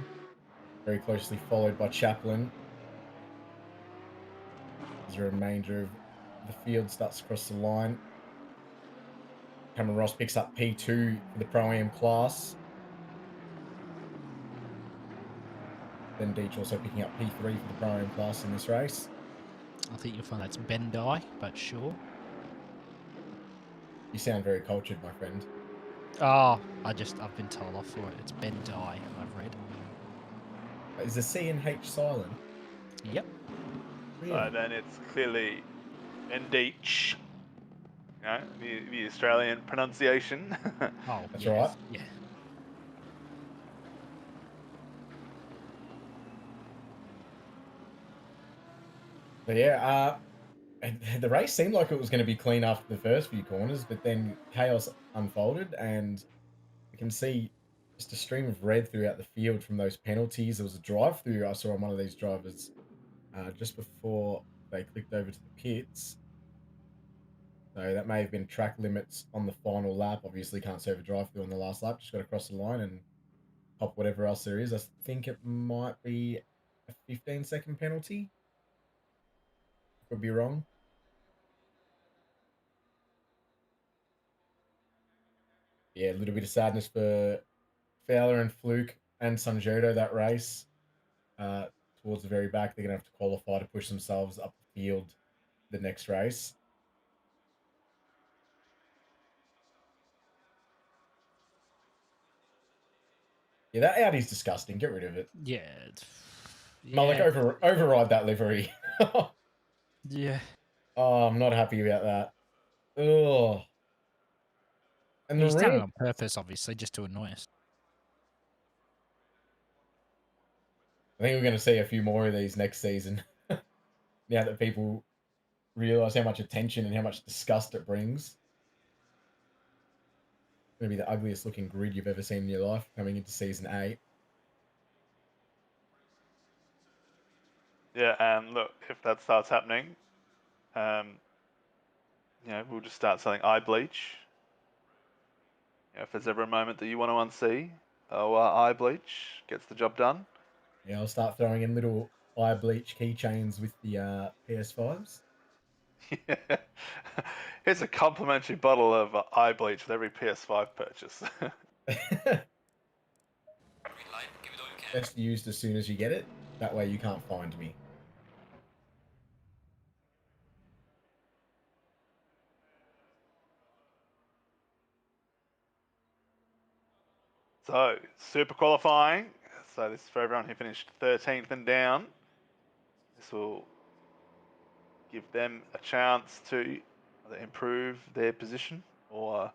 Very closely followed by Chaplin. As the remainder of the field starts to cross the line. Cameron Ross picks up P2 for the Pro-Am class. Ben Deitch also picking up P3 for the Pro-Am class in this race. I think you'll find that's Bendai, but sure. You sound very cultured, my friend. Oh, I've been told off for it. It's Bendai, I've read. Is the C and H silent? Yep. Really? So then it's clearly Endeach. You know, the Australian pronunciation. Oh, That's yes. right. Yeah. But yeah, the race seemed like it was going to be clean after the first few corners, but then chaos unfolded, and you can see just a stream of red throughout the field from those penalties. There was a drive-through I saw on one of these drivers just before they clicked over to the pits. So that may have been track limits on the final lap. Obviously can't serve a drive-through on the last lap. Just got to cross the line and pop whatever else there is. I think it might be a 15-second penalty. Could be wrong. Yeah, a little bit of sadness for Fowler and Fluke and Sanjoto that race. Towards the very back, they're going to have to qualify to push themselves up the field the next race. Yeah, that Audi's disgusting. Get rid of it. Yeah. Malik, override that livery. Yeah. Oh, I'm not happy about that. Ugh. And He's done it Marine, on purpose, obviously, just to annoy us. I think we're going to see a few more of these next season. now that people realise how much attention and how much disgust it brings. Going to be the ugliest looking grid you've ever seen in your life coming into season 8. Yeah, and look, if that starts happening, we'll just start selling eye bleach. If there's ever a moment that you want to unsee, eye bleach gets the job done. Yeah, I'll start throwing in little eye bleach keychains with the PS5s. Here's a complimentary bottle of eye bleach with every PS5 purchase. Green light, give it all you can. Best used as soon as you get it. That way you can't find me. So, super qualifying. So this is for everyone who finished 13th and down. This will give them a chance to either improve their position or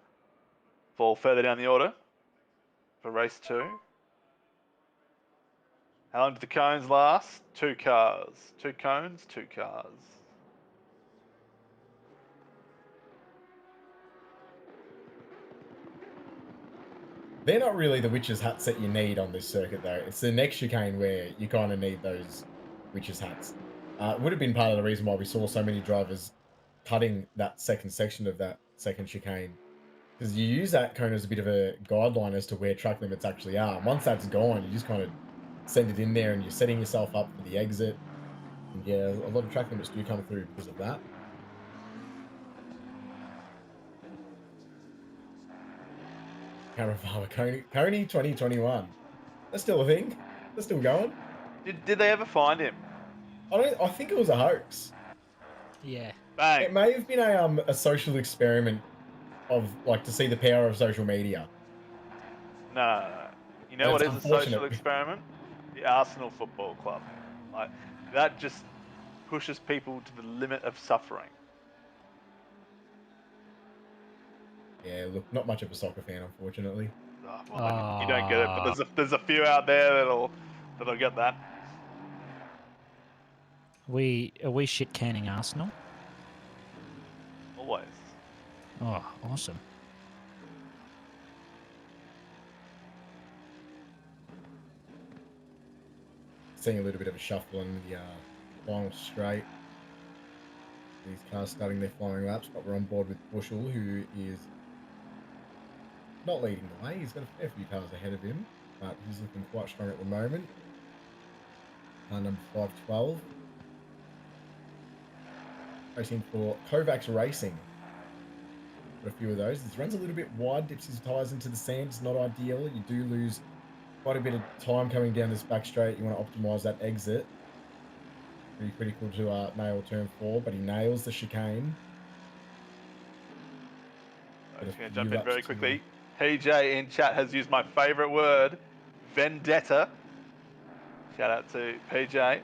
fall further down the order for race 2. How long did the cones last? 2 cars. 2 cones, 2 cars. They're not really the witches' hats that you need on this circuit, though. It's the next chicane where you kind of need those witches' hats. It would have been part of the reason why we saw so many drivers cutting that second section of that second chicane. Because you use that cone as a bit of a guideline as to where track limits actually are. And once that's gone, you just kind of send it in there and you're setting yourself up for the exit. And yeah, a lot of track limits do come through because of that. Camera Farmer Coney 2021. That's still a thing. That's still going. Did they ever find him? I think it was a hoax. Yeah. Bang. It may have been a social experiment of like to see the power of social media. No. You know what That's is a social unfortunate. experiment? The Arsenal Football Club. Like that just pushes people to the limit of suffering. Yeah, look, not much of a soccer fan, unfortunately. Oh, well, you don't get it, but there's a few out there that'll get that. Are we shit canning Arsenal? Always. Oh, awesome. Seeing a little bit of a shuffle in the final straight. These cars starting their flying laps, but we're on board with Bushell, who is not leading the way. He's got a fair few cars ahead of him, but he's looking quite strong at the moment. Car number 512. Racing for Kovacs Racing. Got a few of those. This runs a little bit wide, dips his tyres into the sand. It's not ideal. You do lose quite a bit of time coming down this back straight. You want to optimise that exit. Pretty critical to nail turn 4, but he nails the chicane. I'm just going to jump in very quickly. PJ in chat has used my favourite word, vendetta. Shout out to PJ.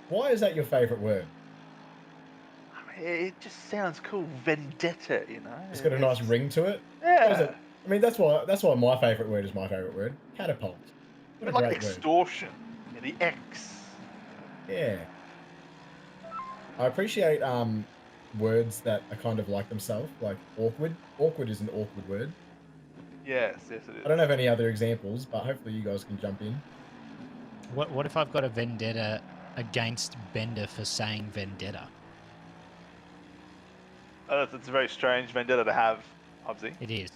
Why is that your favourite word? I mean, it just sounds cool, vendetta. You know. It's got a nice ring to it. Yeah. I mean, that's why my favourite word is my favourite word. Catapult. What a like great word. extortion. Yeah, the X. Yeah. I appreciate words that are kind of like themselves, like awkward. Awkward is an awkward word. Yes, it is. I don't have any other examples, but hopefully you guys can jump in. What if I've got a vendetta against Bender for saying vendetta? It's a very strange vendetta to have, Hobbsy. It is.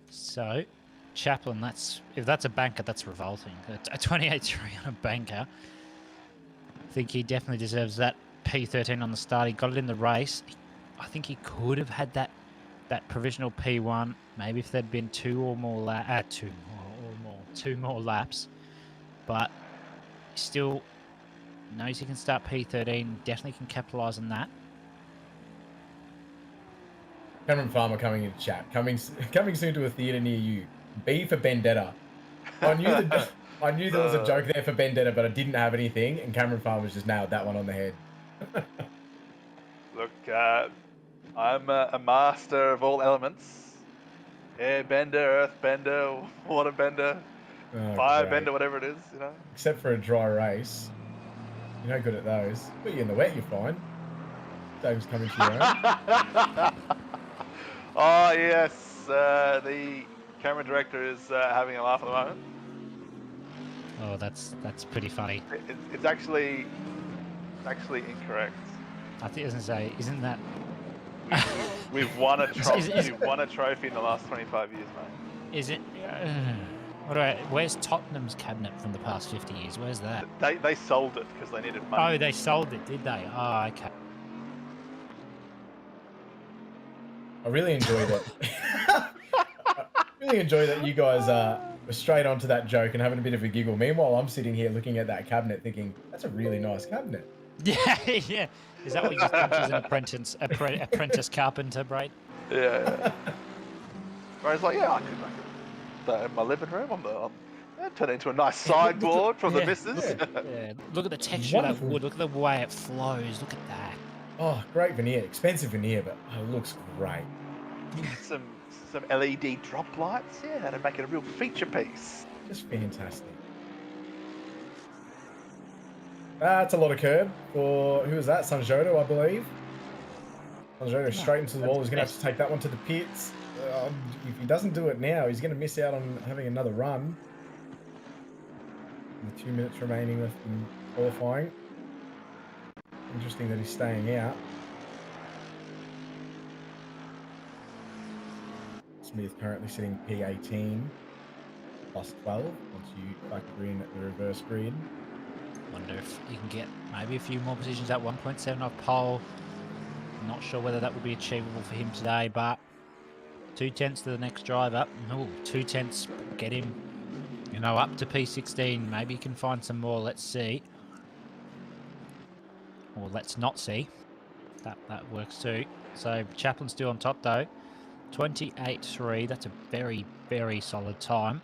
So, Chaplin, if that's a banker, that's revolting. A 28-3 on a banker. I think he definitely deserves that P13 on the start. He got it in the race. I think he could have had that provisional P1. Maybe if there'd been two more laps. But still knows he can start P13. Definitely can capitalise on that. Cameron Farmer coming into chat. Coming soon to a theatre near you. B for Vendetta. I knew there was a joke there for Vendetta, but I didn't have anything, and Cameron Farmer's just nailed that one on the head. Look, I'm a master of all elements. Air bender, earth bender, water bender. Oh, fire great. bender, whatever it is, you know. Except for a dry race. You're no good at those. Put you in the wet, you're fine. Dave's coming to your own. Oh yes, the camera director is having a laugh at the moment. Oh, that's pretty funny. It's actually incorrect. I think I was gonna say, isn't that? We've won a trophy. Is- We've won a trophy in the last 25 years, mate. Is it? Where's Tottenham's cabinet from the past 50 years? Where's that? They sold it because they needed money. Oh, they sold it, did they? Oh, okay. I really enjoyed it. I really enjoy that you guys were straight onto that joke and having a bit of a giggle. Meanwhile, I'm sitting here looking at that cabinet thinking, that's a really nice cabinet. Yeah, yeah. Is that what you just think she's an apprentice carpenter, Braid? Yeah. Where I was like, yeah, I could put in my living room turn it into a nice sideboard from the missus. Yeah. Look at the texture of that Wonderful. wood. Look at the way it flows. Look at that. Oh, great veneer. Expensive veneer, but it looks great. some LED drop lights, yeah, that'd make it a real feature piece. Just fantastic. That's a lot of curb for, who was that? Sanjoto, I believe. Sanjoto straight into the wall. He's going to have to take that one to the pits. If he doesn't do it now, he's going to miss out on having another run. And the 2 minutes remaining left in qualifying. Interesting that he's staying out. Smith currently sitting P18 plus 12 once you factor in the reverse grid. Wonder if you can get maybe a few more positions at 1.7 off pole. I'm not sure whether that will be achievable for him today, but 2/10 to the next driver. Oh, 2/10 get him, up to P16. Maybe he can find some more. Let's see. Or let's not see. That works too. So Chaplin's still on top though. 28.3. That's a very, very solid time.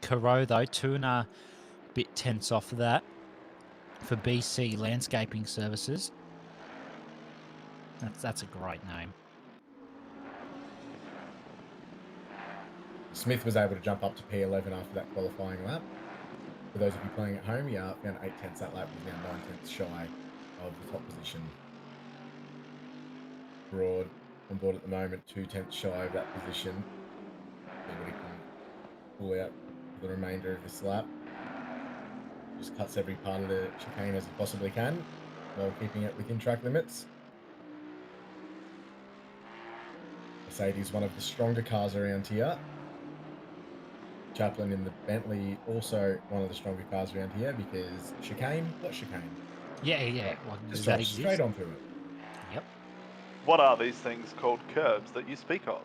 Caro though, 2.5 bit tenths off of that for BC Landscaping Services. That's a great name. Smith was able to jump up to P11 after that qualifying lap. For those of you playing at home, yeah, found 8/10 that lap. He's now 9/10 shy of the top position. Broad on board at the moment, 2/10 shy of that position. See what he can pull out for the remainder of this lap. Just cuts every part of the chicane as he possibly can while keeping it within track limits. Mercedes, one of the stronger cars around here. Chaplin in the Bentley, also one of the stronger cars around here because chicane, what chicane? Yeah. Well, Just does that drive exist? straight onto it. Yep. What are these things called curbs that you speak of?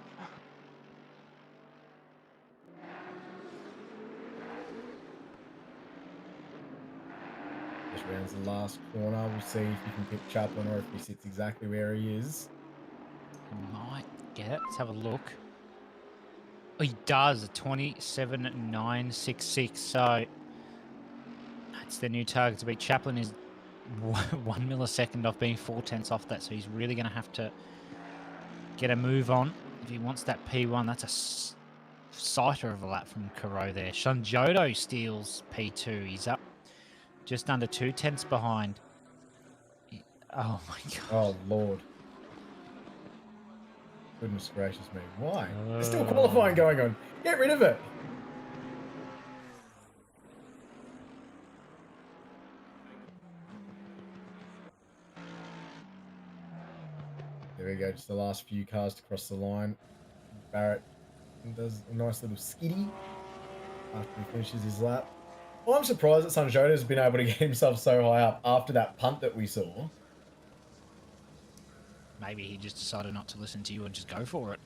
Just rounds the last corner. We'll see if he can pick Chaplin or if he sits exactly where he is. Might get it. Let's have a look. Oh, he does. 27.966. So that's the new target to beat. Chaplin is 1 millisecond off being 4/10 off that. So he's really going to have to get a move on if he wants that P1. That's a sighter of a lap from Caro there. Sanjoto steals P2. He's up just under 2/10 behind. Oh my god. Oh, Lord. Goodness gracious me. Why? There's still qualifying going on. Get rid of it. There we go. Just the last few cars to cross the line. Barrett does a nice little skiddy after he finishes his lap. Well, I'm surprised that Sanjota's been able to get himself so high up after that punt that we saw. Maybe he just decided not to listen to you and just go for it.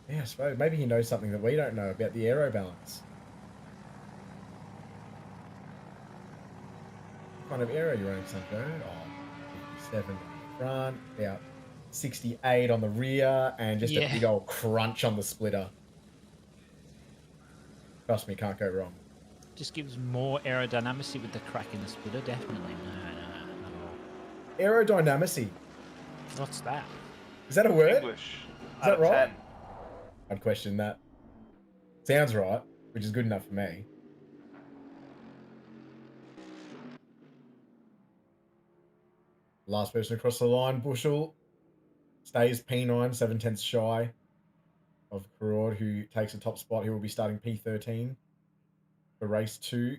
Yeah, I suppose. Maybe he knows something that we don't know about the aero balance. What kind of aero you running, Sanjo? Oh, 57 on the front, about 68 on the rear, and just a big old crunch on the splitter. Trust me, can't go wrong. Just gives more aerodynamicity with the crack in the splitter, definitely. No. Aerodynamicity. What's that? Is that a word? English. Is that out of right? 10. I'd question that. Sounds right, which is good enough for me. Last person across the line, Bushel, stays P9, 7/10 shy of Karod, who takes the top spot. He will be starting P13 for race 2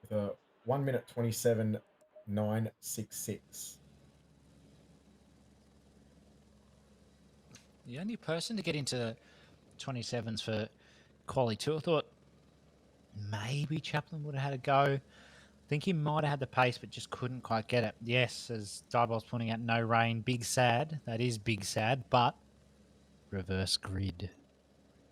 with a 1 minute 27.966. The only person to get into 27s for quali 2, I thought maybe Chaplin would have had a go. I think he might have had the pace, but just couldn't quite get it. Yes, as Diabol's pointing out, no rain, big sad. That is big sad, but reverse grid.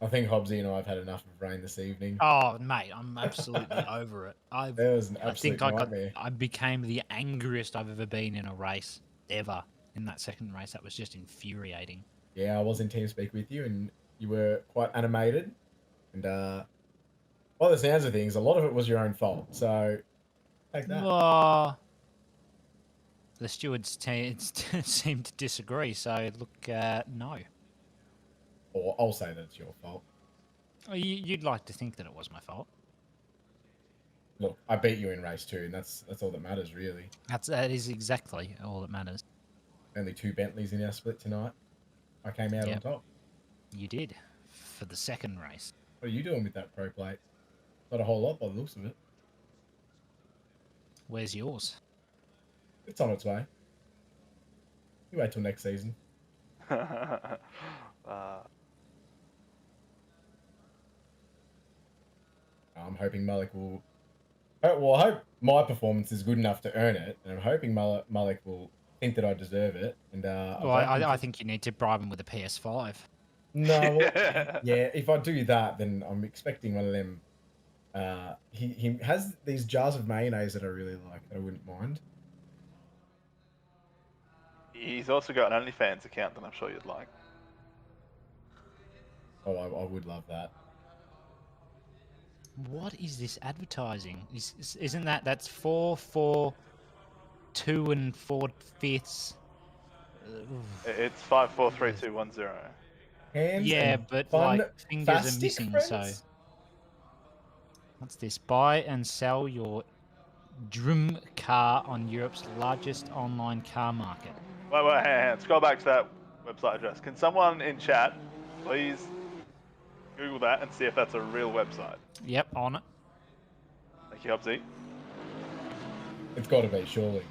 I think Hobbsy and I have had enough of rain this evening. Oh, mate, I'm absolutely over it. It was an absolute nightmare. I became the angriest I've ever been in a race, ever. In that second race, that was just infuriating. Yeah, I was in TeamSpeak with you, and you were quite animated. And by the sounds of things, a lot of it was your own fault. So take that. Oh, the stewards seem to disagree. So look, no. Or I'll say that it's your fault. Oh, you'd like to think that it was my fault. Look, I beat you in race 2, and that's all that matters, really. That is exactly all that matters. Only 2 Bentleys in our split tonight. I came out on top. You did for the second race. What are you doing with that pro plate? Not a whole lot by the looks of it. Where's yours? It's on its way. You wait till next season. I'm hoping Malik will... Well, I hope my performance is good enough to earn it, and I'm hoping Malik will think that I deserve it. And well, I think you need to bribe him with a PS5. No, yeah, if I do that, then I'm expecting one of them. He has these jars of mayonnaise that I really like, that I wouldn't mind. He's also got an OnlyFans account that I'm sure you'd like. Oh, I would love that. What is this advertising? Isn't that's 4 4 2 and 4/5? It's 5 4 3 2 1 0. Hands yeah, and but fun, like fingers are missing. friends? So what's this? Buy and sell your dream car on Europe's largest online car market. Wait, hang on. Scroll back to that website address. Can someone in chat please Google that and see if that's a real website? Yep, on it. Thank you, Hobbsy. It's got to be, surely.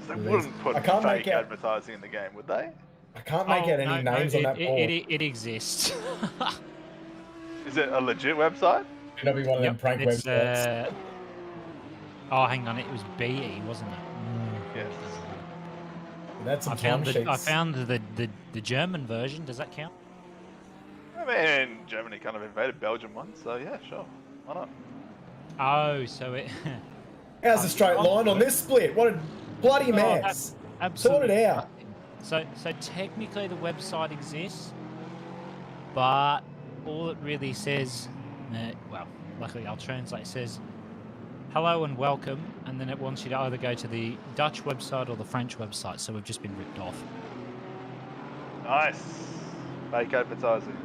They wouldn't put fake advertising in the game, would they? I can't make out any names on that board. It exists. Is it a legit website? It'll be one of them prank websites. Oh, hang on. It was BE, wasn't it? Yes. That's some I found the German version. Does that count? I mean, Germany kind of invaded Belgium once, so yeah, sure. Why not? Oh, so it... How's the straight line on this split? What a bloody mess. Sort it out. So technically the website exists, but all it really says, well, luckily I'll translate, it says, hello and welcome, and then it wants you to either go to the Dutch website or the French website, so we've just been ripped off. Nice. Fake advertising.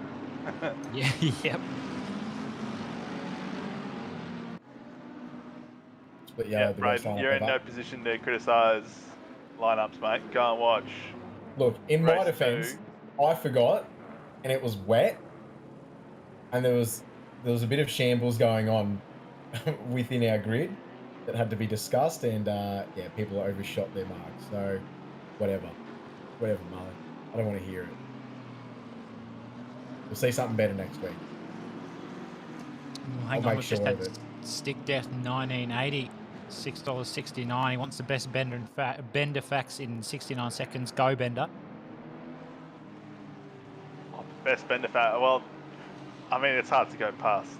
Yeah, yep. Yeah, Brayden, you're in no position to criticise lineups, mate. Go and watch. Look, in my defence, I forgot, and it was wet, and there was a bit of shambles going on within our grid that had to be discussed, and yeah, people overshot their marks. So, whatever, Marlon. I don't want to hear it. We'll see something better next week. Hang on, we've just had Stick Death 1980, $6.69. He wants the best bender facts in 69 seconds. Go, Bender. Oh, best bender fact. Well, I mean, it's hard to go past.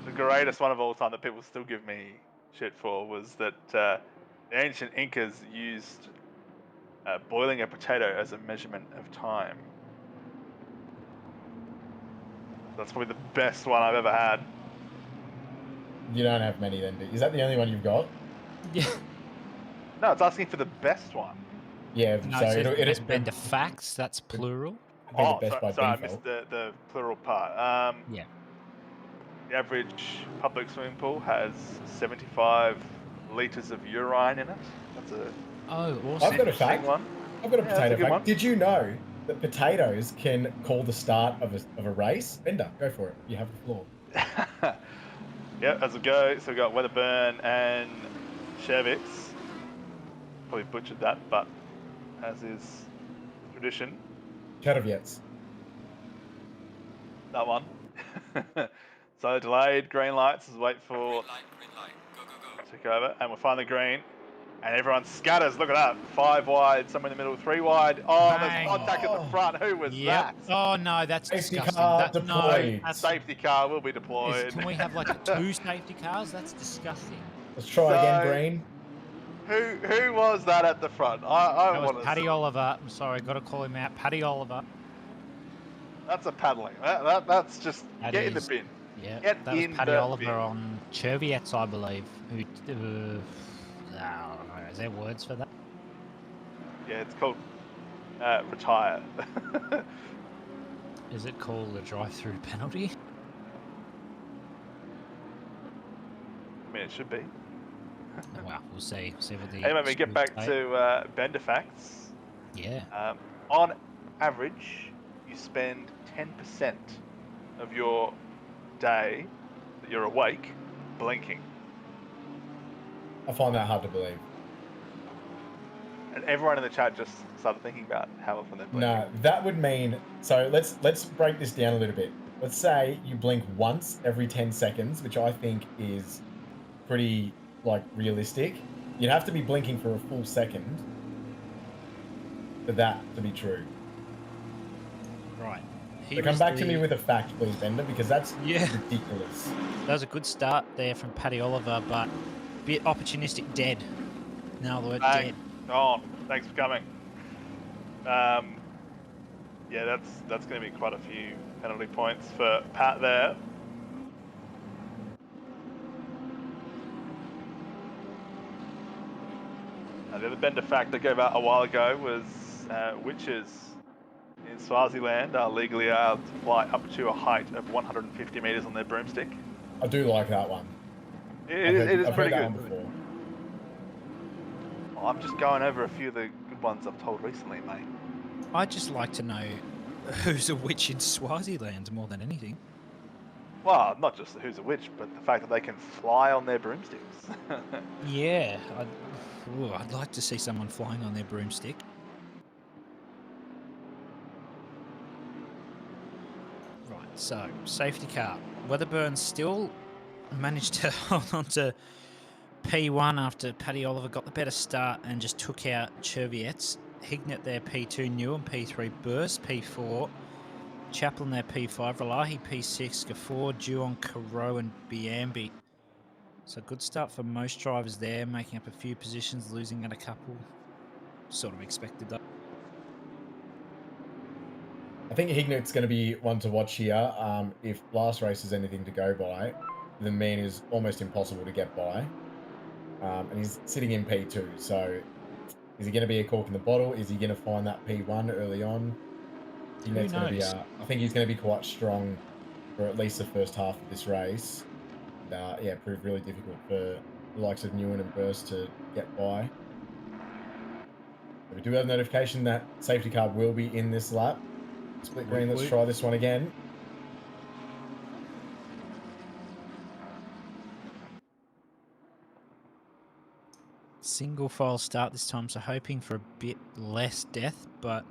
The greatest one of all time that people still give me shit for was that the ancient Incas used boiling a potato as a measurement of time. That's probably the best one I've ever had. You don't have many then, is that the only one you've got? Yeah. No, it's asking for the best one. Yeah, no, so it's bender facts, that's plural. Oh, sorry, I missed the plural part. Yeah. The average public swimming pool has 75 litres of urine in it. That's a Oh, I've awesome. got a interesting fact. one. I've got a Yeah, that's a potato good fact. one. Did you know that potatoes can call the start of a race? Bender, go for it. You have the floor. Yeah, as we go, so we've got Weatherburn and Shervix. Probably butchered that, but as is tradition, Cherovets. that one. So delayed, green lights as we wait for Green light. Go, go, go. to go over, and we're finally green. And everyone scatters. Look at that. 5 wide, somewhere in the middle, 3 wide. Oh, there's Bang. contact at the front. Who was Yep. that? Oh no, that's Safety disgusting. car No, deployed. that's, Safety car will be deployed. can we have like 2 safety cars? That's disgusting. Let's try again, So- Green. Who was that at the front? I That was want to Paddy see. Oliver. I'm sorry, got to call him out. Paddy Oliver. That's a paddling. That's just That get in the is- bin. Yeah, Get that was in Paddy the Oliver bin. on Cherovets, I believe. Who? I don't know. Is there words for that? Yeah, it's called retire. Is it called a drive-through penalty? I mean, it should be. Well, we'll see. See what the. Anyway, we get scores back say. to Bender facts. Yeah. On average, you spend 10% of your day that you're awake blinking. I find that hard to believe. And everyone in the chat just started thinking about how often they're blinking. No, that would mean. So let's break this down a little bit. Let's say you blink once every 10 seconds, which I think is pretty like realistic. You'd have to be blinking for a full second for that to be true. Right. So come back to me with a fact, please, Bender, because that's Yeah. ridiculous. That was a good start there from Paddy Oliver, but a bit opportunistic. Dead. No, the word Bang. dead. Oh, thanks for coming. Yeah, that's going to be quite a few penalty points for Pat there. The other Bender fact that gave out a while ago was witches in Swaziland are legally allowed to fly up to a height of 150 meters on their broomstick. I do like that one. It is I've pretty heard that good. one before. Well, I'm just going over a few of the good ones I've told recently, mate. I'd just like to know who's a witch in Swaziland more than anything. Well, not just who's a witch, but the fact that they can fly on their broomsticks. Yeah, I'd like to see someone flying on their broomstick. Right, so safety car. Weatherburn still managed to hold on to P1 after Paddy Oliver got the better start and just took out Cherovets. Hignett there P2, Newham P3, Burst P4, Chaplin there P5, Relahi P6, Gafford, Duong, Caro and Biambi. So good start for most drivers there, making up a few positions, losing at a couple. Sort of expected that. I think Hignett's going to be one to watch here. If last race is anything to go by, the man is almost impossible to get by. And he's sitting in P2, so is he going to be a cork in the bottle? Is he going to find that P1 early on? Hignett's going to be, knows? I think he's going to be quite strong for at least the first half of this race. And, yeah, proved really difficult for the likes of Newham and Burst to get by. We do have notification that safety car will be in this lap. Split green, let's try this one again. Single file start this time, so hoping for a bit less death, but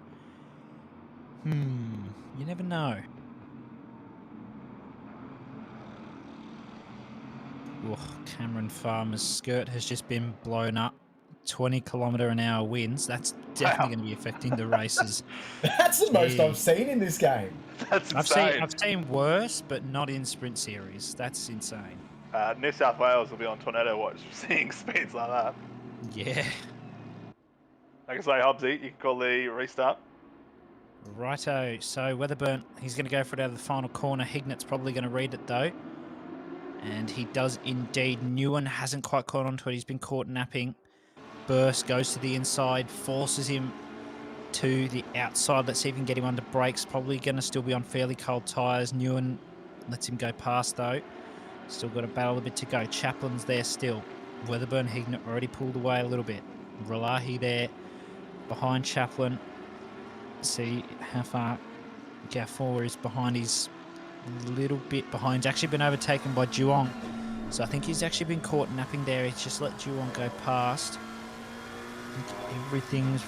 you never know. Oh, Cameron Farmer's skirt has just been blown up. 20km/h winds. That's definitely going to be affecting the races. That's the most I've seen in this game. That's I've insane. seen worse, but not in Sprint Series. That's insane. New South Wales will be on tornado watch for seeing speeds like that. Yeah. Like I say, Hobbsy, you can call the restart. Righto. So Weatherburn, he's going to go for it out of the final corner. Hignett's probably going to read it though. And he does indeed. Newham hasn't quite caught onto it. He's been caught napping. Burst goes to the inside, forces him to the outside. Let's see if we can get him under brakes. Probably going to still be on fairly cold tyres. Newham lets him go past though. Still got a battle a bit to go. Chaplin's there still. Weatherburn, Hignett already pulled away a little bit. Relahi there behind Chaplin. See how far Gafford is behind. He's a little bit behind. He's actually been overtaken by Duong. So I think he's actually been caught napping there. He's just let Duong go past. I think everything's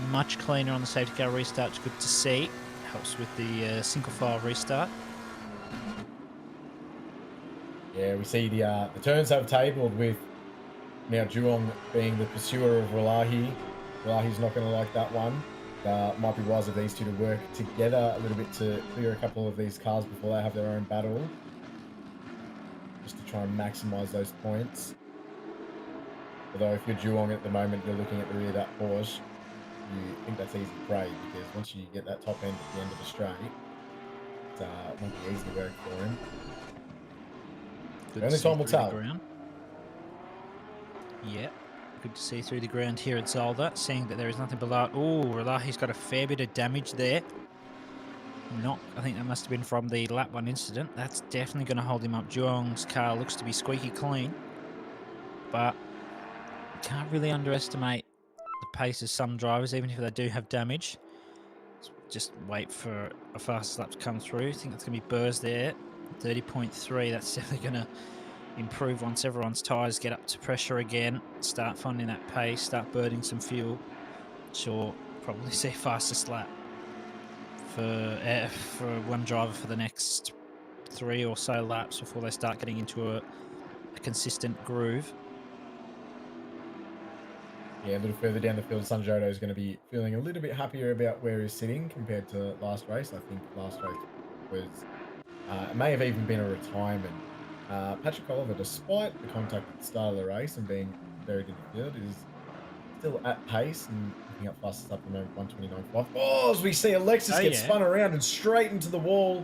much cleaner on the safety car restart. It's good to see. Helps with the single file restart. Yeah, we see the turns have tabled with now Duong being the pursuer of Relahi. Relahi's not going to like that one. Might be wise of these two to work together a little bit to clear a couple of these cars before they have their own battle. Just to try and maximise those points. Although if you're Duong at the moment, you're looking at the rear of that Porsche, you think that's easy prey, because once you get that top end at the end of the straight, it won't be easy work for him. Only time will tell. Yeah, good to see through the ground here at Zolder, seeing that there is nothing below it. Oh, Relahi's got a fair bit of damage there. I think that must have been from the lap 1 incident. That's definitely going to hold him up. Duong's car looks to be squeaky clean, but can't really underestimate the pace of some drivers, even if they do have damage. Just wait for a fast lap to come through. I think that's going to be Burrs there. 30.3, that's definitely going to improve once everyone's tyres get up to pressure again, start finding that pace, start burning some fuel. Sure, probably see fastest lap for one driver for the next 3 or so laps before they start getting into a consistent groove. Yeah, a little further down the field, Sanjoto is going to be feeling a little bit happier about where he's sitting compared to last race. I think last race was, it may have even been a retirement. Patrick Oliver, despite the contact at the start of the race and being buried in the field, is still at pace and picking up fastest up the moment, 129.5. Oh, as we see Alexis get spun around and straight into the wall.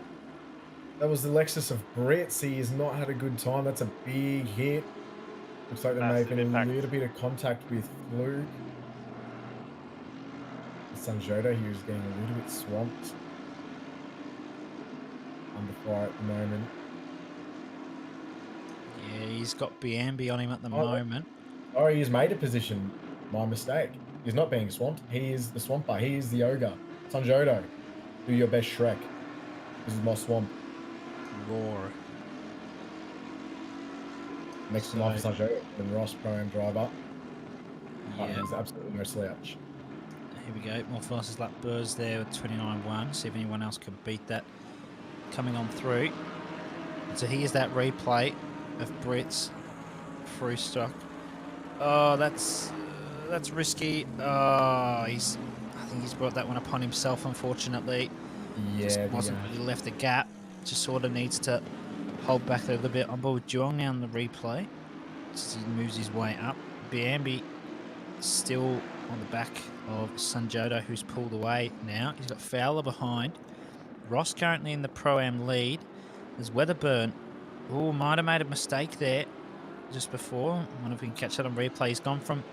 That was the Lexus of Brits. He has not had a good time. That's a big hit. Looks like there may have been a little bit of contact with Fluke. Sanjoto here is getting a little bit swamped. Under fire at the moment. Yeah, he's got Biambi on him at the moment. Oh, he's made a position. My mistake. He's not being swamped. He is the swamper. He is the ogre. Sanjoto, do your best Shrek. This is my swamp. Roar. Next in line for Sanjoto, and Ross, Pro-Am driver. Yeah. He's absolutely no slouch. Here we go. More fastest lap Burrs there with 29.1. See if anyone else can beat that coming on through. So here's that replay of Brits through stock. Oh, that's risky. Oh, I think he's brought that one upon himself, unfortunately. Yeah, just wasn't really left a gap. Just sort of needs to hold back a little bit. On board with Duong now in the replay. As he moves his way up. Biambi still on the back of Sanjoto, who's pulled away now. He's got Fowler behind. Ross currently in the Pro-Am lead. There's Weatherburn. Oh, might have made a mistake there just before. I wonder if we can catch that on replay. He's gone from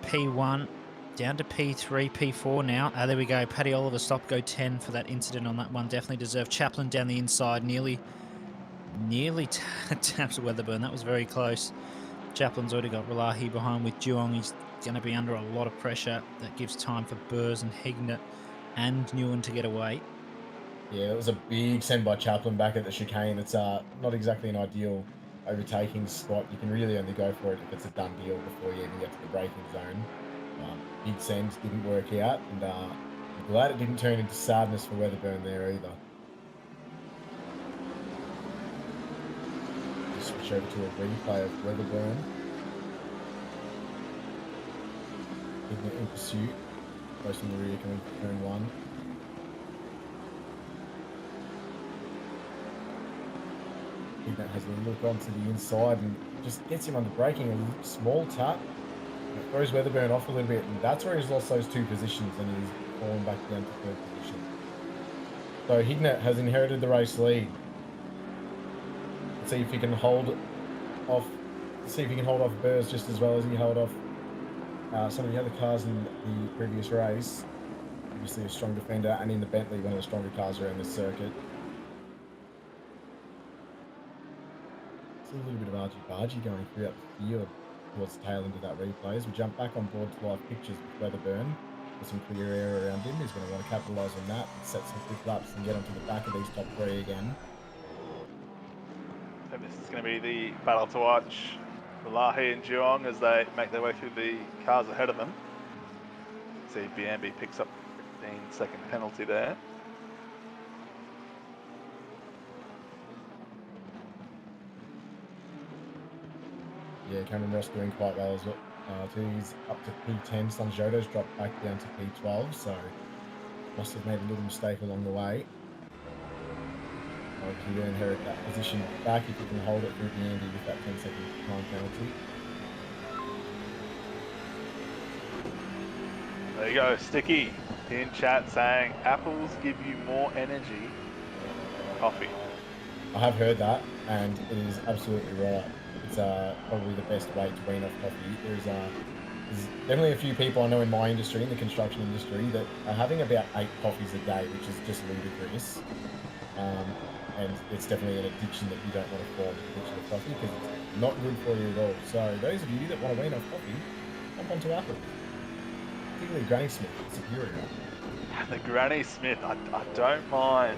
P1 down to P3, P4 now. There we go. Paddy Oliver stopped go 10 for that incident on that one. Definitely deserved. Chaplin down the inside. Nearly taps Weatherburn. That was very close. Chaplin's already got Relahi behind with Duong. He's going to be under a lot of pressure. That gives time for Burrs and Hignett and Nguyen to get away. Yeah, it was a big send by Chaplin back at the chicane. It's not exactly an ideal overtaking spot. You can really only go for it if it's a done deal before you even get to the braking zone. Big send didn't work out, and I'm glad it didn't turn into sadness for Weatherburn there either. Just switch over to a replay of Weatherburn. In pursuit, close in the rear coming from turn 1. That has a look onto the inside and just gets him under braking, a small tap. It throws Weatherburn off a little bit, and that's where he's lost those 2 positions and he's fallen back down to 3rd position. So Hignett has inherited the race lead. Let's see if he can hold off. See if he can hold off Burrs just as well as he held off some of the other cars in the previous race. Obviously a strong defender, and in the Bentley, one of the stronger cars around this circuit. It's a little bit of argy-bargy going through that field towards the tail end of that replay. As we jump back on board to live pictures with Weatherburn. With some clear air around him. He's going to want to capitalise on that and set some quick laps and get onto the back of these top 3 again. So this is going to be the battle to watch for Lahi and Geelong as they make their way through the cars ahead of them. See Biambi picks up a 15-second penalty there. Yeah, Cameron Ross doing quite well as well. He's up to P10. Sanjoto's dropped back down to P12, so must have made a little mistake along the way. If you inherit that position back, if you can hold it through the end with that 10-second time penalty. There you go, Sticky in chat saying apples give you more energy than coffee. I have heard that, and it is absolutely right. It's probably the best way to wean off coffee. There's definitely a few people I know in my industry, in the construction industry, that are having about 8 coffees a day, which is just ludicrous. And it's definitely an addiction that you don't want to form, addiction of coffee, because it's not good for you at all. So those of you that want to wean off coffee, jump onto Apple. Particularly Granny Smith, superior. The Granny Smith, I don't mind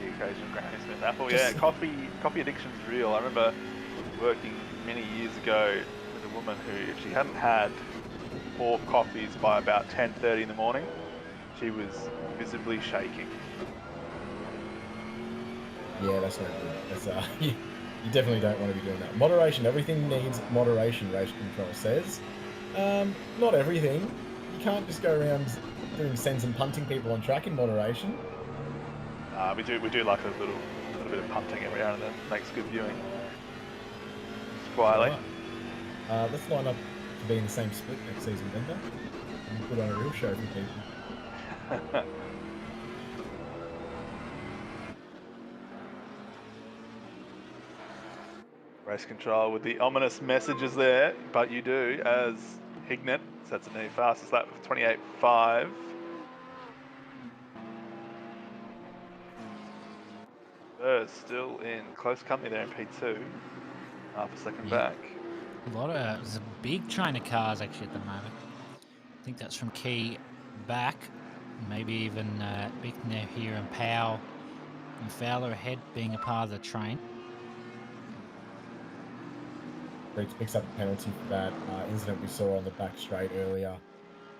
the occasional Granny Smith apple. Yeah, coffee addiction's real. I remember working many years ago with a woman who, if she hadn't had 4 coffees by about 10:30 in the morning, she was visibly shaking. Yeah, that's not good. That's you definitely don't want to be doing that. Moderation. Everything needs moderation. Race control says. Not everything. You can't just go around doing sends and punting people on track in moderation. We do like a little bit of punting every now and then. Makes good viewing. Quietly. Right. Let's line up to be in the same split next season, Bender, and put on a real show for people. Race control with the ominous messages there, but you do as Hignett sets a new fastest lap of 28.5. Burr's still in close company there in P2, half a second back. There's a big train of cars actually at the moment. I think that's from Key back, maybe even Bickner here and Powell and Fowler ahead being a part of the train. Briggs picks up a penalty for that incident we saw on the back straight earlier.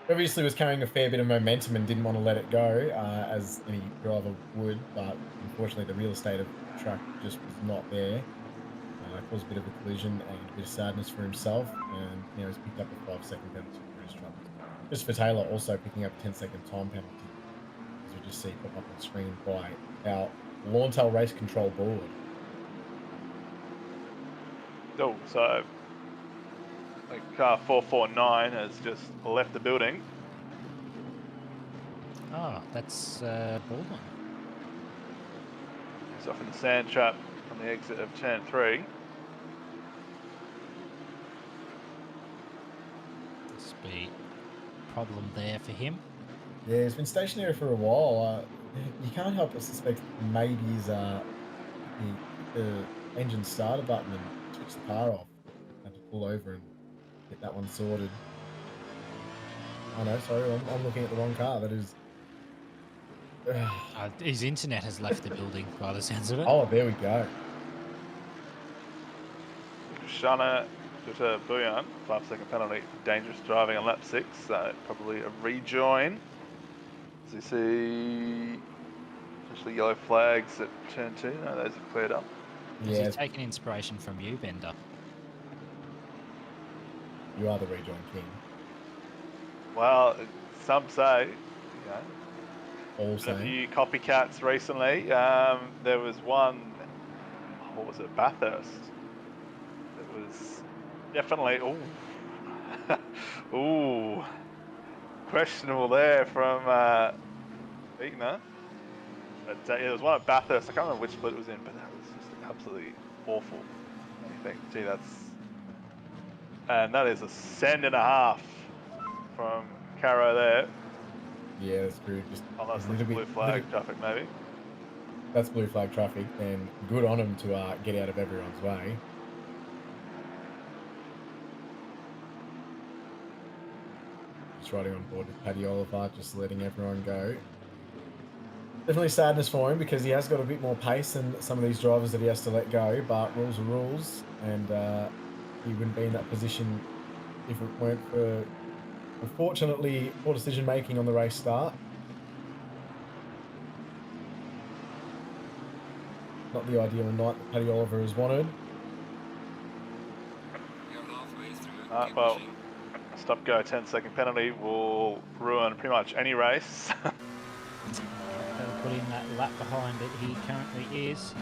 Obviously was carrying a fair bit of momentum and didn't want to let it go, as any driver would, but unfortunately the real estate of the track just was not there. Caused a bit of a collision and a bit of sadness for himself, and he's picked up a 5-second penalty for his trouble. Christopher Taylor also picking up a 10-second time penalty, as we just see pop up on screen by our Launtail race control board. Oh, so car 449 has just left the building. Oh, that's Baldwin. He's off in the sand trap on the exit of turn 3. Must be a problem there for him. Yeah, he's been stationary for a while. You can't help but suspect maybe he's the engine starter button and switch the car off. Have to pull over and get that one sorted. Oh no, sorry, I'm looking at the wrong car. That is... His internet has left the building by the sounds of it. Oh, there we go. Shana Tuta Buyan, 5-second penalty for dangerous driving on lap 6, so probably a rejoin. As you see, especially yellow flags at turn 2, no, those are cleared up. Yeah, Is he taking inspiration from you, Bender? you are the rejoin king. Well, some say, All a saying. few copycats recently. There was one, what was it, Bathurst? It was definitely, ooh, questionable there from Beekner. But there was one at Bathurst, I can't remember which split it was in, but that was just absolutely awful. You think, gee, and that is a send and a half from Caro there. Yeah, that's true. Just Oh, that's a little blue bit, flag traffic, maybe. That's blue flag traffic, and good on him to get out of everyone's way. Just riding on board with Paddy Oliver, just letting everyone go. Definitely sadness for him because he has got a bit more pace than some of these drivers that he has to let go, but rules are rules, and he wouldn't be in that position if it weren't for, unfortunately, poor decision making on the race start. Not the ideal night that Paddy Oliver has wanted. We are halfway through. Keep Well, pushing. stop go 10-second penalty will ruin pretty much any race. They'll put in that lap behind it. He currently is.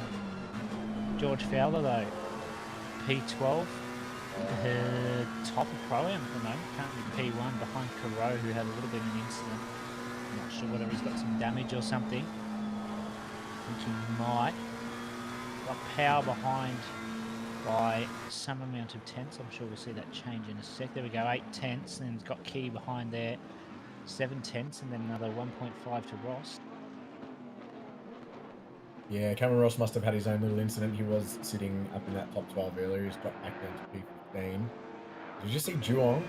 George Fowler, though, P12. Top of Pro-Am at the moment. Currently P1 behind Careau, who had a little bit of an incident. I'm not sure whether he's got some damage or something. I think he might. Got Power behind by some amount of tenths. I'm sure we'll see that change in a sec. There we go, 8 tenths. And then he's got Key behind there, 7 tenths, and then another 1.5 to Ross. Yeah, Cameron Ross must have had his own little incident. He was sitting up in that top 12 earlier. He's got back down to P15. Did you just see Juong?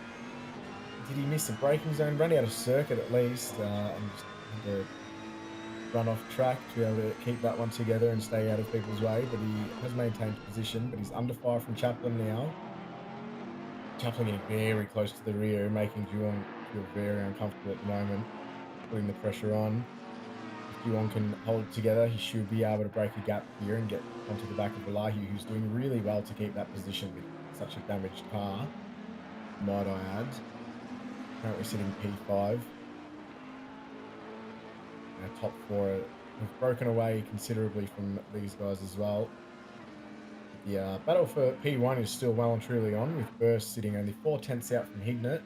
Did he miss the braking zone? Running out of circuit at least, and just had to run off track to be able to keep that one together and stay out of people's way. But he has maintained position, but he's under fire from Chaplin now. Chaplin getting very close to the rear, making Juong feel very uncomfortable at the moment, putting the pressure on. If Juong can hold it together, he should be able to break a gap here and get onto the back of Wallahi, who's doing really well to keep that position with such a damaged car, might I add. Currently sitting P5. Our top 4 have broken away considerably from these guys as well. The battle for P1 is still well and truly on, with Burst sitting only 4 tenths out from Hignett.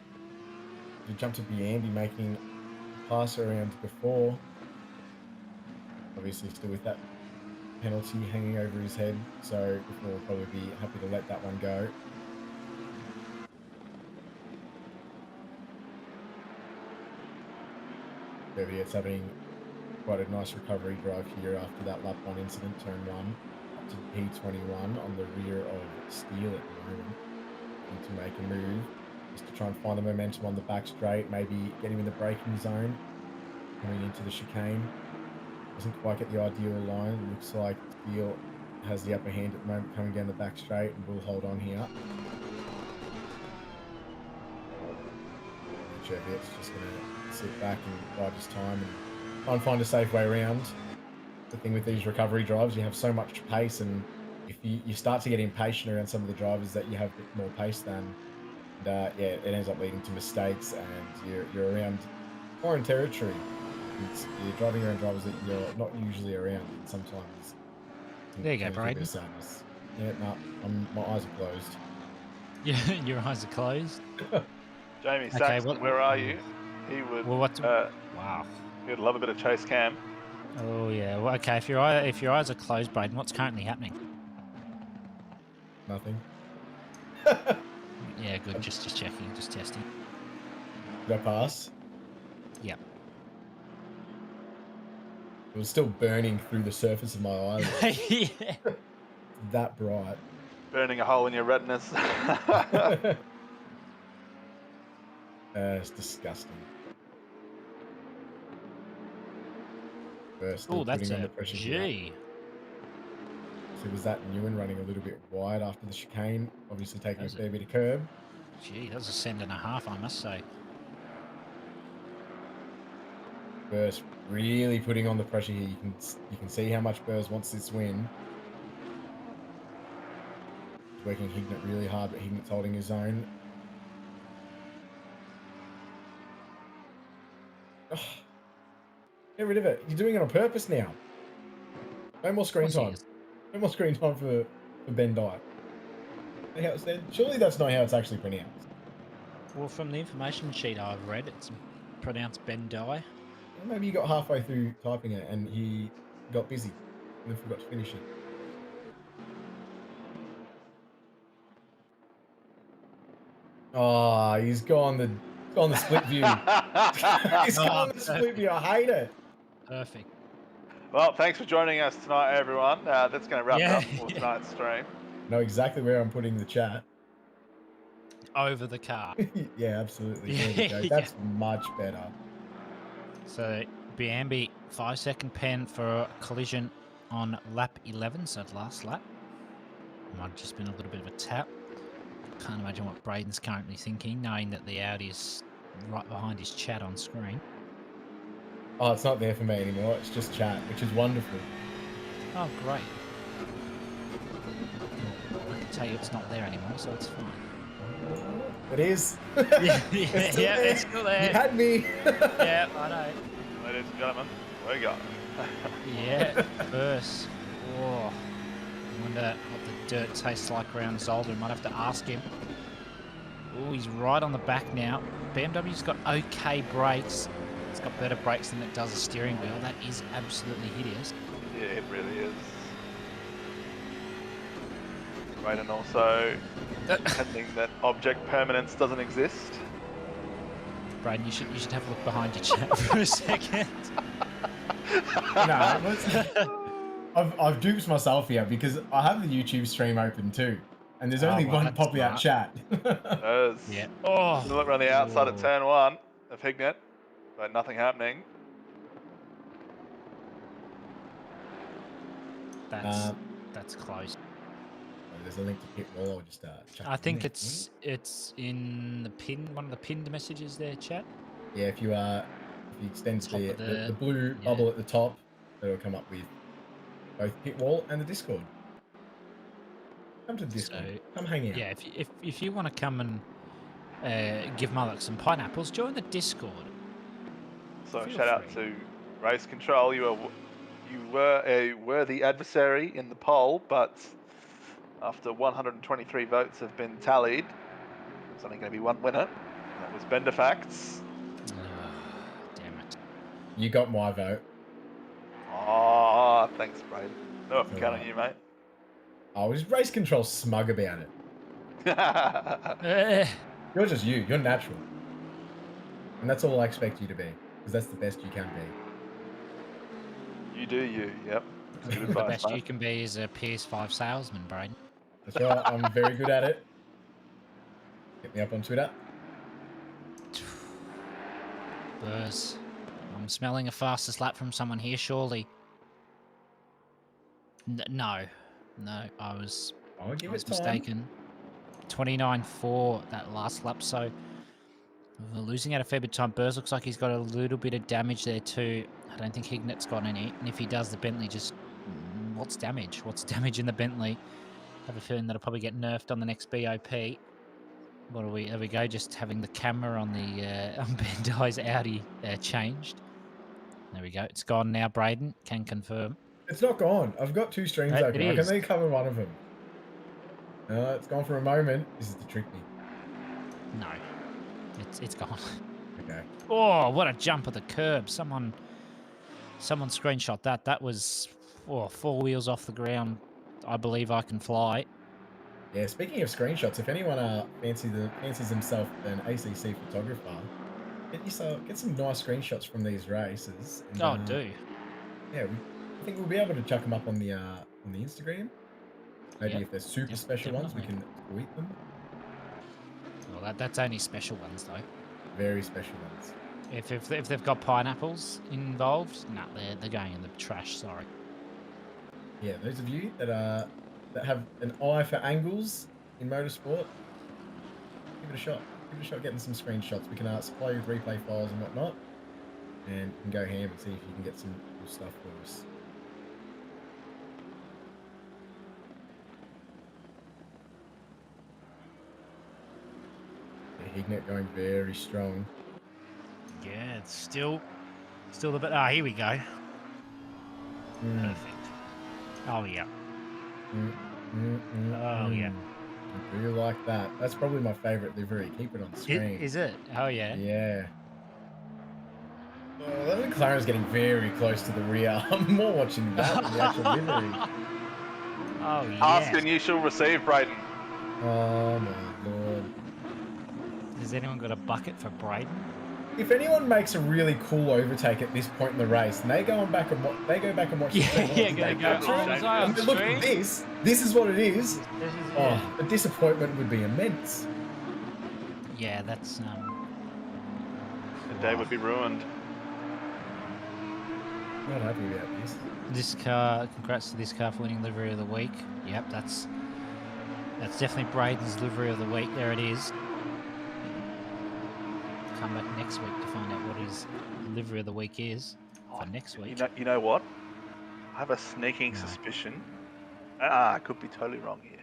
The jump to Biambi making a pass around before. Obviously still with that penalty hanging over his head, so Before will probably be happy to let that one go. It's having quite a nice recovery drive here after that lap 1 incident, turn 1, up to P21 on the rear of Steele at the moment. Need to make a move just to try and find the momentum on the back straight, maybe get him in the braking zone coming into the chicane. Doesn't quite get the ideal line. It looks like Steele has the upper hand at the moment coming down the back straight and will hold on here. Cheviot's just going to sit back and bide his time and try and find a safe way around. The thing with these recovery drives, you have so much pace, and if you start to get impatient around some of the drivers that you have a bit more pace than, and, yeah, it ends up leading to mistakes, and you're around foreign territory. You're driving around drivers that you're not usually around, and sometimes. There you go, Braden. Sadness. Yeah, no, my eyes are closed. Yeah, your eyes are closed. Jamie Saxton, where are you? He would. Well, wow. He would love a bit of chase cam. Oh yeah. Well, okay. If your eyes are closed, Braden, what's currently happening? Nothing. Yeah, good. Just checking, just testing. Did I pass? Yep. It was still burning through the surface of my eyes. Yeah. That bright. Burning a hole in your retinas. It's disgusting. Oh, that's a G. So was that Newen running a little bit wide after the chicane? Obviously taking a fair bit of curb. Gee, that was a 7.5, I must say. Burst really putting on the pressure here. You can see how much Burst wants this win. He's working Hignett really hard, but Hignett's holding his own. Oh, get rid of it. You're doing it on purpose now. No more screen time. No more screen time for Ben Dye. Surely that's not how it's actually pronounced. Well, from the information sheet I've read, it's pronounced Ben Dye. Well, maybe you got halfway through typing it and he got busy and then forgot to finish it. Oh, he's gone the split view. He's gone the split view. I hate it. Perfect. Well, thanks for joining us tonight, everyone. That's going to wrap it up for tonight's stream. Know exactly where I'm putting the chat. over the car. Yeah, absolutely. There we go. Yeah. That's much better. So Biambi 5-second pen for a collision on lap 11, so last lap. Might have just been a little bit of a tap. Can't imagine what Braden's currently thinking, knowing that the Audi is right behind his chat on screen. Oh, it's not there for me anymore. It's just chat, which is wonderful. Oh, great. I can tell you it's not there anymore, so it's fine. It is. Yeah, It's still there. it's still there. You had me. Yeah, I know. Ladies and gentlemen, we go. Yeah, verse. Oh, I wonder what the dirt tastes like around Zolder. Might have to ask him. Oh, he's right on the back now. BMW's got okay brakes. It's got better brakes than it does a steering wheel. That is absolutely hideous. Yeah, it really is. Raiden also pretending that object permanence doesn't exist. Braden, you should have a look behind your chat for a second. No, I've duped myself here because I have the YouTube stream open too, and there's only well, one that's popping out chat. There's Yeah. Oh. look around the outside of Oh. turn 1 of Hignet, but nothing happening. That's close. There's a link to pit wall. I'll just chuck I it in think there. it's in the one of the pinned messages there, chat. Yeah, if you extend Top the, of the blue yeah. bubble at the top, it'll come up with both pit wall and the Discord. Come to the Discord. So, Come hang out. Yeah, if you want to come and give Mullock some pineapples, join the Discord. So Feel shout out free. to Race Control. You were a worthy adversary in the poll, but after 123 votes have been tallied, there's only going to be one winner. And that was Benderfacts. Damn it. You got my vote. Oh, thanks, Braden. No, I'm So, counting you, mate. I was Race Control smug about it. You're just you. You're natural. And that's all I expect you to be, because that's the best you can be. You do you, yep. That's good The advice, best you mate. can be is a PS5 salesman, Braden. That's right. I'm very good at it. Hit me up on Twitter. Burrs. I'm smelling a fastest lap from someone here, surely. No, I was I'll give I was it time. mistaken. 29.4 that last lap, so we're losing out a fair bit of time. Burrs looks like he's got a little bit of damage there too. I don't think Hignet's got any, and if he does, the Bentley just... What's damage? What's damage in the Bentley? I have a feeling that'll probably get nerfed on the next BOP. What are we? There we go. Just having the camera on the on Bandai's Audi changed. There we go. It's gone now. Braden can confirm. It's not gone. I've got two streams It open. I can is. only cover one of them. It's gone for a moment. This is to trick me. No, it's gone. Okay. Oh, what a jump at the curb! Someone screenshot that. That was 4 wheels off the ground. I believe I can fly. Yeah, speaking of screenshots, if anyone fancies himself an ACC photographer, get some nice screenshots from these races. And, Oh, do. Yeah, I think we'll be able to chuck them up on the Instagram. Maybe Yep. if they're super Yep, special ones, we definitely. can tweet them. Well, that's only special ones though. Very special ones. If they've got pineapples involved, no, they're going in the trash. Sorry. Yeah, those of you that have an eye for angles in motorsport, give it a shot. Give it a shot getting some screenshots. We can supply you with replay files and whatnot, and you can go ham and see if you can get some cool stuff for us. Yeah, Hignet going very strong. Yeah, it's still the bit. Ah, here we go. Mm, Perfect. Oh yeah. mm, Oh, yeah. I do like that. That's probably my favourite livery. Keep it on screen. Is it? Oh yeah. Yeah. Oh, that McLaren's getting very close to the rear. I'm more watching that than the actual livery. Oh yeah. Ask and you shall receive, Braden. Oh my lord. Has anyone got a bucket for Braden? If anyone makes a really cool overtake at this point in the race, and they go back and watch the Yeah, technology, go they go. capture Oh, it, was I on and they look screen? at this. This is what it is. This is Oh, the disappointment would be immense. Yeah, that's The day would be ruined. Not happy about this. this car. Congrats to this car for winning livery of the week. Yep, that's definitely Braden's livery of the week. There it is. Come back next week to find out what his livery of the week is for next week. You know what? I have a sneaking No. suspicion. I could be totally wrong here.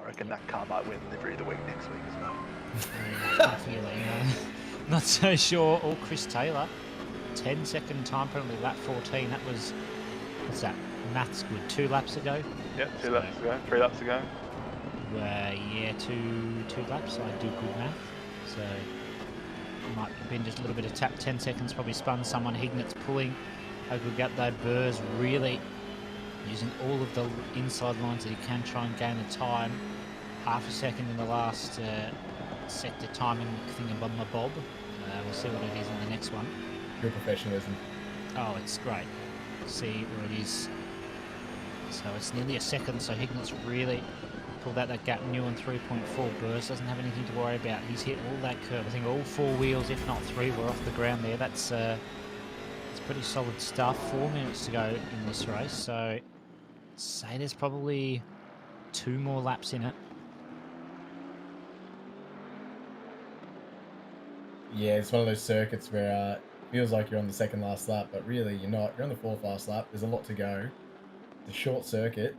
I reckon that car might win livery of the week next week as well. Got a feeling. Not so sure. Or Chris Taylor, 10-second time penalty, lap 14. That was, what's that? Math's good. 2 laps ago. Yep, 2 laps ago, 3 laps ago. Yeah, two laps. I do good math, so might have been just a little bit of tap. 10 seconds probably spun someone. Hignet's pulling. Hogarth though. Burrs really using all of the inside lines that he can, try and gain the time. Half a second in the last sector timing thing on the bob. We'll see what it is in the next one. Pure professionalism. Oh, it's great. See where it is. So it's nearly a second, so Hignet's really pulled out that gap. New on 3.4. Burrs doesn't have anything to worry about. He's hit all that curve. I think all 4 wheels, if not 3, were off the ground there. That's pretty solid stuff. 4 minutes to go in this race, so say there's probably 2 more laps in it. Yeah, it's one of those circuits where it feels like you're on the second last lap, but really you're not. You're on the 4th last lap. There's a lot to go. It's a short circuit,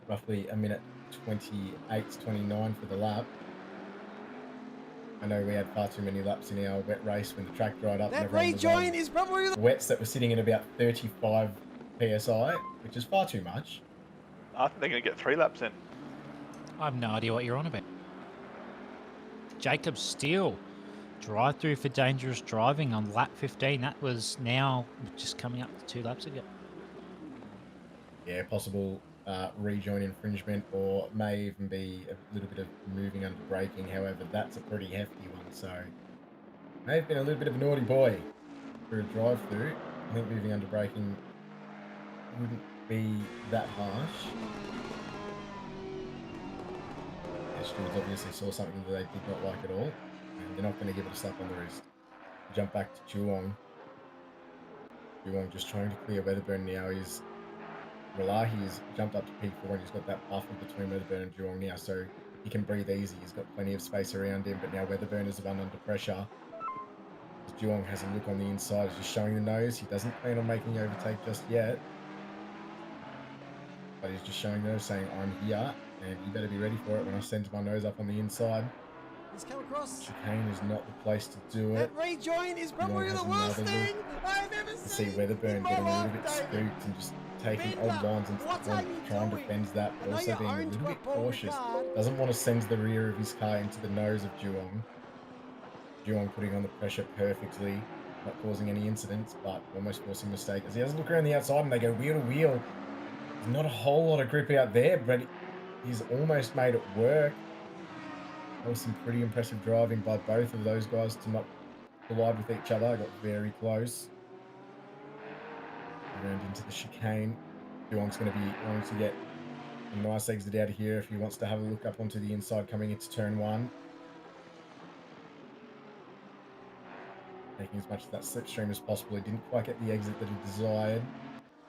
roughly a minute 28 to 29 for the lap. I know we had far too many laps in our wet race when the track dried up. That rejoin is probably the wets that were sitting at about 35 psi, which is far too much. I think they're going to get 3 laps in. I have no idea what you're on about. Jacob Steele, drive through for dangerous driving on lap 15. That was now just coming up to 2 laps ago. Yeah, possible rejoin infringement, or may even be a little bit of moving under braking. However, that's a pretty hefty one, so may have been a little bit of a naughty boy for a drive through. I think moving under braking wouldn't be that harsh. The stewards obviously saw something that they did not like at all, and they're not going to give it a slap on the wrist. Jump back to Juwong. Juwong just trying to clear Weatherburn now. Ralahi has jumped up to P4 and he's got that buffer between Weatherburn and Juwong now, so he can breathe easy. He's got plenty of space around him, but now Weatherburn is the one under pressure. Juwong has a look on the inside, he's just showing the nose. He doesn't plan on making overtake just yet, but he's just showing the nose, saying, I'm here, and you better be ready for it when I send my nose up on the inside. He's come across. Chicane is not the place to do it. That rejoin is probably the worst thing I've ever You see seen. Weatherburn getting a little bit spooked and just taking odd lines into the front, trying to defend that, but also being a little bit cautious. Doesn't want to send the rear of his car into the nose of Juwong. Juwong putting on the pressure perfectly, not causing any incidents, but almost forcing a mistake. As he has a look around the outside and they go wheel to wheel. There's not a whole lot of grip out there, but he's almost made it work. That was some pretty impressive driving by both of those guys to not collide with each other. Got very close. Around into the chicane. Juwong's going to be wanting to get a nice exit out of here if he wants to have a look up onto the inside coming into turn 1. Taking as much of that slipstream as possible. He didn't quite get the exit that he desired.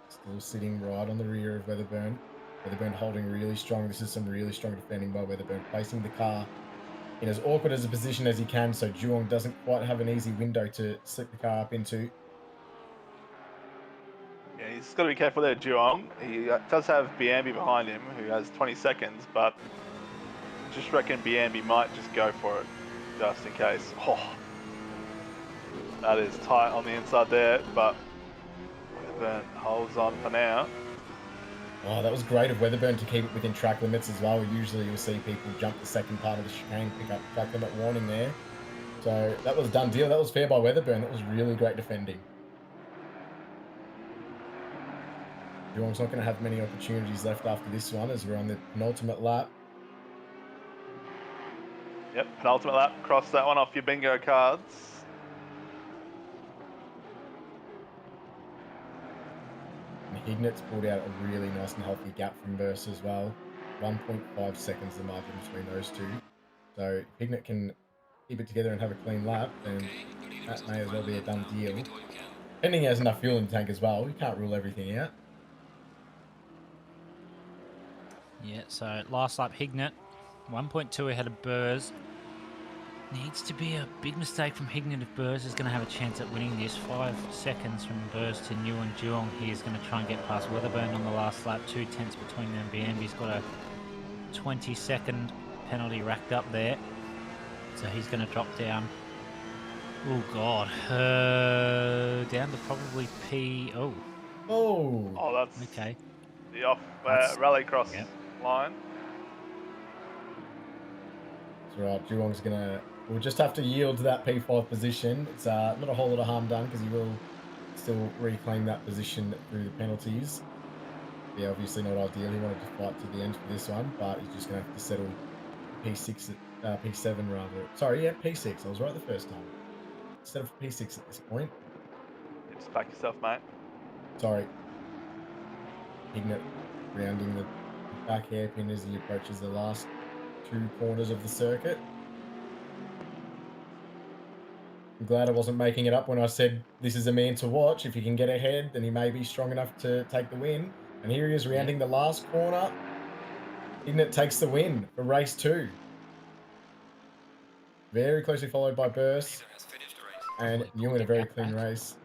Still sitting right on the rear of Weatherburn. Weatherburn holding really strong. This is some really strong defending by Weatherburn. Placing the car in as awkward as a position as he can, so Juwong doesn't quite have an easy window to slip the car up into. Yeah, he's got to be careful there, Juwong. He does have Biambi behind him, who has 20 seconds, but I just reckon Biambi might just go for it, just in case. Oh, that is tight on the inside there, but Weatherburn holds on for now. Oh, that was great of Weatherburn to keep it within track limits as well. Usually you'll see people jump the second part of the chicane, pick up track limit warning there. So that was a done deal. That was fair by Weatherburn. That was really great defending. Juwong's not going to have many opportunities left after this one as we're on the penultimate lap. Yep, penultimate lap. Cross that one off your bingo cards. Hignet's pulled out a really nice and healthy gap from Burst as well. 1.5 seconds the margin between those two. So if Hignett can keep it together and have a clean lap, then that may as well be a done deal. Pending he has enough fuel in the tank as well. You can't rule everything out. Yeah, so last lap Hignett, 1.2 ahead of Burrs. Needs to be a big mistake from Hignett if Burrs is going to have a chance at winning this. 5 seconds from Burrs to Nguyen Duong. He is going to try and get past Weatherburn on the last lap. 2 tenths between them. Biambi's got a 20-second penalty racked up there. So he's going to drop down. Oh, God. Down to probably P... Oh. Oh, that's okay. the off rallycross line. That's right. Duong's going to... We'll just have to yield to that P5 position. It's not a whole lot of harm done because he will still reclaim that position through the penalties. Yeah, obviously not ideal. He wanted to fight to the end for this one, but he's just going to have to settle P6, P7 rather. Sorry, yeah, P6. I was right the first time. Instead of P6 at this point. Just back yourself, mate. Sorry. Hignett rounding the back hairpin as he approaches the last 2 corners of the circuit. I'm glad I wasn't making it up when I said this is a man to watch. If he can get ahead, then he may be strong enough to take the win. And here he is rounding the last corner. Hignett takes the win for race 2. Very closely followed by Burrs. And Nguyen a very clean race.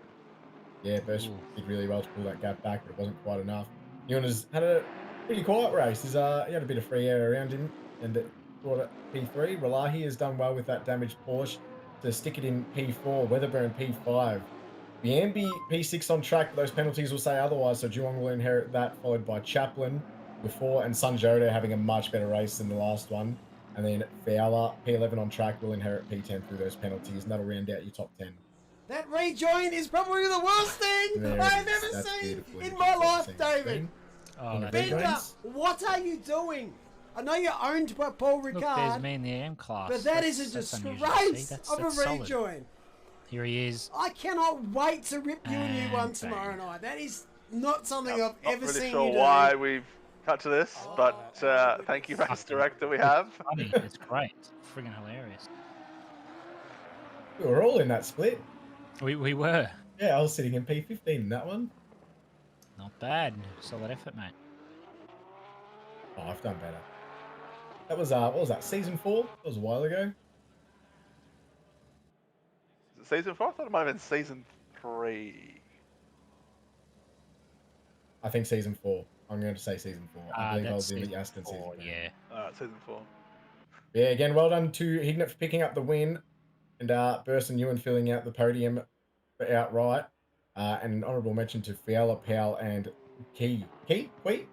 Yeah, Burrs did really well to pull that gap back, but it wasn't quite enough. Nguyen has had a pretty quiet race. He had a bit of free air around him and it brought it P3. Ralahi has done well with that damaged Porsche to stick it in P4. Weatherburn P5. Biambi P6 on track, but those penalties will say otherwise, so Duong will inherit that, followed by Chaplin before, and Sanjoda having a much better race than the last one. And then Fowler, P11 on track, will inherit P10 through those penalties, and that'll round out your top 10. That rejoin is probably the worst thing I've ever seen in my life, David. Bender, what are you doing? I know you're owned by Paul Ricard. Look, there's me in the AM class. But that is a disgrace of a rejoin. Here he is. I cannot wait to rip you a new one tomorrow night. That is not something I've ever seen you do. Not really sure why we've cut to this, but thank you, race director. We have. Funny. It's great. It's friggin' hilarious. We were all in that split. We were. Yeah, I was sitting in P15 in that one. Not bad. Solid effort, mate. Oh, I've done better. That was, what was that, season 4? That was a while ago. Is it season 4? I thought it might have been season 3. I think season 4. I'm going to say season 4. I believe I was in the Aston season 4. Yeah. Alright, season 4. Yeah, again, well done to Hignett for picking up the win. And Burst and Ewan filling out the podium for outright. And an honourable mention to Fiala, Powell, and Key. I'm going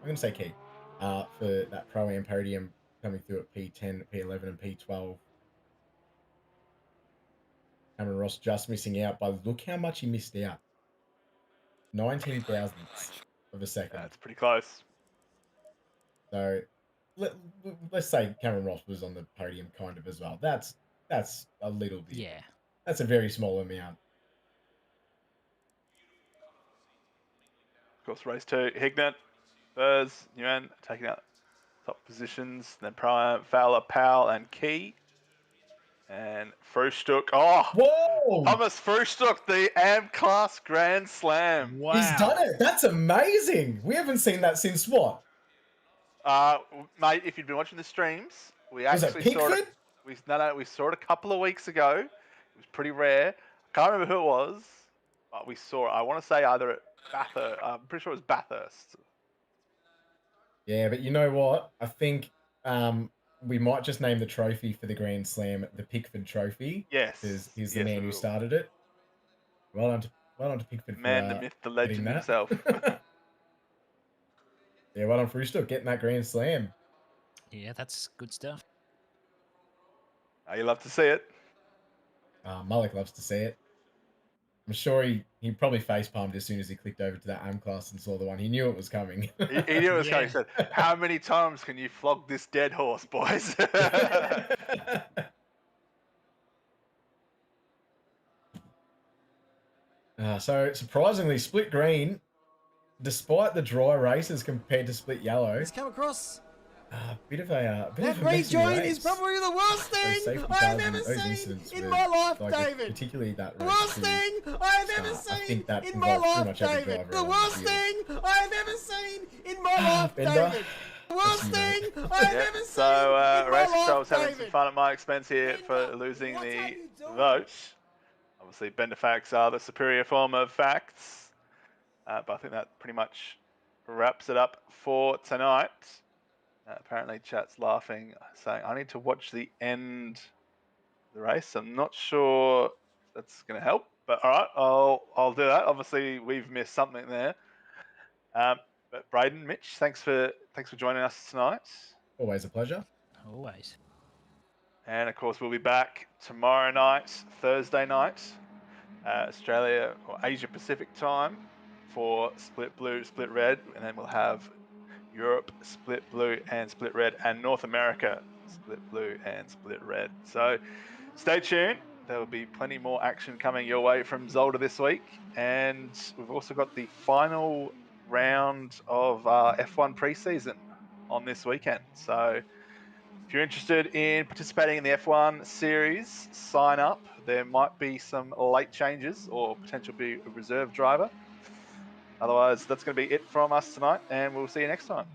to say Key. For that Pro-Am podium coming through at P10, P11, and P12. Cameron Ross just missing out, but look how much he missed out. 19 thousandths of a second. That's pretty close. So let's say Cameron Ross was on the podium kind of as well. That's a little bit. Yeah. That's a very small amount. Of course, race 2. Hignett, Burrs, Nguyen taking out top positions. Then Pryor, Fowler, Powell, and Key. And Frustuk. Oh! Whoa! Thomas Frustuk, the AM Class Grand Slam. Wow. He's done it. That's amazing. We haven't seen that since what? Mate, if you'd been watching the streams, we Was actually it saw it. We saw it a couple of weeks ago. It was pretty rare. I can't remember who it was, but we saw it. I want to say either at Bathurst. I'm pretty sure it was Bathurst. Yeah, but you know what? I think we might just name the trophy for the Grand Slam the Pickford Trophy. Yes. Because he's the man who started it. Well done to Pickford. Man, the myth, the legend himself. Yeah, well done for Frustuk getting that Grand Slam. Yeah, that's good stuff. You love to see it. Malik loves to see it. I'm sure he probably facepalmed as soon as he clicked over to that AM class and saw the one. He knew it was coming. He knew it was coming. He said, how many times can you flog this dead horse, boys? So, surprisingly, split green, despite the dry races compared to split yellow. Let's come across. Bit of a That of a messy rejoin race. is probably the worst Those thing safety I've cars ever and those seen incidents in with, my life, like, David. particularly that race Worst to thing I've ever start. I seen think that in my involved pretty life, much every David. driver The around worst the field. thing I've ever seen in my life, Bender, David. The that's worst you, thing mate. I've Yep. ever seen So, in my race control life, was having some David. fun at my expense here for Bender, losing what are the you doing? vote. Obviously, Bender facts are the superior form of facts. But I think that pretty much wraps it up for tonight. Apparently, chat's laughing, saying, I need to watch the end of the race. I'm not sure that's going to help, but all right, I'll do that. Obviously, we've missed something there. But Braden, Mitch, thanks for joining us tonight. Always a pleasure. Always. And of course, we'll be back tomorrow night, Thursday night, Australia or Asia Pacific time for Split Blue, Split Red, and then we'll have Europe Split Blue and Split Red, and North America Split Blue and Split Red. So stay tuned. There will be plenty more action coming your way from Zolder this week, and we've also got the final round of F1 preseason on this weekend. So if you're interested in participating in the F1 series, sign up. There might be some late changes or potential be a reserve driver. Otherwise, that's going to be it from us tonight, and we'll see you next time.